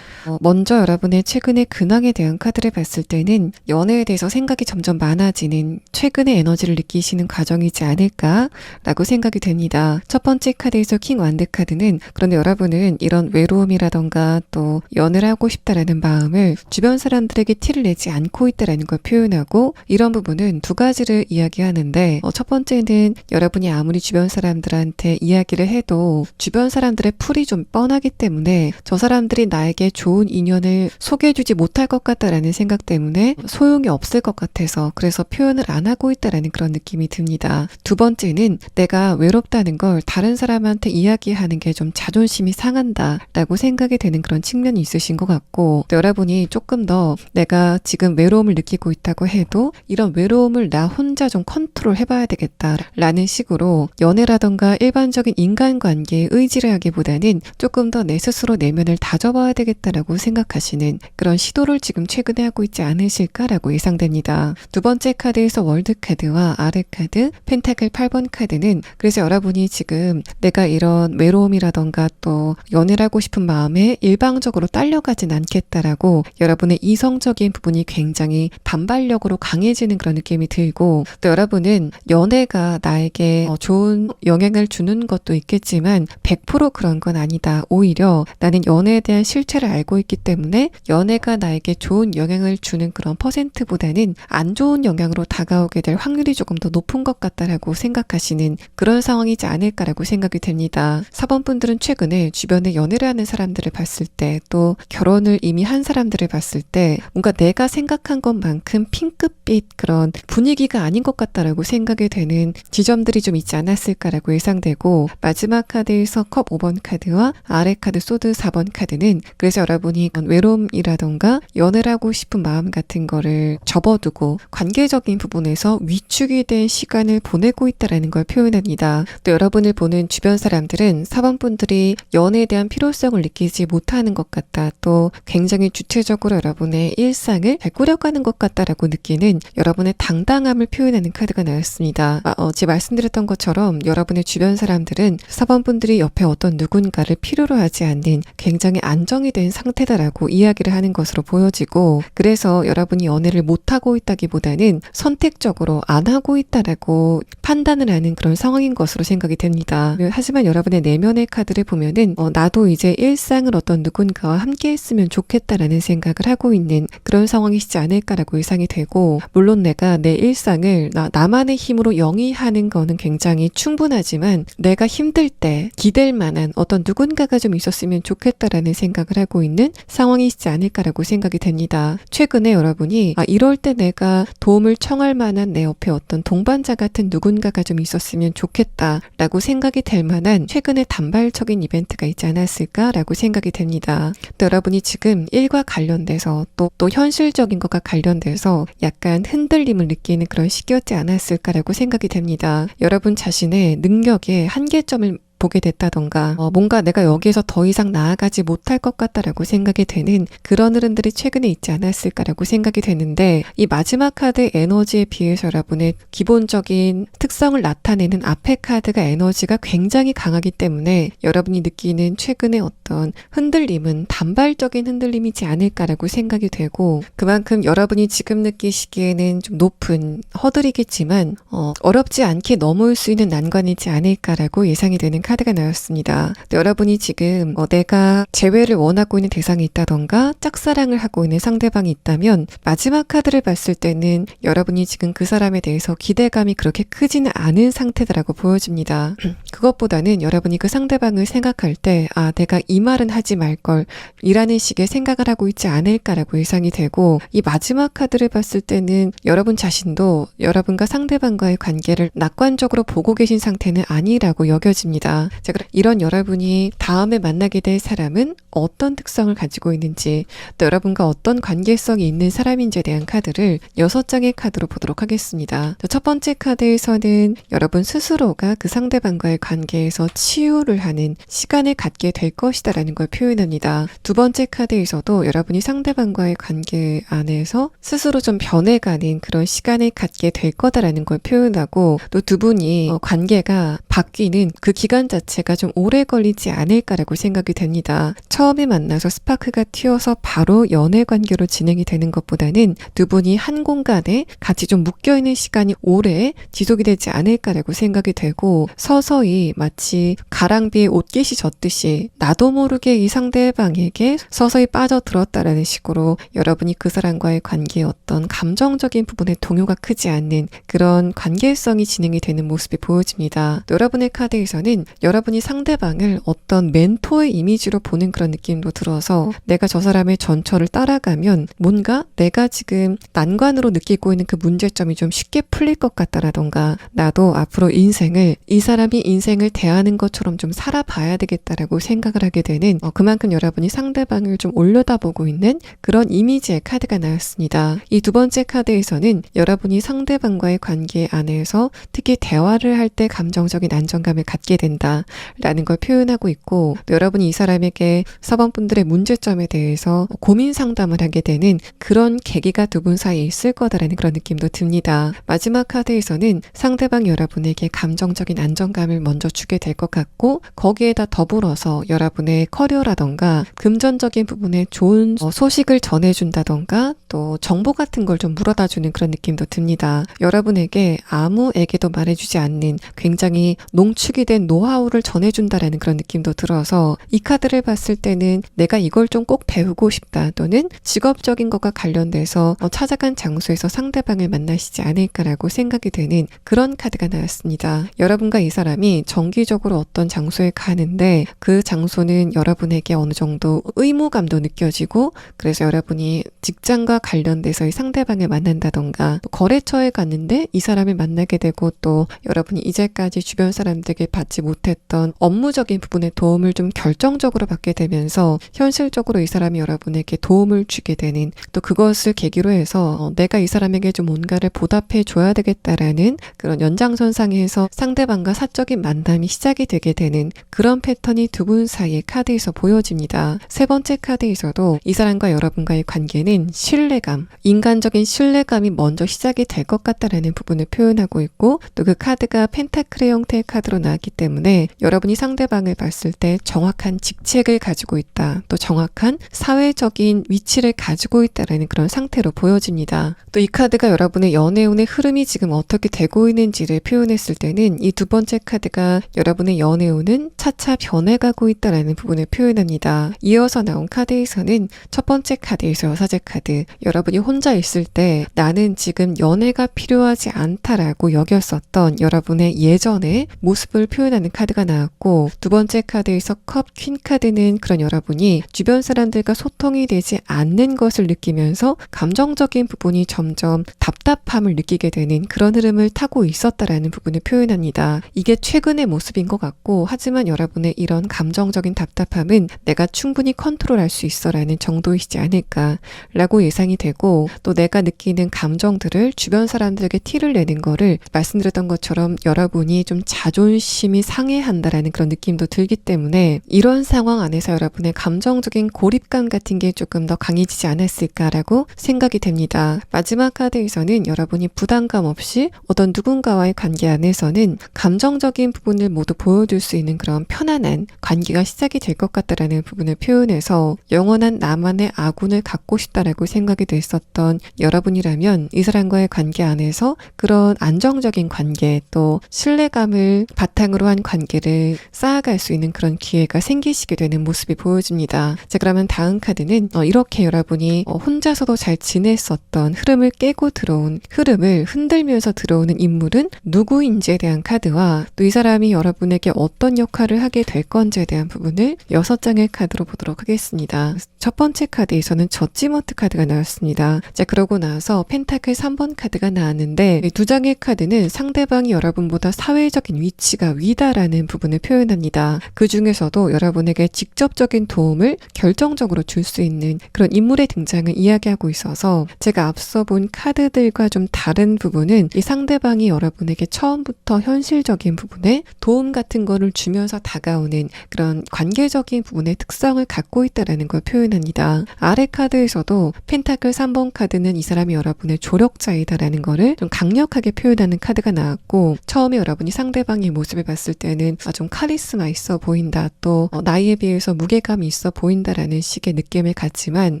먼저 여러분의 최근의 근황에 대한 카드를 봤을 때는 연애에 대해서 생각이 점점 많아지는 최근의 에너지를 느끼시는 과정이지 않을까라고 생각이 됩니다. 첫 번째 카드에서 킹 완드 카드는 그런데 여러분은 이런 외로움이라던가 또 연애를 하고 싶다라는 마음을 주변 사람들에게 티를 내지 않고 있다라는 걸 표현하고 이런 부분은 두 가지를 이야기하는데 첫 번째는 여러분이 아무리 주변 사람들한테 이야기를 해도 주변 사람들의 풀이 좀 뻔하기 때문에 저 사람들이 나에게 좋은 인연을 소개해주지 못할 것 같다라는 생각 때문에 소용이 없을 것 같아서 그래서 표현을 안 하고 있다라는 그런 느낌이 듭니다. 두 번째는 내가 외롭다는 걸 다른 사람한테 이야기하는 게 좀 자존심이 상한다라고 생각이 되는 그런 측면이 있으신 것 같고 여러분이 조금 더 내가 지금 외로움을 느끼고 있다고 해도 이런 외로움을 나 혼자 좀 컨트롤 해봐야 되겠다라는 식으로 연애라던가 일반적인 인간관계에 의지를 하기보다는 조금 더 내 스스로 내면을 다져봐야 되겠다라고 생각하시는 그런 시도를 지금 최근에 하고 있지 않으실까라고 예상됩니다. 두 번째 카드에서 월드 카드와 아르 카드, 펜타클 8번 카드는 그래서 여러분이 지금 내가 이런 외로움이라던가 또 연애를 하고 싶은 마음에 일방적으로 딸려가진 않겠다라고 여러분의 이성적인 부분이 굉장히 반발력으로 강해지는 그런 느낌이 들고 또 여러분은 연애가 나에게 좋은 영향을 주는 것도 있겠지만 100% 그런 건 아니다. 오히려 나는 연애에 대한 실체를 알고 있기 때문에 연애가 나에게 좋은 영향을 주는 그런 퍼센트보다는 안 좋은 영향으로 다가오게 될 확률이 조금 더 높은 것 같다라고 생각하시는 그런 상황이지 않을까라고 생각이 됩니다. 4번 분들은 최근에 주변에 연애를 하는 사람들을 봤을 때 또 결혼을 이미 한 사람들을 봤을 때 뭔가 내가 생각한 것만큼 핑크빛 그런 분위기가 아닌 것 같다라고 생각이 되는 지점들이 좀 있지 않았을까라고 예상되고, 마지막 카드에서 컵 5번 카드와 아래 카드 소드 4번 카드는 그래서 여러분이 외로움이라던가 연애를 하고 싶은 마음 같은 거를 접어두고 관계적인 부분에서 위축이 된 시간을 보내고 있다라는 걸 표현합니다. 또 여러분을 보는 주변 사람들은 4번 분들이 연애에 대한 필요성을 느끼지 못하는 것 같다, 또 굉장히 주체적으로 여러분의 일상을 잘 꾸려가는 것 같다라고 느끼는 여러분의 당당함을 표현하는 카드가 나왔습니다. 어제 말씀드렸던 것처럼 여러분의 주변 사람들은 4번 분들이 옆에 어떤 누군가를 필요로 하지 않는 굉장히 안정이 된 상태다라고 이야기를 하는 것으로 보여지고, 그래서 여러분이 연애를 못하고 있다기보다는 선택적으로 안 하고 있다라고 판단을 하는 그런 상황인 것으로 생각이 됩니다. 하지만 여러분의 내면의 카드를 보면은 나도 이제 일상을 어떤 누군가와 함께 했으면 좋겠다라는 생각을 하고 있는 그런 상황이시지 않을까라고 예상이 되고, 물론 내가 내 일상을 나만의 힘으로 영위하는 거는 굉장히 충분하지만 내가 힘들 때 기댈 만한 어떤 누군가가 좀 있었으면 좋겠다라는 생각을 하고 있는 상황이시지 않을까라고 생각이 됩니다. 최근에 여러분이 이럴 때 내가 도움을 청할 만한 내 옆에 어떤 동반자 같은 누군가가 좀 있었으면 좋겠다라고 생각이 될 만한 최근에 단발적인 이벤트가 있지 않았을까라고 생각이 됩니다. 또 여러분이 지금 일과 관련돼서 또 현실적인 것과 관련돼서 약간 흔들림을 느끼는 그런 시기였지 않았을까라고 생각이 됩니다. 여러분 자신의 능력의 한계점을 보게 됐다던가 뭔가 내가 여기에서 더 이상 나아가지 못할 것 같다라고 생각이 되는 그런 흐름들이 최근에 있지 않았을까라고 생각이 되는데, 이 마지막 카드의 에너지에 비해서 여러분의 기본적인 특성을 나타내는 앞의 카드가 에너지가 굉장히 강하기 때문에 여러분이 느끼는 최근의 어떤 흔들림은 단발적인 흔들림이지 않을까라고 생각이 되고, 그만큼 여러분이 지금 느끼시기에는 좀 높은 허들이겠지만 어렵지 않게 넘을 수 있는 난관이지 않을까라고 예상이 되는 카드가 나왔습니다. 여러분이 지금 내가 재회를 원하고 있는 대상이 있다던가 짝사랑을 하고 있는 상대방이 있다면 마지막 카드를 봤을 때는 여러분이 지금 그 사람에 대해서 기대감이 그렇게 크지는 않은 상태다라고 보여집니다. 그것보다는 여러분이 그 상대방을 생각할 때 내가 이 말은 하지 말걸 이라는 식의 생각을 하고 있지 않을까라고 예상이 되고, 이 마지막 카드를 봤을 때는 여러분 자신도 여러분과 상대방과의 관계를 낙관적으로 보고 계신 상태는 아니라고 여겨집니다. 자, 그럼 이런 여러분이 다음에 만나게 될 사람은 어떤 특성을 가지고 있는지, 또 여러분과 어떤 관계성이 있는 사람인지에 대한 카드를 6장의 카드로 보도록 하겠습니다. 첫 번째 카드에서는 여러분 스스로가 그 상대방과의 관계에서 치유를 하는 시간을 갖게 될 것이다 라는 걸 표현합니다. 두 번째 카드에서도 여러분이 상대방과의 관계 안에서 스스로 좀 변해가는 그런 시간을 갖게 될 거다라는 걸 표현하고, 또 두 분이 관계가 바뀌는 그 기간 자체가 좀 오래 걸리지 않을까라고 생각이 됩니다. 처음에 만나서 스파크가 튀어서 바로 연애 관계로 진행이 되는 것보다는 두 분이 한 공간에 같이 좀 묶여있는 시간이 오래 지속이 되지 않을까라고 생각이 되고, 서서히 마치 가랑비에 옷깃이 젖듯이 나도 모르게 이 상대방에게 서서히 빠져들었다라는 식으로 여러분이 그 사람과의 관계의 어떤 감정적인 부분에 동요가 크지 않는 그런 관계성이 진행이 되는 모습이 보여집니다. 여러분의 카드에서는 여러분이 상대방을 어떤 멘토의 이미지로 보는 그런 느낌도 들어서 내가 저 사람의 전철을 따라가면 뭔가 내가 지금 난관으로 느끼고 있는 그 문제점이 좀 쉽게 풀릴 것 같다라던가, 나도 앞으로 인생을 이 사람이 인생을 대하는 것처럼 좀 살아봐야 되겠다라고 생각을 하게 되는 그만큼 여러분이 상대방을 좀 올려다보고 있는 그런 이미지의 카드가 나왔습니다. 이 두 번째 카드에서는 여러분이 상대방과의 관계 안에서 특히 대화를 할 때 감정적인 안정감을 갖게 된다라는 걸 표현하고 있고, 여러분이 이 사람에게 4번 분들의 문제점에 대해서 고민 상담을 하게 되는 그런 계기가 두 분 사이에 있을 거다라는 그런 느낌도 듭니다. 마지막 카드에서는 상대방 여러분에게 감정적인 안정감을 먼저 주게 될 것 같고, 거기에다 더불어서 여러분의 커리어라던가 금전적인 부분에 좋은 소식을 전해준다던가 또 정보 같은 걸 좀 물어다주는 그런 느낌도 듭니다. 여러분에게 아무에게도 말해주지 않는 굉장히 농축이 된 노하우를 전해준다라는 그런 느낌도 들어서 이 카드를 봤을 때는 내가 이걸 좀 꼭 배우고 싶다 또는 직업적인 것과 관련돼서 찾아간 장소에서 상대방을 만나시지 않을까라고 생각이 되는 그런 카드가 나왔습니다. 여러분과 이 사람이 정기적으로 어떤 장소에 가는데 그 장소는 여러분에게 어느 정도 의무감도 느껴지고 그래서 여러분이 직장과 관련돼서의 상대방을 만난다던가 또 거래처에 갔는데 이 사람을 만나게 되고 또 여러분이 이제까지 주변 사람들에게 받지 못했던 업무적인 부분의 도움을 좀 결정적으로 받게 되면서 현실적으로 이 사람이 여러분에게 도움을 주게 되는 또 그것을 계기로 해서 내가 이 사람에게 좀 뭔가를 보답해 줘야 되겠다라는 그런 연장선상에서 상대방과 사적인 만남이 시작이 되게 되는 그런 패턴이 두 분 사이의 카드에서 보여집니다. 세 번째 카드에서도 이 사람과 여러분과의 관계는 신뢰감, 인간적인 신뢰감이 먼저 시작이 될 것 같다라는 부분을 표현하고 있고 또 그 카드가 펜타클의 형태의 카드로 나왔기 때문에 여러분이 상대방을 봤을 때 정확한 직책을 가지고 있다. 또 정확한 사회적인 위치를 가지고 있다라는 그런 상태로 보여집니다. 또 이 카드가 여러분의 연애운의 흐름이 지금 어떻게 되고 있는지를 표현했을 때는 이 두 번째 카드가 여러분의 연애운은 차차 변해가고 있다라는 부분을 표현합니다. 이어서 나온 카드에서는 첫 번째 카드에서 사제 카드, 여러분이 혼자 있을 때 나는 지금 연애가 필요하지 않다라고 여겼었던 여러분의 예전의 모습을 표현하는 카드가 나왔고 두 번째 카드에서 컵 퀸 카드는 그런 여러분이 주변 사람들과 소통이 되지 않는 것을 느끼면서 감정적인 부분이 점점 답답함을 느끼게 되는 그런 흐름을 타고 있었다라는 부분을 표현합니다. 이게 최근의 모습인 것 같고 하지만 여러분의 이런 감정적인 답답함은 내가 충분히 컨트롤할 수 있어라는 정도이시지 않을까라고 예상이 되고 또 내가 느끼는 감정들을 주변 사람들에게 티를 내는 거를 말씀드렸던 것처럼 여러분이 좀 자존심이 상해한다라는 그런 느낌도 들기 때문에 이런 상황 안에서 여러분의 감정적인 고립감 같은 게 조금 더 강해지지 않았을까라고 생각이 됩니다. 마지막 카드에서는 여러분이 부담감 없이 어떤 누군가와의 관계 안에서는 감정적인 부분을 모두 보여줄 수 있는 그런 편안한 관계가 시작이 될 것 같다라는 부분을 표현해서 영원한 나만의 아군을 갖고 싶다라고 생각이 됐었던 여러분이라면 이 사람과의 관계 안에서 그런 안정적인 관계 또 신뢰감을 바탕으로 한 관계를 쌓아갈 수 있는 그런 기회가 생기시게 되는 모습이 보여집니다. 자, 그러면 다음 카드는 이렇게 여러분이 혼자서도 잘 지냈었던 흐름을 깨고 들어온 흐름을 흔들면서 들어오는 인물은 누구인지에 대한 카드와 또 이 사람이 여러분에게 어떤 역할을 하게 될 건지에 대한 부분을 6장의 카드로 보도록 하겠습니다. 첫 번째 카드에서는 저지먼트 카드가 나왔습니다. 자, 그러고 나서 펜타클 3번 카드가 나왔는데 이 두 장의 카드는 상대방이 여러분보다 사회적인 위치가 위다라는 부분을 표현합니다. 그 중에서도 여러분에게 직접적인 도움을 결정적으로 줄 수 있는 그런 인물의 등장을 이야기하고 있어서 제가 앞서 본 카드들과 좀 다른 부분은 이 상대방이 여러분에게 처음부터 현실적인 부분에 도움 같은 거를 주면서 다가오는 그런 관계적인 부분의 특성을 갖고 있다는 걸 표현합니다. 아래 카드에서도 펜타클 3번 카드는 이 사람이 여러분의 조력자이다라는 거를 좀 강력하게 표현하는 카드가 나왔고 처음에 여러분이 상대방의 모습을 봤을 때는 좀 카리스마 있어 보인다 또 나이에 비해서 무게감이 있어 보인다라는 식의 느낌을 갖지만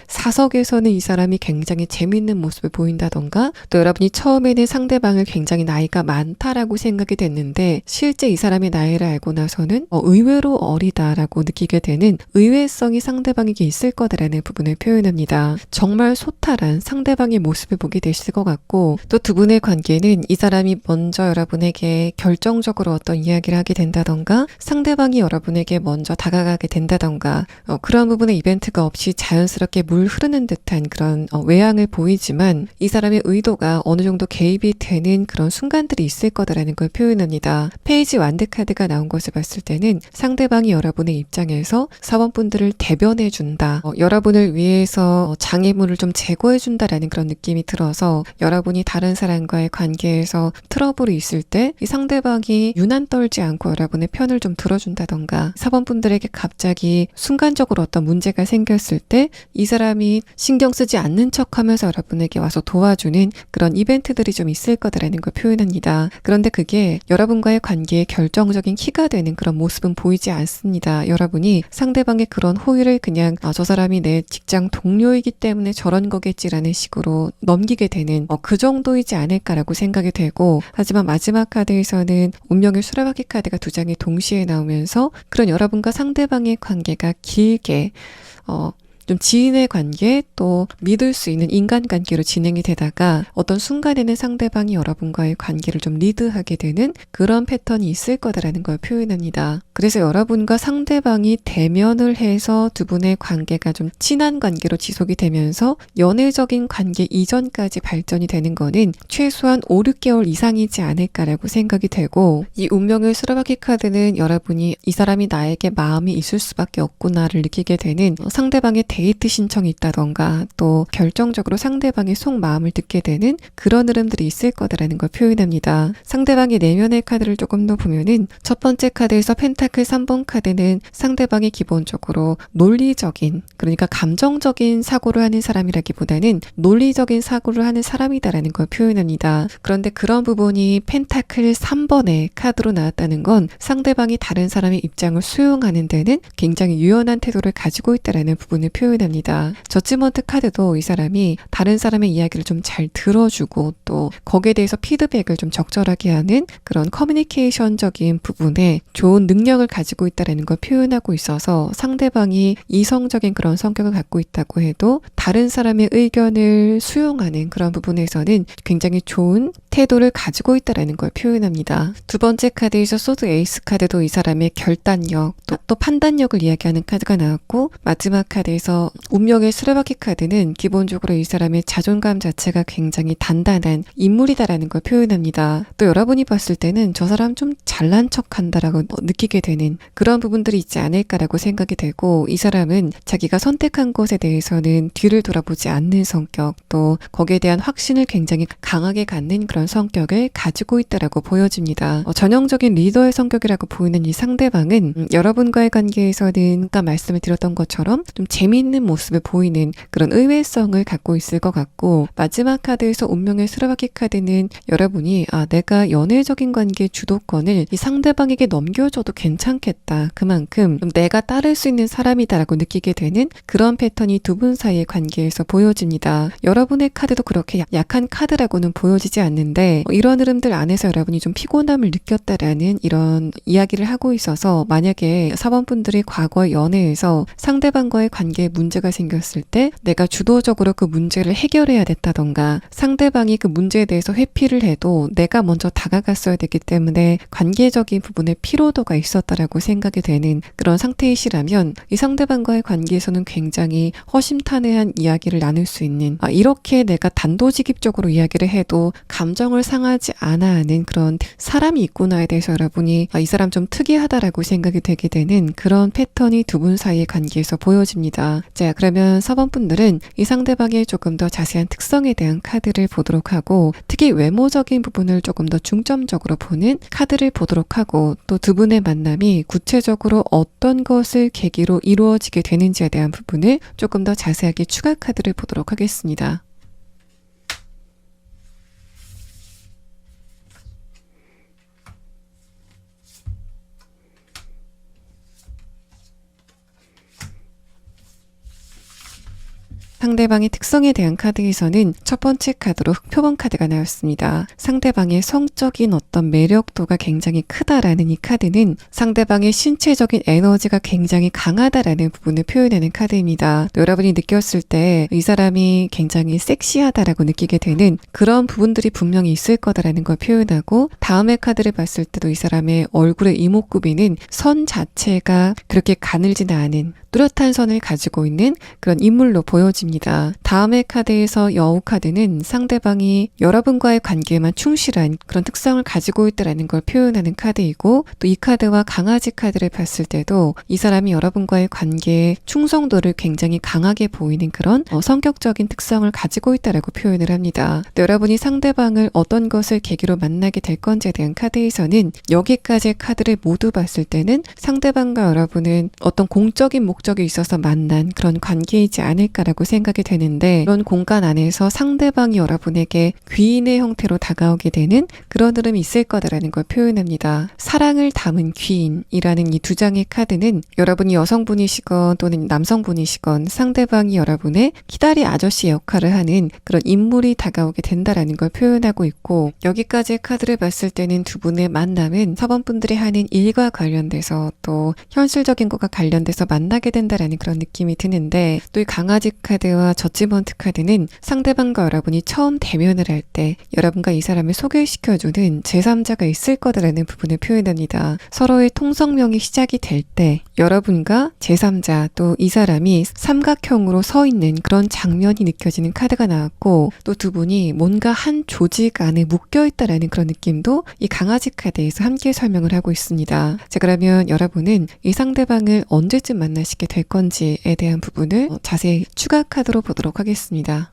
사석에서는 이 사람이 굉장히 재밌는 모습을 보인다던가 또 여러분이 처음에는 상대방을 굉장히 나이가 많다라고 생각이 됐는데 실제 이 사람의 나이를 알고 나서는 의외로 어리다라고 느끼게 되는 의외성이 상대방에게 있을 거다라는 부분을 표현합니다. 정말 소탈한 상대방의 모습을 보게 되실 것 같고 또 두 분의 관계는 이 사람이 먼저 여러분에게 결정적으로 어떤 이야기를 하게 된다던가 상대방이 여러분에게 먼저 다가가게 된다던가 그런 부분의 이벤트가 없이 자연스럽게 물 흐르는 듯한 그런 외양을 보이지만 이 사람의 의도가 어느 정도 개입이 되는 그런 순간들이 있을 거다라는 걸 표현합니다. 페이지 완드 카드가 나온 것을 봤을 때는 상대방이 여러분의 입장에서 사원분들을 대변해 준다. 여러분을 위해서 장애물을 좀 제거해 준다라는 그런 느낌이 들어서 여러분이 다른 사람과의 관계에서 트러블이 있을 때 이 상대방이 유난 떨지 않고 여러분의 편을 좀 들어준다던가 사원분들에게 갑자기 순간적으로 어떤 문제가 생겼을 때 이 사람이 신경 쓰지 않는 척하면서 여러분에게 와서 도와주는 그런 이벤트들이 좀 있을 거다라는 걸 표현합니다. 그런데 그게 여러분과의 관계에 결정적인 키가 되는 그런 모습은 보이지 않습니다. 여러분이 상대방의 그런 호의를 그냥 저 사람이 내 직장 동료이기 때문에 저런 그런 거겠지라는 식으로 넘기게 되는 그 정도이지 않을까라고 생각이 되고, 하지만 마지막 카드에서는 운명의 수레바퀴 카드가 두 장이 동시에 나오면서 그런 여러분과 상대방의 관계가 길게 좀 지인의 관계, 또 믿을 수 있는 인간관계로 진행이 되다가 어떤 순간에는 상대방이 여러분과의 관계를 좀 리드하게 되는 그런 패턴이 있을 거다라는 걸 표현합니다. 그래서 여러분과 상대방이 대면을 해서 두 분의 관계가 좀 친한 관계로 지속이 되면서 연애적인 관계 이전까지 발전이 되는 거는 최소한 5, 6개월 이상이지 않을까라고 생각이 되고, 이 운명의 수레바퀴 카드는 여러분이 이 사람이 나에게 마음이 있을 수밖에 없구나를 느끼게 되는, 상대방의 데이트 신청이 있다던가 또 결정적으로 상대방의 속마음을 듣게 되는 그런 흐름들이 있을 거다라는 걸 표현합니다. 상대방의 내면의 카드를 조금 더 보면은 첫 번째 카드에서 펜타클 3번 카드는 상대방이 기본적으로 논리적인, 그러니까 감정적인 사고를 하는 사람이라기보다는 논리적인 사고를 하는 사람이다라는 걸 표현합니다. 그런데 그런 부분이 펜타클 3번의 카드로 나왔다는 건 상대방이 다른 사람의 입장을 수용하는 데는 굉장히 유연한 태도를 가지고 있다라는 부분을 표현합니다. 저지먼트 카드도 이 사람이 다른 사람의 이야기를 좀 잘 들어주고 또 거기에 대해서 피드백을 좀 적절하게 하는 그런 커뮤니케이션적인 부분에 좋은 능력을 가지고 있다는 걸 표현하고 있어서, 상대방이 이성적인 그런 성격을 갖고 있다고 해도 다른 사람의 의견을 수용하는 그런 부분에서는 굉장히 좋은 태도를 가지고 있다는 걸 표현합니다. 두 번째 카드에서 소드 에이스 카드도 이 사람의 결단력, 또 판단력을 이야기하는 카드가 나왔고, 마지막 카드에서 운명의 수레바퀴 카드는 기본적으로 이 사람의 자존감 자체가 굉장히 단단한 인물이다라는 걸 표현합니다. 또 여러분이 봤을 때는 저 사람 좀 잘난 척한다라고 느끼게 되는 그런 부분들이 있지 않을까라고 생각이 되고, 이 사람은 자기가 선택한 것에 대해서는 뒤를 돌아보지 않는 성격, 또 거기에 대한 확신을 굉장히 강하게 갖는 그런 성격을 가지고 있다라고 보여집니다. 전형적인 리더의 성격이라고 보이는 이 상대방은 여러분과의 관계에서는 아까 말씀을 드렸던 것처럼 좀 재미있는 모습을 보이는 그런 의외성을 갖고 있을 것 같고, 마지막 카드에서 운명의 수레바퀴 카드는 여러분이 내가 연애적인 관계의 주도권을 이 상대방에게 넘겨줘도 괜찮겠다, 그만큼 내가 따를 수 있는 사람이다라고 느끼게 되는 그런 패턴이 두 분 사이의 관계에서 보여집니다. 여러분의 카드도 그렇게 약한 카드라고는 보여지지 않는데, 이런 흐름들 안에서 여러분이 좀 피곤함을 느꼈다라는 이런 이야기를 하고 있어서, 만약에 4번 분들이 과거 연애에서 상대방과의 관계에 문제가 생겼을 때 내가 주도적으로 그 문제를 해결해야 됐다던가, 상대방이 그 문제에 대해서 회피를 해도 내가 먼저 다가갔어야 됐기 때문에 관계적인 부분에 피로도가 있었다라고 생각이 되는 그런 상태이시라면, 이 상대방과의 관계에서는 굉장히 허심탄회한 이야기를 나눌 수 있는, 이렇게 내가 단도직입적으로 이야기를 해도 감정을 상하지 않아 하는 그런 사람이 있구나에 대해서 여러분이 이 사람 좀 특이하다라고 생각이 되게 되는 그런 패턴이 두 분 사이의 관계에서 보여집니다. 자, 그러면 4번 분들은 이 상대방의 조금 더 자세한 특성에 대한 카드를 보도록 하고, 특히 외모적인 부분을 조금 더 중점적으로 보는 카드를 보도록 하고, 또 두 분의 만남이 구체적으로 어떤 것을 계기로 이루어지게 되는지에 대한 부분을 조금 더 자세하게 추가 카드를 보도록 하겠습니다. 상대방의 특성에 대한 카드에서는 첫 번째 카드로 흑표범 카드가 나왔습니다. 상대방의 성적인 어떤 매력도가 굉장히 크다라는 이 카드는 상대방의 신체적인 에너지가 굉장히 강하다라는 부분을 표현하는 카드입니다. 여러분이 느꼈을 때 이 사람이 굉장히 섹시하다라고 느끼게 되는 그런 부분들이 분명히 있을 거다라는 걸 표현하고, 다음의 카드를 봤을 때도 이 사람의 얼굴의 이목구비는 선 자체가 그렇게 가늘진 않은 뚜렷한 선을 가지고 있는 그런 인물로 보여집니다. 다음의 카드에서 여우 카드는 상대방이 여러분과의 관계에만 충실한 그런 특성을 가지고 있다는 걸 표현하는 카드이고, 또 이 카드와 강아지 카드를 봤을 때도 이 사람이 여러분과의 관계에 충성도를 굉장히 강하게 보이는 그런 성격적인 특성을 가지고 있다라고 표현을 합니다. 또 여러분이 상대방을 어떤 것을 계기로 만나게 될 건지에 대한 카드에서는 여기까지의 카드를 모두 봤을 때는 상대방과 여러분은 어떤 공적인 목적이 있어서 만난 그런 관계이지 않을까라고 생각이 되는데, 그런 공간 안에서 상대방이 여러분에게 귀인의 형태로 다가오게 되는 그런 흐름이 있을 거다라는 걸 표현합니다. 사랑을 담은 귀인이라는 이 두 장의 카드는 여러분이 여성분이시건 또는 남성분이시건 상대방이 여러분의 기다리 아저씨 역할을 하는 그런 인물이 다가오게 된다라는 걸 표현하고 있고, 여기까지의 카드를 봤을 때는 두 분의 만남은 사번분들이 하는 일과 관련돼서 또 현실적인 것과 관련돼서 만나게 된다라는 그런 느낌이 드는데, 또 이 강아지 카드와 저지먼트 카드는 상대방과 여러분이 처음 대면을 할 때 여러분과 이 사람을 소개시켜주는 제3자가 있을 거다라는 부분을 표현합니다. 서로의 통성명이 시작이 될 때 여러분과 제3자 또 이 사람이 삼각형으로 서 있는 그런 장면이 느껴지는 카드가 나왔고, 또 두 분이 뭔가 한 조직 안에 묶여 있다라는 그런 느낌도 이 강아지 카드에서 함께 설명을 하고 있습니다. 자, 그러면 여러분은 이 상대방을 언제쯤 만나시게 될 건지에 대한 부분을 자세히 추가 카드로 보도록 하겠습니다.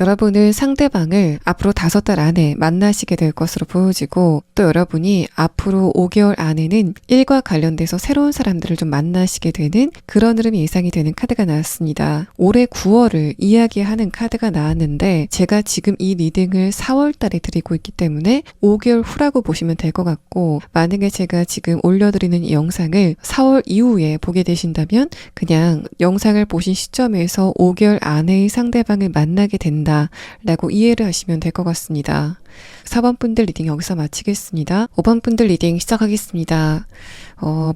여러분은 상대방을 앞으로 5달 안에 만나시게 될 것으로 보여지고, 또 여러분이 앞으로 5개월 안에는 일과 관련돼서 새로운 사람들을 좀 만나시게 되는 그런 흐름이 예상이 되는 카드가 나왔습니다. 올해 9월을 이야기하는 카드가 나왔는데, 제가 지금 이 리딩을 4월 달에 드리고 있기 때문에 5개월 후라고 보시면 될 것 같고, 만약에 제가 지금 올려드리는 이 영상을 4월 이후에 보게 되신다면 그냥 영상을 보신 시점에서 5개월 안에 상대방을 만나게 된다 라고 이해를 하시면 될 것 같습니다. 4번 분들 리딩 여기서 마치겠습니다. 5번 분들 리딩 시작하겠습니다.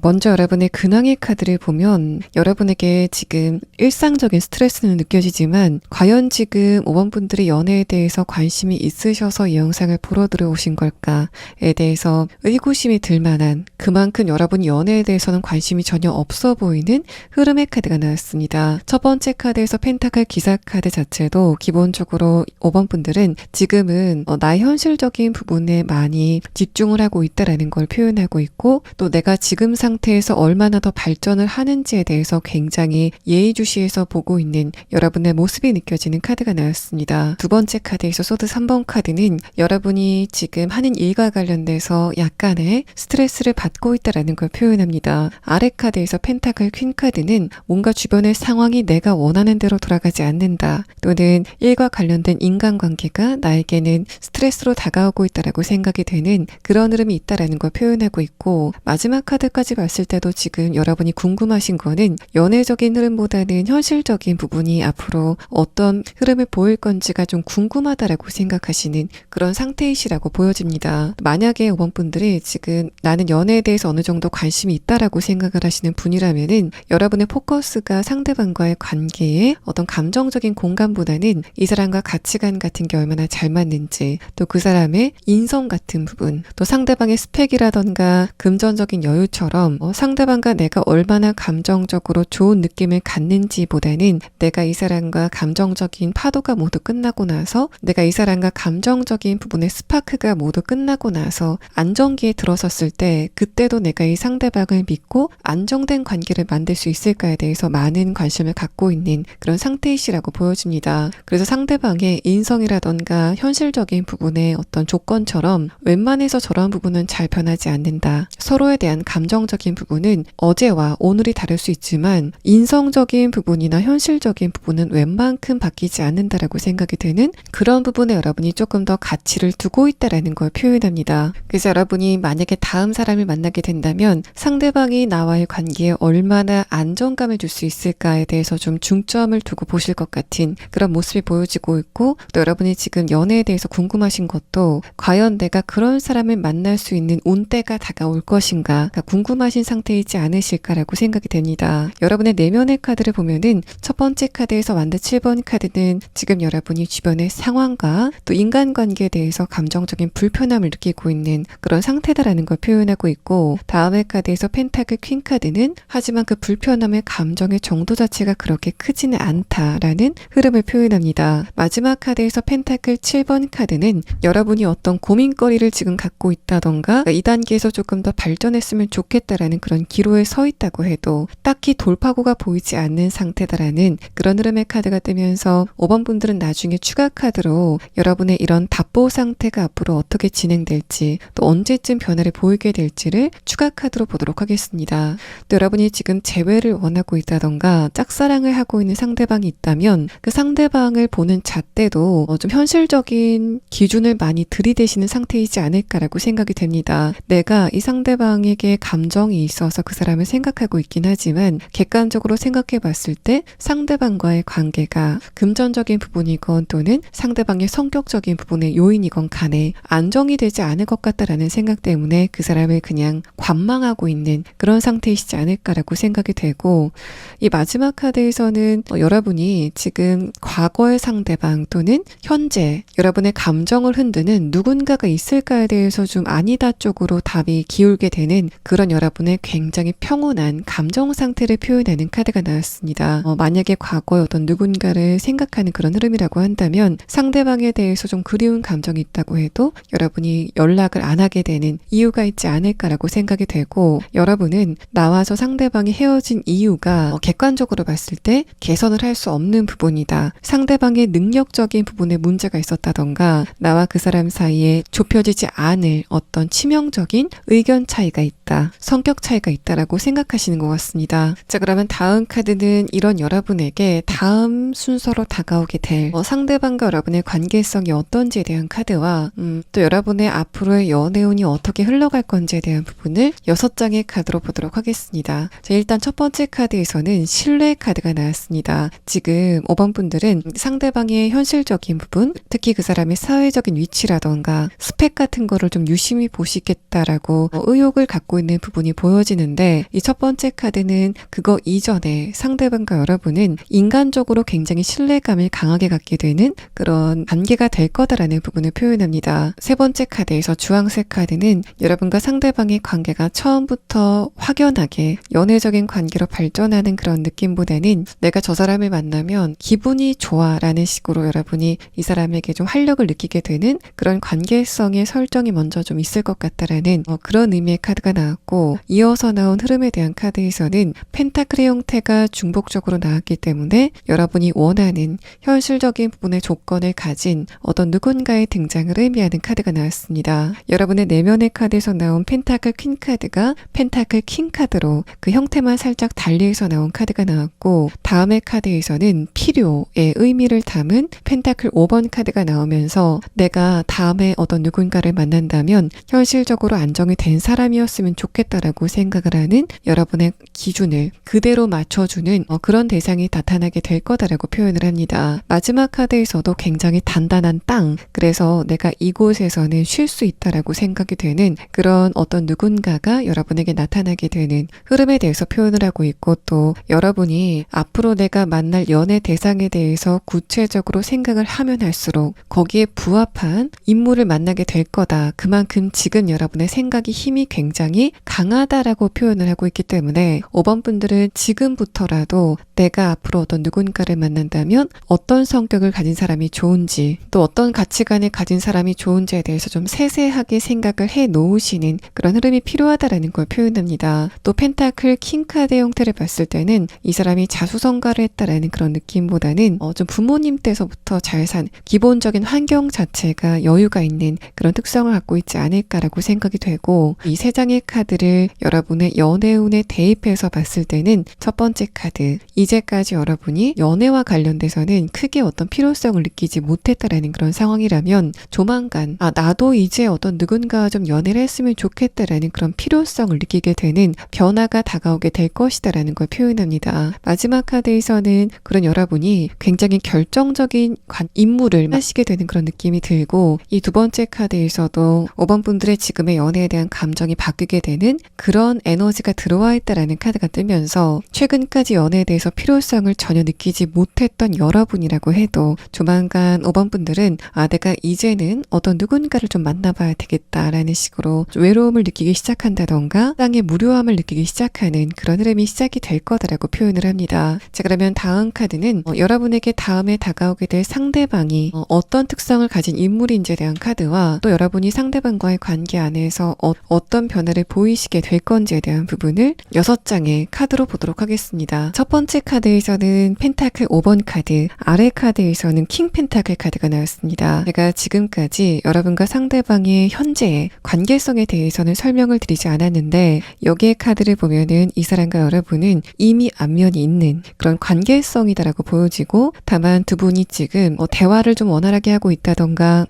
먼저 여러분의 근황의 카드를 보면 여러분에게 지금 일상적인 스트레스는 느껴지지만, 과연 지금 5번 분들이 연애에 대해서 관심이 있으셔서 이 영상을 보러 들어오신 걸까에 대해서 의구심이 들 만한, 그만큼 여러분이 연애에 대해서는 관심이 전혀 없어 보이는 흐름의 카드가 나왔습니다. 첫 번째 카드에서 펜타클 기사 카드 자체도 기본적으로 5번 분들은 지금은 나의 현실적인 부분에 많이 집중을 하고 있다라는 걸 표현하고 있고, 또 내가 지금 상태에서 얼마나 더 발전을 하는지에 대해서 굉장히 예의주시해서 보고 있는 여러분의 모습이 느껴지는 카드가 나왔습니다. 두 번째 카드에서 소드 3번 카드는 여러분이 지금 하는 일과 관련돼서 약간의 스트레스를 받고 있다라는 걸 표현합니다. 아래 카드에서 펜타클 퀸 카드는 뭔가 주변의 상황이 내가 원하는 대로 돌아가지 않는다, 또는 일과 관련된 인간관계가 나에게는 스트레스로 다가오고 있다라고 생각이 되는 그런 흐름이 있다라는 걸 표현하고 있고, 마지막 카드까지 봤을 때도 지금 여러분이 궁금하신 거는 연애적인 흐름보다는 현실적인 부분이 앞으로 어떤 흐름을 보일 건지가 좀 궁금하다라고 생각하시는 그런 상태이시라고 보여집니다. 만약에 5번 분들이 지금 나는 연애에 대해서 어느 정도 관심이 있다라고 생각을 하시는 분이라면은 여러분의 포커스가 상대방과의 관계에 어떤 감정적인 공간보다는 이 사람과 가치관 같은 게 얼마나 잘 맞는지, 또 그 사람의 인성 같은 부분, 또 상대방의 스펙이라던가 금전적인 여유처럼 상대방과 내가 얼마나 감정적으로 좋은 느낌을 갖는지보다는 내가 이 사람과 감정적인 파도가 모두 끝나고 나서, 내가 이 사람과 감정적인 부분의 스파크가 모두 끝나고 나서 안정기에 들어섰을 때 그때도 내가 이 상대방을 믿고 안정된 관계를 만들 수 있을까에 대해서 많은 관심을 갖고 있는 그런 상태이시라고 보여집니다. 그래서 상대방의 인성이라던가 현실적인 부분의 어떤 조건처럼 웬만해서 저러한 부분은 잘 변하지 않는다. 서로에 대한 감정적인 부분은 어제와 오늘이 다를 수 있지만 인성적인 부분이나 현실적인 부분은 웬만큼 바뀌지 않는다라고 생각이 되는 그런 부분에 여러분이 조금 더 가치를 두고 있다라는 걸 표현합니다. 그래서 여러분이 만약에 다음 사람을 만나게 된다면 상대방이 나와의 관계에 얼마나 안정감을 줄 수 있을까에 대해서 좀 중점을 두고 보실 것 같은 그런 모습이 보여지고 있고, 또 여러분이 지금 연애에 대해서 궁금하신 것도 과연 내가 그런 사람을 만날 수 있는 운때가 다가올 것인가 궁금하신 상태이지 않으실까라고 생각이 됩니다. 여러분의 내면의 카드를 보면은 첫 번째 카드에서 완드 7번 카드는 지금 여러분이 주변의 상황과 또 인간관계에 대해서 감정적인 불편함을 느끼고 있는 그런 상태다라는 걸 표현하고 있고, 다음의 카드에서 펜타클 퀸 카드는 하지만 그 불편함의 감정의 정도 자체가 그렇게 크지는 않다라는 흐름을 표현합니다. 있습니다. 마지막 카드에서 펜타클 7번 카드는 여러분이 어떤 고민거리를 지금 갖고 있다던가 이 단계에서 조금 더 발전했으면 좋겠다라는 그런 기로에 서 있다고 해도 딱히 돌파구가 보이지 않는 상태다라는 그런 흐름의 카드가 뜨면서 5번 분들은 나중에 추가 카드로 여러분의 이런 답보 상태가 앞으로 어떻게 진행될지 또 언제쯤 변화를 보이게 될지를 추가 카드로 보도록 하겠습니다. 또 여러분이 지금 재회를 원하고 있다던가 짝사랑을 하고 있는 상대방이 있다면 그 상대방을 보는 잣대도 좀 현실적인 기준을 많이 들이대시는 상태이지 않을까라고 생각이 됩니다. 내가 이 상대방에게 감정이 있어서 그 사람을 생각하고 있긴 하지만 객관적으로 생각해 봤을 때 상대방과의 관계가 금전적인 부분이건 또는 상대방의 성격적인 부분의 요인이건 간에 안정이 되지 않을 것 같다라는 생각 때문에 그 사람을 그냥 관망하고 있는 그런 상태이시지 않을까라고 생각이 되고, 이 마지막 카드에서는 여러분이 지금 과거의 상대방 또는 현재 여러분의 감정을 흔드는 누군가가 있을까에 대해서 좀 아니다 쪽으로 답이 기울게 되는 그런 여러분의 굉장히 평온한 감정 상태를 표현하는 카드가 나왔습니다. 만약에 과거의 어떤 누군가를 생각하는 그런 흐름이라고 한다면 상대방에 대해서 좀 그리운 감정이 있다고 해도 여러분이 연락을 안 하게 되는 이유가 있지 않을까라고 생각이 되고, 여러분은 나와서 상대방이 헤어진 이유가 객관적으로 봤을 때 개선을 할 수 없는 부분이다. 상대방의 능력적인 부분에 문제가 있었다던가 나와 그 사람 사이에 좁혀지지 않을 어떤 치명적인 의견 차이가 있다. 성격 차이가 있다라고 생각하시는 것 같습니다. 자, 그러면 다음 카드는 이런 여러분에게 다음 순서로 다가오게 될 상대방과 여러분의 관계성이 어떤지에 대한 카드와 또 여러분의 앞으로의 연애운이 어떻게 흘러갈 건지에 대한 부분을 6장의 카드로 보도록 하겠습니다. 자, 일단 첫 번째 카드에서는 신뢰 카드가 나왔습니다. 지금 5번 분들은 상대방의 현실적인 부분, 특히 그 사람의 사회적인 위치라던가 스펙 같은 거를 좀 유심히 보시겠다라고 의욕을 갖고 있는 부분이 보여지는데, 이 첫 번째 카드는 그거 이전에 상대방과 여러분은 인간적으로 굉장히 신뢰감을 강하게 갖게 되는 그런 관계가 될 거다라는 부분을 표현합니다. 세 번째 카드에서 주황색 카드는 여러분과 상대방의 관계가 처음부터 확연하게 연애적인 관계로 발전하는 그런 느낌보다는 내가 저 사람을 만나면 기분이 좋아라는 식으로 여러분이 이 사람에게 좀 활력을 느끼게 되는 그런 관계성의 설정이 먼저 좀 있을 것 같다라는 그런 의미의 카드가 나왔고, 이어서 나온 흐름에 대한 카드에서는 펜타클의 형태가 중복적으로 나왔기 때문에 여러분이 원하는 현실적인 부분의 조건을 가진 어떤 누군가의 등장을 의미하는 카드가 나왔습니다. 여러분의 내면의 카드에서 나온 펜타클 퀸 카드가 펜타클 킹 카드로 그 형태만 살짝 달리해서 나온 카드가 나왔고, 다음의 카드에서는 필요의 의미를 담은 펜타클 5번 카드가 나오면서 내가 다음에 어떤 누군가를 만난다면 현실적으로 안정이 된 사람이었으면 좋겠다라고 생각을 하는 여러분의 기준을 그대로 맞춰주는 그런 대상이 나타나게 될 거다라고 표현을 합니다. 마지막 카드에서도 굉장히 단단한 땅, 그래서 내가 이곳에서는 쉴 수 있다라고 생각이 되는 그런 어떤 누군가가 여러분에게 나타나게 되는 흐름에 대해서 표현을 하고 있고, 또 여러분이 앞으로 내가 만날 연애 대상에 대해서 구체적으로 생각을 하면 할수록 거기에 부합한 인물을 만나게 될 거다. 그만큼 지금 여러분의 생각이 힘이 굉장히 강하다라고 표현을 하고 있기 때문에 5번 분들은 지금부터라도 내가 앞으로 어떤 누군가를 만난다면 어떤 성격을 가진 사람이 좋은지, 또 어떤 가치관을 가진 사람이 좋은지에 대해서 좀 세세하게 생각을 해 놓으시는 그런 흐름이 필요하다라는 걸 표현합니다. 또 펜타클 킹카드 형태를 봤을 때는 이 사람이 자수성가를 했다라는 그런 느낌보다는 좀 부모님 때서부터 잘 산 기본적인 환경 자체가 여유가 있는 그런 특성을 갖고 있지 않을까라고 생각이 되고, 이 세 장의 카드를 여러분의 연애운에 대입해서 봤을 때는 첫 번째 카드, 이제까지 여러분이 연애와 관련돼서는 크게 어떤 필요성을 느끼지 못했다라는 그런 상황이라면 조만간 나도 이제 어떤 누군가와 좀 연애를 했으면 좋겠다라는 그런 필요성을 느끼게 되는 변화가 다가오게 될 것이다라는 걸 표현합니다. 마지막 카드에서는 그런 여러분이 굉장히 결정적인 임무를 하시게 되는 그런 느낌이 들고, 이 두 번째 카드에서도 5번 분들의 지금의 연애에 대한 감정이 바뀌게 느끼게 되는 그런 에너지가 들어와 있다라는 카드가 뜨면서 최근까지 연애에 대해서 필요성을 전혀 느끼지 못했던 여러분이라고 해도 조만간 5번 분들은 내가 이제는 어떤 누군가를 좀 만나봐야 되겠다라는 식으로 좀 외로움을 느끼기 시작한다던가 땅의 무료함을 느끼기 시작하는 그런 흐름이 시작이 될 거다라고 표현을 합니다. 자, 그러면 다음 카드는 여러분에게 다음에 다가오게 될 상대방이 어떤 특성을 가진 인물인지에 대한 카드와 또 여러분이 상대방과의 관계 안에서 어떤 변화를 보이시게 될 건지에 대한 부분을 6장의 카드로 보도록 하겠습니다. 첫 번째 카드에서는 펜타클 5번 카드, 아래 카드에서는 킹 펜타클 카드가 나왔습니다. 제가 지금까지 여러분과 상대방의 현재의 관계성에 대해서는 설명을 드리지 않았는데 여기에 카드를 보면은 이 사람과 여러분은 이미 안면이 있는 그런 관계성이다라고 보여지고, 다만 두 분이 지금 대화를 좀 원활하게 하고 있다던가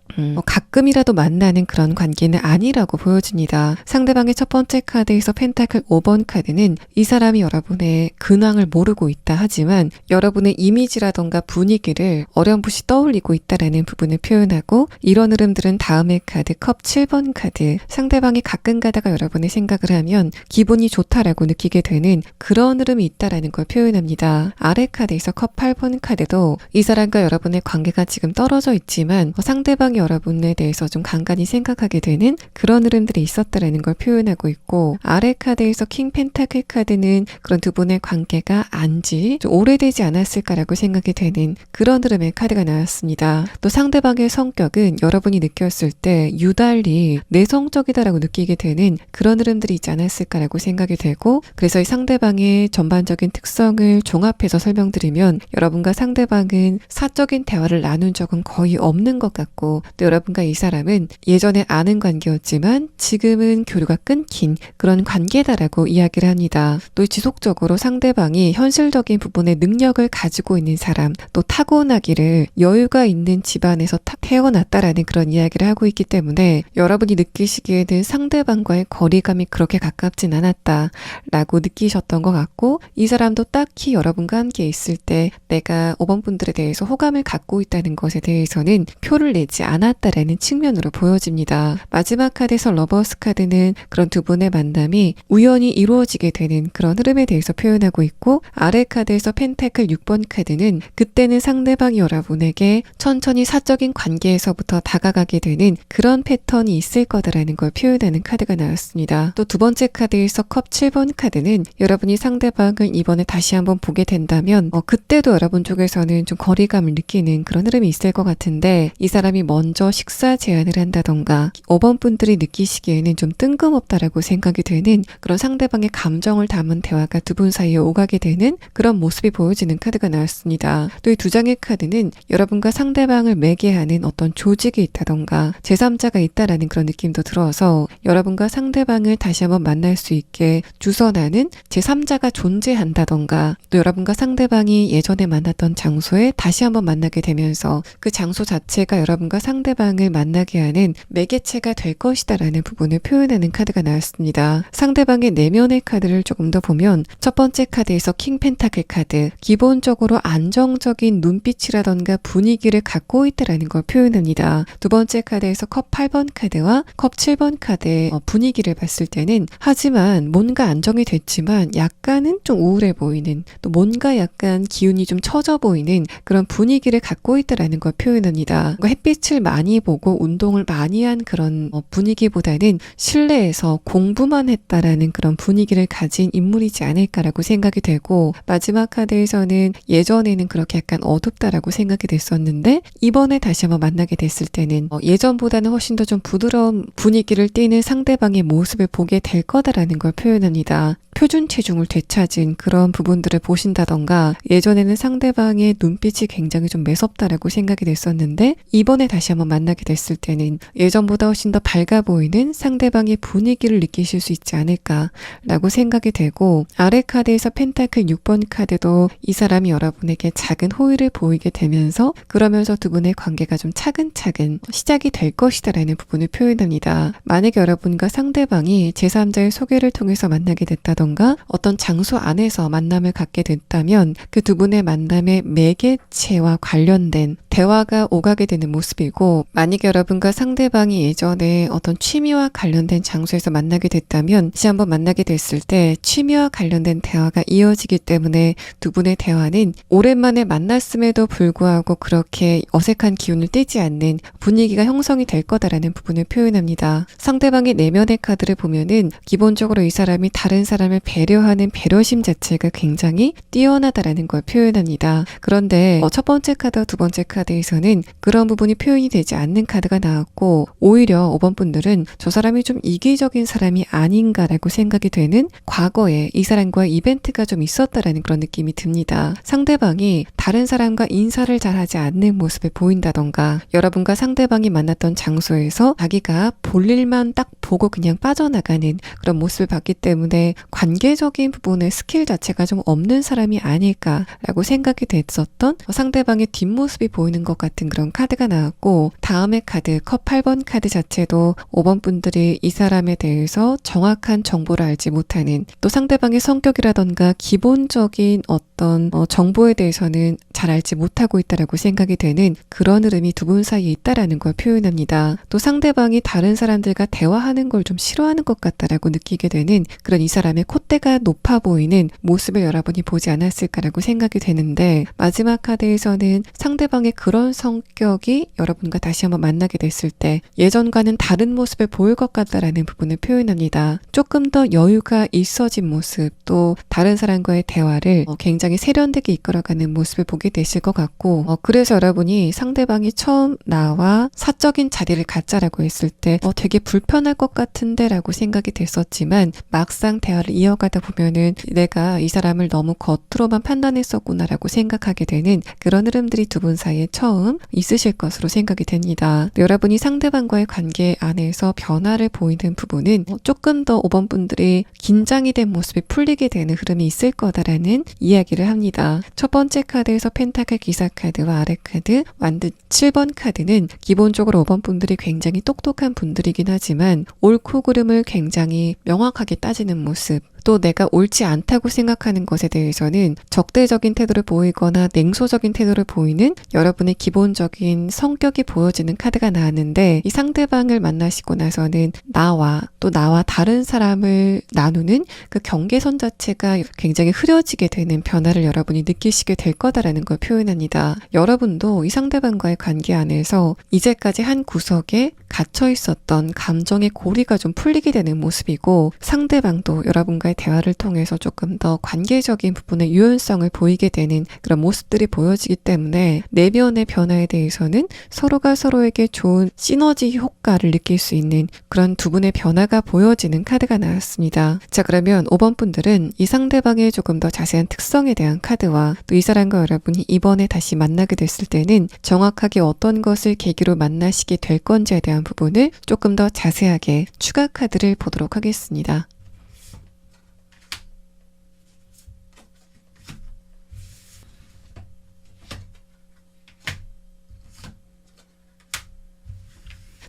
가끔이라도 만나는 그런 관계는 아니라고 보여집니다. 상대방의 첫 번째 카드에서 펜타클 5번 카드는 이 사람이 여러분의 근황을 모르고 있다 하지만 여러분의 이미지라던가 분위기를 어렴풋이 떠올리고 있다라는 부분을 표현하고, 이런 흐름들은 다음의 카드 컵 7번 카드, 상대방이 가끔 가다가 여러분의 생각을 하면 기분이 좋다라고 느끼게 되는 그런 흐름이 있다라는 걸 표현합니다. 아래 카드에서 컵 8번 카드도 이 사람과 여러분의 관계가 지금 떨어져 있지만 상대방이 여러분에 대해서 좀 간간히 생각하게 되는 그런 흐름들이 있었다라는 걸 표현하고 있고, 아래 카드에서 킹 펜타클 카드는 그런 두 분의 관계가 안지 좀 오래되지 않았을까라고 생각이 되는 그런 흐름의 카드가 나왔습니다. 또 상대방의 성격은 여러분이 느꼈을 때 유달리 내성적이다라고 느끼게 되는 그런 흐름들이 있지 않았을까라고 생각이 되고, 그래서 이 상대방의 전반적인 특성을 종합해서 설명드리면 여러분과 상대방은 사적인 대화를 나눈 적은 거의 없는 것 같고, 또 여러분과 이 사람은 예전에 아는 관계였지만 지금은 교류가 끊긴 그런 관계다라고 이야기를 합니다. 또 지속적으로 상대방이 현실적인 부분의 능력을 가지고 있는 사람, 또 타고나기를 여유가 있는 집안에서 태어났다라는 그런 이야기를 하고 있기 때문에 여러분이 느끼시기에는 상대방과의 거리감이 그렇게 가깝진 않았다라고 느끼셨던 것 같고, 이 사람도 딱히 여러분과 함께 있을 때 내가 5번 분들에 대해서 호감을 갖고 있다는 것에 대해서는 표를 내지 않았다라는 측면으로 보여집니다. 마지막 카드에서 러버스 카드는 그런 두 분의 만남이 우연히 이루어지게 되는 그런 흐름에 대해서 표현하고 있고, 아래 카드에서 펜타클 6번 카드는 그때는 상대방이 여러분에게 천천히 사적인 관계에서부터 다가가게 되는 그런 패턴이 있을 거다라는 걸 표현하는 카드가 나왔습니다. 또 두 번째 카드에서 컵 7번 카드는 여러분이 상대방을 이번에 다시 한번 보게 된다면 그때도 여러분 쪽에서는 좀 거리감을 느끼는 그런 흐름이 있을 것 같은데, 이 사람이 먼저 식사 제안을 한다던가 5번 분들이 느끼시기에는 좀 뜬금없다라고 생각이 되는 그런 상대방의 감정을 담은 대화가 두 분 사이에 오가게 되는 그런 모습이 보여지는 카드가 나왔습니다. 또 이 두 장의 카드는 여러분과 상대방을 매개하는 어떤 조직이 있다던가 제3자가 있다라는 그런 느낌도 들어서 여러분과 상대방을 다시 한번 만날 수 있게 주선하는 제3자가 존재한다던가, 또 여러분과 상대방이 예전에 만났던 장소에 다시 한번 만나게 되면서 그 장소 자체가 여러분과 상대방을 만나게 하는 매개체가 될 것이다라는 부분을 표현하는 카드가 나왔습니다. 상대방의 내면의 카드를 조금 더 보면 첫 번째 카드에서 킹 펜타클 카드, 기본적으로 안정적인 눈빛이라던가 분위기를 갖고 있다라는 걸 표현합니다. 두 번째 카드에서 컵 8번 카드와 컵 7번 카드의 분위기를 봤을 때는 하지만 뭔가 안정이 됐지만 약간은 좀 우울해 보이는, 또 뭔가 약간 기운이 좀 처져 보이는 그런 분위기를 갖고 있다라는 걸 표현합니다. 햇빛을 많이 보고 운동을 많이 한 그런 분위기보다는 실내에서 공부만 했다라는 그런 분위기를 가진 인물이지 않을까라고 생각이 되고, 마지막 카드에서는 예전에는 그렇게 약간 어둡다라고 생각이 됐었는데 이번에 다시 한번 만나게 됐을 때는 예전보다는 훨씬 더 좀 부드러운 분위기를 띠는 상대방의 모습을 보게 될 거다라는 걸 표현합니다. 표준 체중을 되찾은 그런 부분들을 보신다던가, 예전에는 상대방의 눈빛이 굉장히 좀 매섭다라고 생각이 됐었는데 이번에 다시 한번 만나게 됐을 때는 예전보다 훨씬 더 밝아 보이는 상대방의 분위기를 느끼실 수 있지 않을까라고 생각이 되고, 아래 카드에서 펜타클 6번 카드도 이 사람이 여러분에게 작은 호의를 보이게 되면서 그러면서 두 분의 관계가 좀 차근차근 시작이 될 것이다라는 부분을 표현합니다. 만약에 여러분과 상대방이 제3자의 소개를 통해서 만나게 됐다던가 장소라던가 어떤 장소 안에서 만남을 갖게 됐다면 그 두 분의 만남의 매개체와 관련된 대화가 오가게 되는 모습이고, 만약 여러분과 상대방이 예전에 어떤 취미와 관련된 장소에서 만나게 됐다면 다시 한번 만나게 됐을 때 취미와 관련된 대화가 이어지기 때문에 두 분의 대화는 오랜만에 만났음에도 불구하고 그렇게 어색한 기운을 띠지 않는 분위기가 형성이 될 거다라는 부분을 표현합니다. 상대방의 내면의 카드를 보면은 기본적으로 이 사람이 다른 사람을 배려하는 배려심 자체가 굉장히 뛰어나다라는 걸 표현합니다. 그런데 첫 번째 카드와 두 번째 카드에서는 그런 부분이 표현이 되지 않는 카드가 나왔고, 오히려 5번 분들은 저 사람이 좀 이기적인 사람이 아닌가라고 생각이 되는 과거에 이 사람과의 이벤트가 좀 있었다라는 그런 느낌이 듭니다. 상대방이 다른 사람과 인사를 잘하지 않는 모습을 보인다던가, 여러분과 상대방이 만났던 장소에서 자기가 볼 일만 딱 보고 그냥 빠져나가는 그런 모습을 봤기 때문에 관계적인 부분의 스킬 자체가 좀 없는 사람이 아닐까라고 생각이 됐었던 상대방의 뒷모습이 보이는 것 같은 그런 카드가 나왔고, 다음의 카드 컵 8번 카드 자체도 5번 분들이 이 사람에 대해서 정확한 정보를 알지 못하는, 또 상대방의 성격이라던가 기본적인 어떤 정보에 대해서는 잘 알지 못하고 있다라고 생각이 되는 그런 흐름이 두 분 사이에 있다라는 걸 표현합니다. 또 상대방이 다른 사람들과 대화하는 걸 좀 싫어하는 것 같다라고 느끼게 되는 그런 이 사람의 콧대가 높아 보이는 모습을 여러분이 보지 않았을까라고 생각이 되는데, 마지막 카드에서는 상대방의 그런 성격이 여러분과 다시 한번 만나게 됐을 때 예전과는 다른 모습을 보일 것 같다라는 부분을 표현합니다. 조금 더 여유가 있어진 모습, 또 다른 사람과의 대화를 굉장히 세련되게 이끌어가는 모습을 보게 되실 것 같고, 그래서 여러분이 상대방이 처음 나와 사적인 자리를 갖자라고 했을 때 되게 불편할 것 같은데 라고 생각이 됐었지만, 막상 대화를 이어가다 보면은 내가 이 사람을 너무 겉으로만 판단했었구나 라고 생각하게 되는 그런 흐름들이 두 분 사이에 처음 있으실 것으로 생각이 됩니다. 여러분이 상대방과의 관계 안에서 변화를 보이는 부분은 조금 더 5번 분들이 긴장이 된 모습이 풀리게 되는 흐름이 있을 거다라는 이야기를 합니다. 첫 번째 카드에서 펜타클 기사 카드와 아래 카드 완드 7번 카드는 기본적으로 5번 분들이 굉장히 똑똑한 분들이긴 하지만 옳고 그름을 굉장히 명확하게 따지는 모습, 또 내가 옳지 않다고 생각하는 것에 대해서는 적대적인 태도를 보이거나 냉소적인 태도를 보이는 여러분의 기본적인 성격이 보여지는 카드가 나왔는데, 이 상대방을 만나시고 나서는 나와 다른 사람을 나누는 그 경계선 자체가 굉장히 흐려지게 되는 변화를 여러분이 느끼시게 될 거다라는 걸 표현합니다. 여러분도 이 상대방과의 관계 안에서 이제까지 한 구석에 갇혀 있었던 감정의 고리가 좀 풀리게 되는 모습이고, 상대방도 여러분과의 대화를 통해서 조금 더 관계적인 부분의 유연성을 보이게 되는 그런 모습들이 보여지기 때문에 내면의 변화에 대해서는 서로가 서로에게 좋은 시너지 효과를 느낄 수 있는 그런 두 분의 변화가 보여지는 카드가 나왔습니다. 자, 그러면 5번 분들은 이 상대방의 조금 더 자세한 특성에 대한 카드와 또 이 사람과 여러분이 이번에 다시 만나게 됐을 때는 정확하게 어떤 것을 계기로 만나시게 될 건지에 대한 부분을 조금 더 자세하게 추가 카드를 보도록 하겠습니다.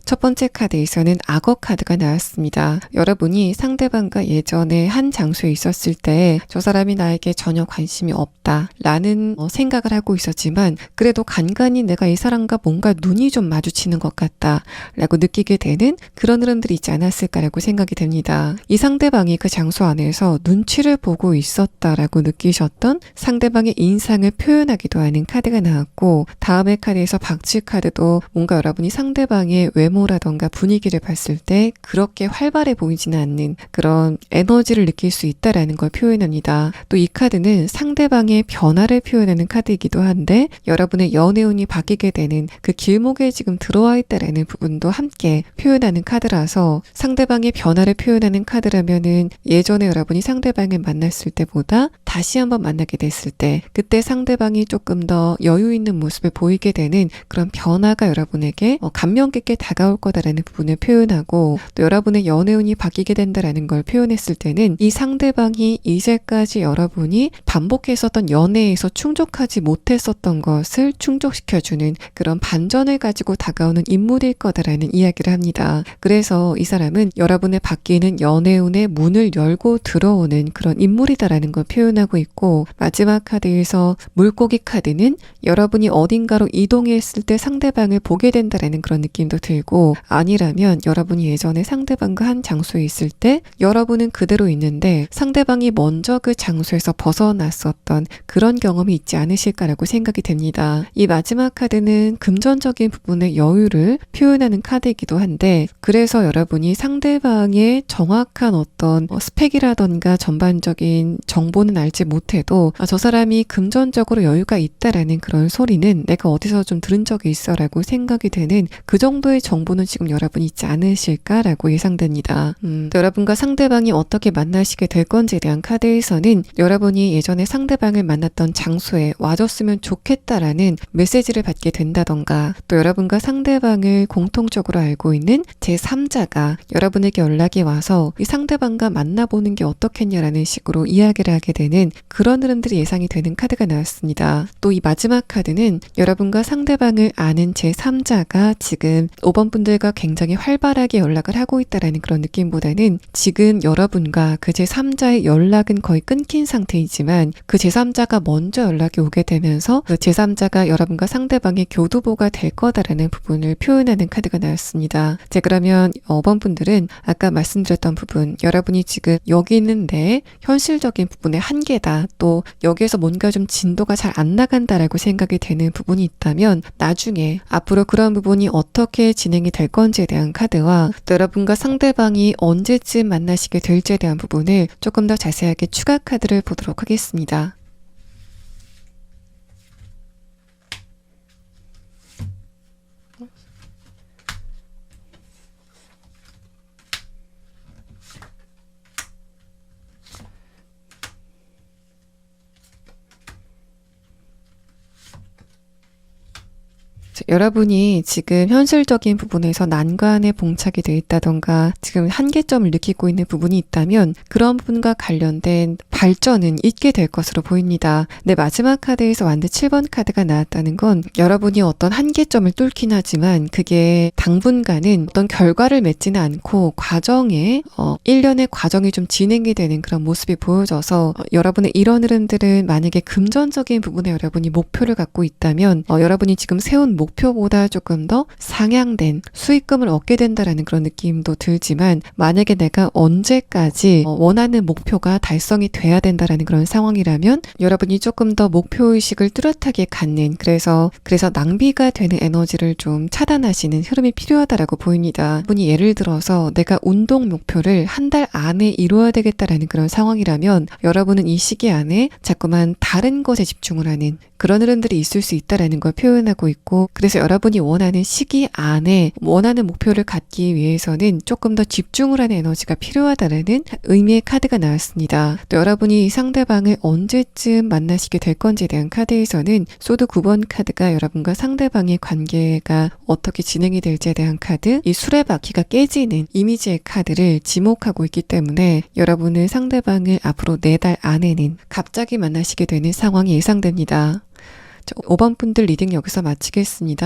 첫 번째 카드에서는 악어 카드가 나왔습니다. 여러분이 상대방과 예전에 한 장소에 있었을 때 저 사람이 나에게 전혀 관심이 없다라는 생각을 하고 있었지만, 그래도 간간히 내가 이 사람과 뭔가 눈이 좀 마주치는 것 같다라고 느끼게 되는 그런 흐름들이 있지 않았을까라고 생각이 됩니다. 이 상대방이 그 장소 안에서 눈치를 보고 있었다라고 느끼셨던 상대방의 인상을 표현하기도 하는 카드가 나왔고, 다음의 카드에서 박쥐 카드도 뭔가 여러분이 상대방의 외모라던가 분위기를 봤을 때 그렇게 활발해 보이지는 않는 그런 에너지를 느낄 수 있다라는 걸 표현합니다. 또 이 카드는 상대방의 변화를 표현하는 카드이기도 한데, 여러분의 연애운이 바뀌게 되는 그 길목에 지금 들어와 있다라는 부분도 함께 표현하는 카드라서, 상대방의 변화를 표현하는 카드라면은 예전에 여러분이 상대방을 만났을 때보다 다시 한번 만나게 됐을 때 그때 상대방이 조금 더 여유 있는 모습을 보이게 되는 그런 변화가 여러분에게 감명 깊게 다가올 거다라는 부분을 표현하고, 또 여러분의 연애운이 바뀌게 된다라는 걸 표현했을 때는 이 상대방이 이제까지 여러분이 반복했었던 연애에서 충족하지 못했었던 것을 충족시켜주는 그런 반전을 가지고 다가오는 인물일 거다라는 이야기를 합니다. 그래서 이 사람은 여러분의 바뀌는 연애운의 문을 열고 들어오는 그런 인물이다라는 걸 표현하고 있고, 마지막 카드에서 물고기 카드는 여러분이 어딘가로 이동했을 때 상대방을 보게 된다라는 그런 느낌도 들고, 아니라면 여러분이 예전에 상대방과 한 장소에 있을 때 여러분은 그대로 있는데 상대방이 먼저 그 장소에서 벗어났었던 그런 경험이 있지 않으실까라고 생각이 됩니다. 이 마지막 카드는 금전적인 부분의 여유를 표현하는 카드이기도 한데, 그래서 여러분이 상대방의 정확한 어떤 스펙이라던가 전반적인 정보는 알지 못해도 저 사람이 금전적으로 여유가 있다라는 그런 소리는 내가 어디서 좀 들은 적이 있어 라고 생각이 되는 그 정도의 정보는 지금 여러분이 있지 않으실까라고 예상됩니다. 또 여러분과 상대방이 어떻게 만나시게 될 건지에 대한 카드에서는 여러분이 예전에 상대방을 만났던 장소에 와줬으면 좋겠다라는 메시지를 받게 된다던가, 또 여러분과 상대방을 공통적으로 알고 있는 제3자가 여러분에게 연락이 와서 이 상대방과 만나보는 게 어떻겠냐라는 식으로 이야기를 하게 되는 그런 흐름들이 예상이 되는 카드가 나왔습니다. 또 이 마지막 카드는 여러분과 상대방을 아는 제3자가 지금 5번 분들과 굉장히 활발하게 연락을 하고 있다라는 그런 느낌보다는 지금 여러분과 그 제3자의 연락은 거의 끊긴 상태이지만 그 제3자가 먼저 연락이 오게 되면서 그 제3자가 여러분과 상대방의 교두보가 될 거다라는 부분을 표현하는 카드가 나왔습니다. 그러면 5번 분들은 아까 말씀드렸던 부분, 여러분이 지금 여기 있는데 현실적인 부분의 한계다, 또 여기에서 뭔가 좀 진도가 잘 안 나간다라고 생각이 되는 부분이 있다면 나중에 앞으로 그런 부분이 어떻게 진행이 될 건지에 대한 카드와 또 여러분과 상대방이 언제쯤 만나시게 될지에 대한 부분을 조금 더 자세하게 추가 카드를 보도록 하겠습니다. 여러분이 지금 현실적인 부분에서 난관에 봉착이 되어 있다던가 지금 한계점을 느끼고 있는 부분이 있다면 그런 부분과 관련된 발전은 있게 될 것으로 보입니다. 네, 마지막 카드에서 완드 7번 카드가 나왔다는 건 여러분이 어떤 한계점을 뚫긴 하지만 그게 당분간은 어떤 결과를 맺지는 않고 과정에 1년의 과정이 좀 진행이 되는 그런 모습이 보여져서 여러분의 이런 흐름들은 만약에 금전적인 부분에 여러분이 목표를 갖고 있다면 여러분이 지금 세운 목표보다 조금 더 상향된 수익금을 얻게 된다라는 그런 느낌도 들지만, 만약에 내가 언제까지 원하는 목표가 달성이 돼야 된다라는 그런 상황이라면 여러분이 조금 더 목표의식을 뚜렷하게 갖는, 그래서 낭비가 되는 에너지를 좀 차단하시는 흐름이 필요하다라고 보입니다. 분이 예를 들어서 내가 운동 목표를 한 달 안에 이루어야 되겠다라는 그런 상황이라면 여러분은 이 시기 안에 자꾸만 다른 것에 집중을 하는 그런 흐름들이 있을 수 있다라는 걸 표현하고 있고, 그래서 여러분이 원하는 시기 안에 원하는 목표를 갖기 위해서는 조금 더 집중을 하는 에너지가 필요하다는 의미의 카드가 나왔습니다. 또 여러분이 이 상대방을 언제쯤 만나시게 될 건지에 대한 카드에서는 소드 9번 카드가 여러분과 상대방의 관계가 어떻게 진행이 될지에 대한 카드, 이 수레바퀴가 깨지는 이미지의 카드를 지목하고 있기 때문에 여러분은 상대방을 앞으로 4달 안에는 갑자기 만나시게 되는 상황이 예상됩니다. 5번 분들 리딩 여기서 마치겠습니다.